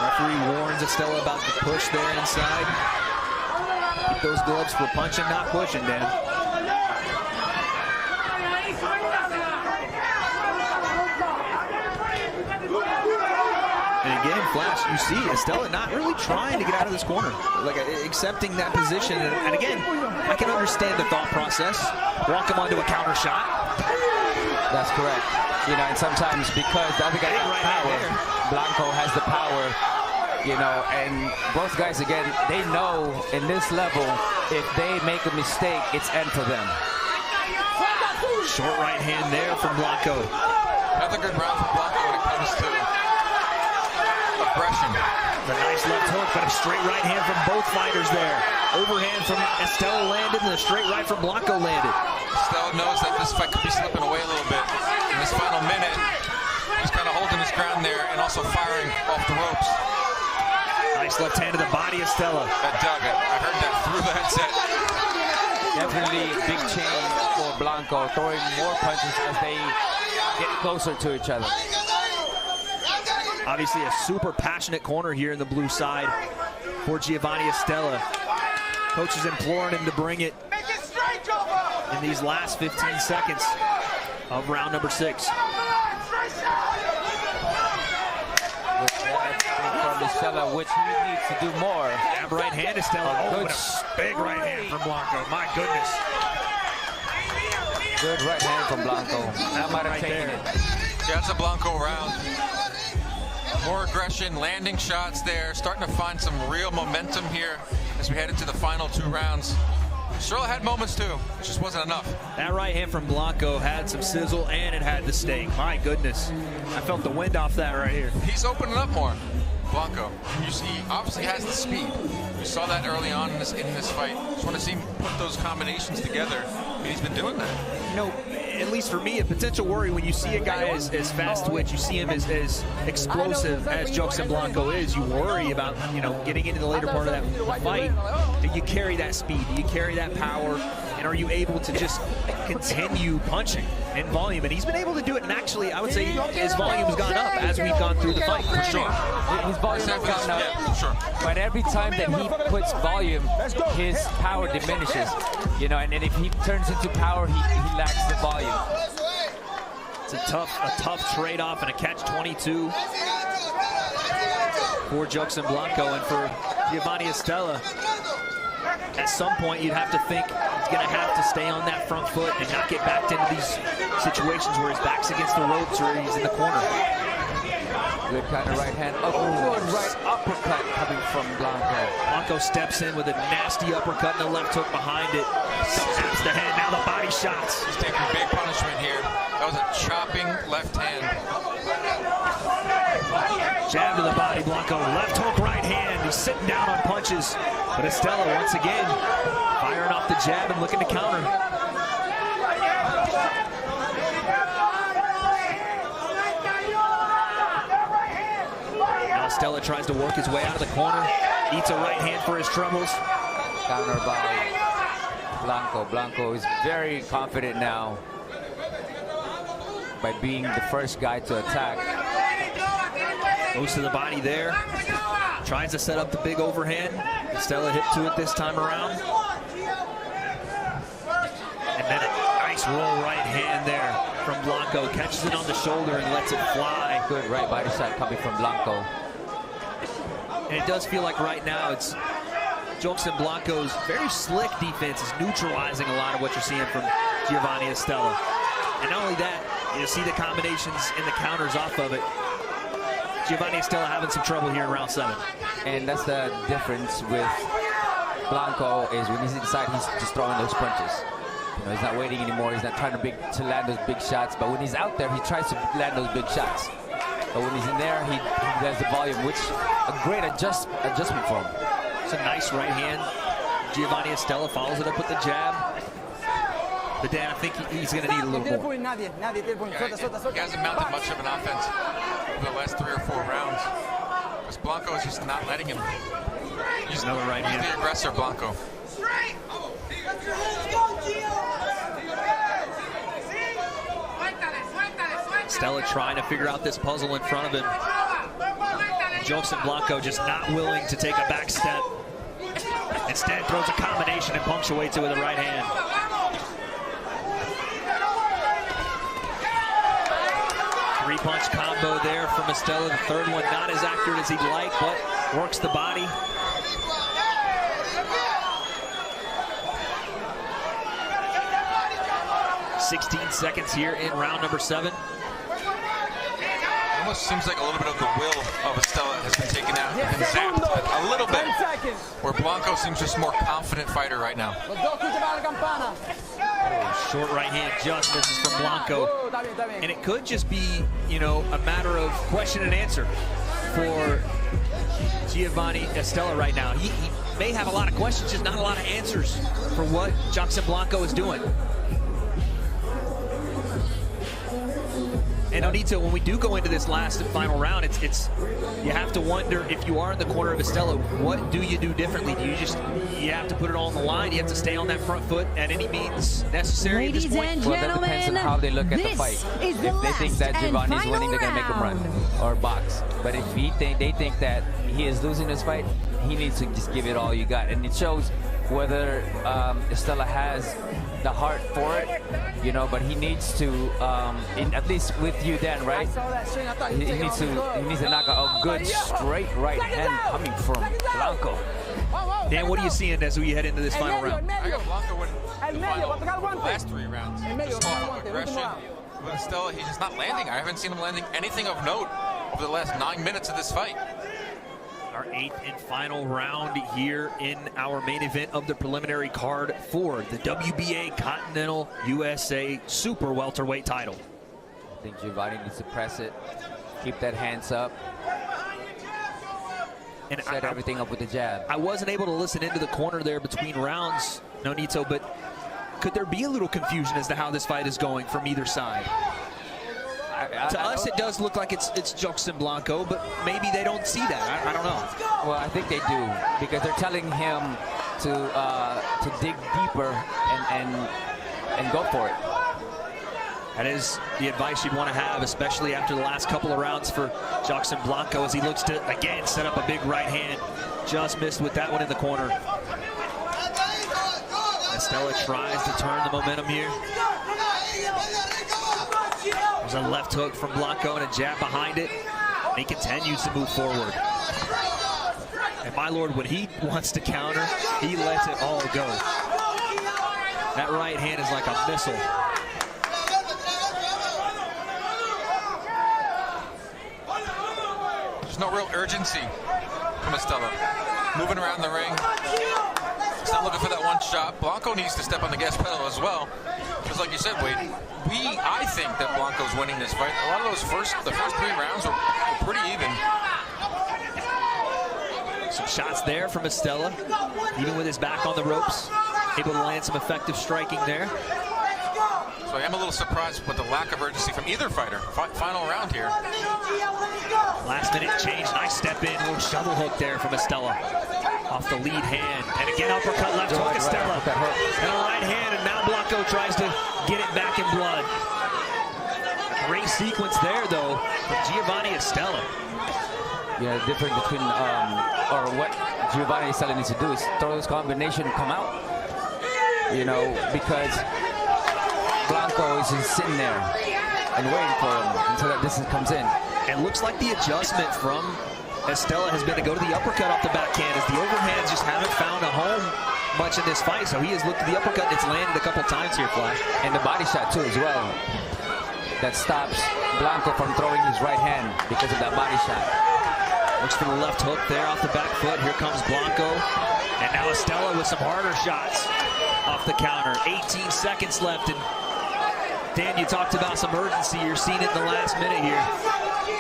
Referee warns Estella about the push there inside. Keep those gloves for punching, not pushing, Dan. And again, Flash, you see Estella not really trying to get out of this corner, like accepting that position. And again, I can understand the thought process. Walk him onto a counter shot. That's correct. You know, and sometimes because the other guy has power, Blanco has the power, you know, and both guys, again, they know in this level, if they make a mistake, it's end for them. Short right hand there from Blanco. Another good round for Blanco when it comes to aggression. The nice left hook, but a straight right hand from both fighters there. Overhand from Estella landed, and a straight right from Blanco landed. Estella knows that this fight could be slipping away a little bit. In this final minute, he's kind of holding his ground there and also firing off the ropes. Nice left hand to the body of Estella. That dug it. I heard that through the headset. Definitely big change for Blanco, throwing more punches as they get closer to each other. Obviously a super passionate corner here in the blue side for Giovanni Estella. Coach is imploring him to bring it in these last 15 seconds of round number 6. From Estella, which he needs to do more. Jab right hand, Estella. Oh, good, big right hand from Blanco. My goodness. Good right hand from Blanco. That might have taken it. Yeah, it's a Blanco round. More aggression, landing shots there, starting to find some real momentum here as we head into the final 2 rounds. Charlotte had moments too, it just wasn't enough. That right hand from Blanco had some sizzle and it had the sting. My goodness. I felt the wind off that right here. He's opening up more. Blanco. He obviously has the speed. We saw that early on in this fight. Just want to see him put those combinations together, and he's been doing that. You know, at least for me, a potential worry when you see a guy as fast twitch, you see him as explosive as Jackson Blanco is, you worry about, you know, getting into the later part of that fight. Do you carry that speed? Do you carry that power? And are you able to just continue punching in volume? And he's been able to do it, and actually, I would say his volume has gone up as we've gone through the fight. For sure. His volume has gone up. Yeah, for sure. But every time that he puts volume, his power diminishes. You know, and then if he turns into power, he lacks the volume. It's a tough trade-off and a catch-22 for Jackson Blanco and for Giovanni Estella. At some point, you'd have to think he's going to have to stay on that front foot and not get backed into these situations where his back's against the ropes or he's in the corner. Good kind of right hand. Good right uppercut coming from Blanco. Blanco steps in with a nasty uppercut and the left hook behind it. Snaps the head, now the body shots. He's taking big punishment here. That was a chopping left hand. Jab to the body, Blanco. Left hook, right hand. He's sitting down on punches. But Estella, once again, firing off the jab and looking to counter. Now Estella tries to work his way out of the corner. Eats a right hand for his troubles. Counter by Blanco. Blanco is very confident now by being the first guy to attack. Goes to the body there. Tries to set up the big overhand. Estella hit to it this time around. And then a nice roll right hand there from Blanco. Catches it on the shoulder and lets it fly. Good right body shot coming from Blanco. And it does feel like right now it's Jackson Blanco's very slick defense is neutralizing a lot of what you're seeing from Giovanni Estella. And not only that, you see the combinations and the counters off of it. Giovanni Estella having some trouble here in round 7. And that's the difference with Blanco is when he's inside, he's just throwing those punches. You know, he's not waiting anymore. He's not trying to land those big shots. But when he's out there, he tries to land those big shots. But when he's in there, he has the volume, which a great adjustment for him. It's a nice right hand. Giovanni Estella follows it up with the jab. But Dan, I think he's going to need a little more. Yeah, he hasn't mounted much of an offense over the last 3 or 4 rounds. Because Blanco is just not letting him. He's another right hand. He's the aggressor, Blanco. Estella trying to figure out this puzzle in front of him. Jackson Blanco just not willing to take a back step. Instead throws a combination and punctuates it with a right hand. Three-punch combo there from Estella. The third one not as accurate as he'd like, but works the body. "16 seconds here in round number 7. It almost seems like a little bit of the will of Estella has been taken out and zapped a little bit. Where Blanco seems just a more confident fighter right now. Short right hand just misses from Blanco. And it could just be, you know, a matter of question and answer for Giovanni Estella right now. He may have a lot of questions, just not a lot of answers for what Jackson Blanco is doing. And Onito, when we do go into this last and final round, it's you have to wonder if you are in the corner of Estella, what do you do differently? Do you have to put it all on the line? You have to stay on that front foot at any means necessary at this point? Ladies and well, that depends on how they look at the fight. If they think that Giovanni's winning, they're going to make him run or box. But if they think that he is losing this fight, he needs to just give it all you got. And it shows whether Estella has the heart for it, you know, but he needs to, at least with you, Dan, right? He needs to knock out a good straight right hand coming from Blanco. Dan, what are you seeing as we head into this final round? I got Blanco winning the last 3 rounds. Just off of aggression. But Estella, he's just not landing. I haven't seen him landing anything of note over the last 9 minutes of this fight. Our 8th and final round here in our main event of the preliminary card for the WBA Continental USA Super Welterweight title. I think Giovanni needs to press it, keep that hands up. And set everything up with the jab. I wasn't able to listen into the corner there between rounds, Nonito, but could there be a little confusion as to how this fight is going from either side? To us, it does look like it's Joxen Blanco, but maybe they don't see that. I don't know. Well, I think they do, because they're telling him to dig deeper and go for it. That is the advice you'd want to have, especially after the last couple of rounds for Joxen Blanco, as he looks to, again, set up a big right hand. Just missed with that one in the corner. Estella tries to turn the momentum here. There's a left hook from Blanco and a jab behind it. And he continues to move forward. And my lord, when he wants to counter, he lets it all go. That right hand is like a missile. There's no real urgency from Estella. Moving around the ring. He's not looking for that one shot. Blanco needs to step on the gas pedal as well. Because like you said, Wade, I think that Blanco's winning this fight. A lot of those the first 3 rounds were pretty even. Some shots there from Estella, even with his back on the ropes, able to land some effective striking there. So I am a little surprised with the lack of urgency from either fighter. Final round here. Last minute change, nice step in, little shovel hook there from Estella. Off the lead hand, and again uppercut left hook Estella. And a right hand, and now Blanco tries to get it back in blood. Great sequence there though from Giovanni Estella. Yeah, the difference between, or what Giovanni Estella needs to do is throw this combination, come out. You know, because Blanco is just sitting there and waiting for him until that distance comes in. It looks like the adjustment from Estella has been to go to the uppercut off the backhand, as the overhands just haven't found a home much in this fight. So he has looked at the uppercut and it's landed a couple times here, Flash. And the body shot too as well. That stops Blanco from throwing his right hand because of that body shot. Looks for the left hook there off the back foot. Here comes Blanco. And now Estella with some harder shots off the counter. 18 seconds left. And Dan, you talked about some urgency. You're seeing it in the last minute here.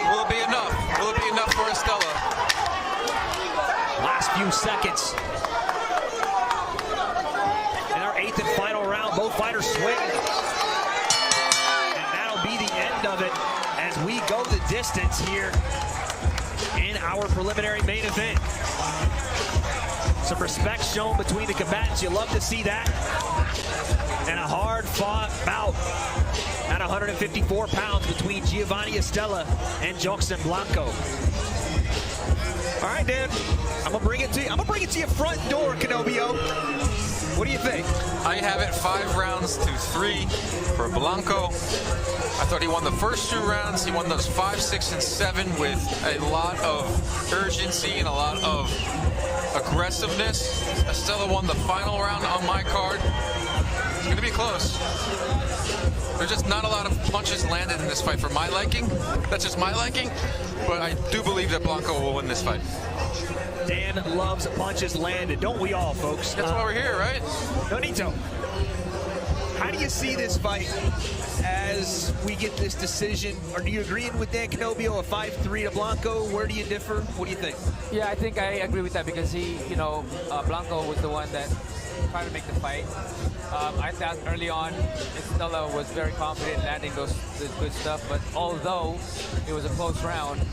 Will it be enough? Will it be enough for Estella? Last few seconds. In our 8th and final round, both fighters swing. And that'll be the end of it as we go the distance here in our preliminary main event. Some respect shown between the combatants. You love to see that. And a hard-fought bout at 154 pounds between Giovanni Estella and Joxen Blanco. All right, Dan, I'm gonna bring it to you. I'm gonna bring it to your front door, Canobio. What do you think? I have it 5 rounds to 3 for Blanco. I thought he won the first 2 rounds. He won those 5, 6, and 7 with a lot of urgency and a lot of aggressiveness. Estella won the final round on my card. It's going to be close. There's just not a lot of punches landed in this fight for my liking. That's just my liking. But I do believe that Blanco will win this fight. Dan loves punches landed. Don't we all, folks? That's why we're here, right? Nonito, how do you see this fight as we get this decision? Are you agreeing with Dan Canobio, a 5-3 to Blanco? Where do you differ? What do you think? Yeah, I think I agree with that because he, Blanco was the one that tried to make the fight. I thought early on, Estella was very confident in landing this good stuff, but although it was a close round.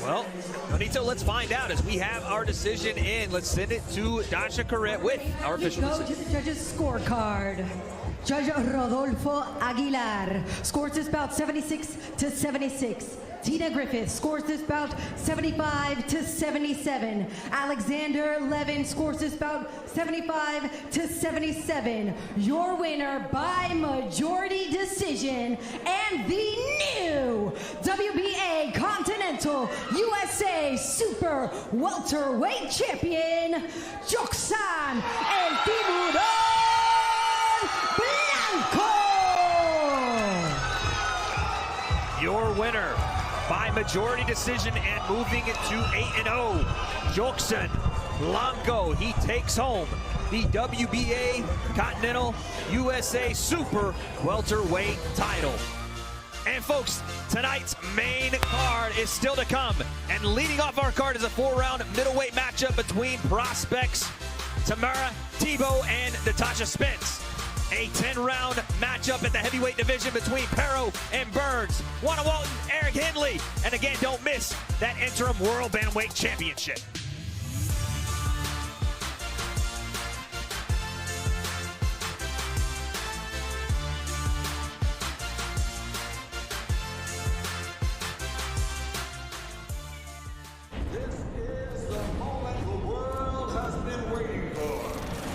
Well, Nonito, let's find out as we have our decision in. Let's send it to Dasha Correct with our official Go decision. to the judges' scorecard. Judge Rodolfo Aguilar scores this bout 76-76. Tina Griffith scores this bout 75-77. Alexander Levin scores this bout 75-77. Your winner by majority decision and the new WBA Continental USA Super Welterweight Champion, Joxen El Tiburón Blanco. Your winner by majority decision and moving it to 8-0, Joxen Blanco. He takes home the WBA Continental USA Super Welterweight title. And folks, tonight's main card is still to come. And leading off our card is a 4-round middleweight matchup between prospects Tamara Tebow and Natasha Spence. A 10-round matchup at the heavyweight division between Pero and Burns. Juana Walton, Eric Hindley. And again, don't miss that interim World Bantamweight Championship.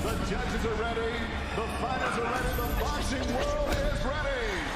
The judges are ready. The fighters are ready. The boxing world is ready.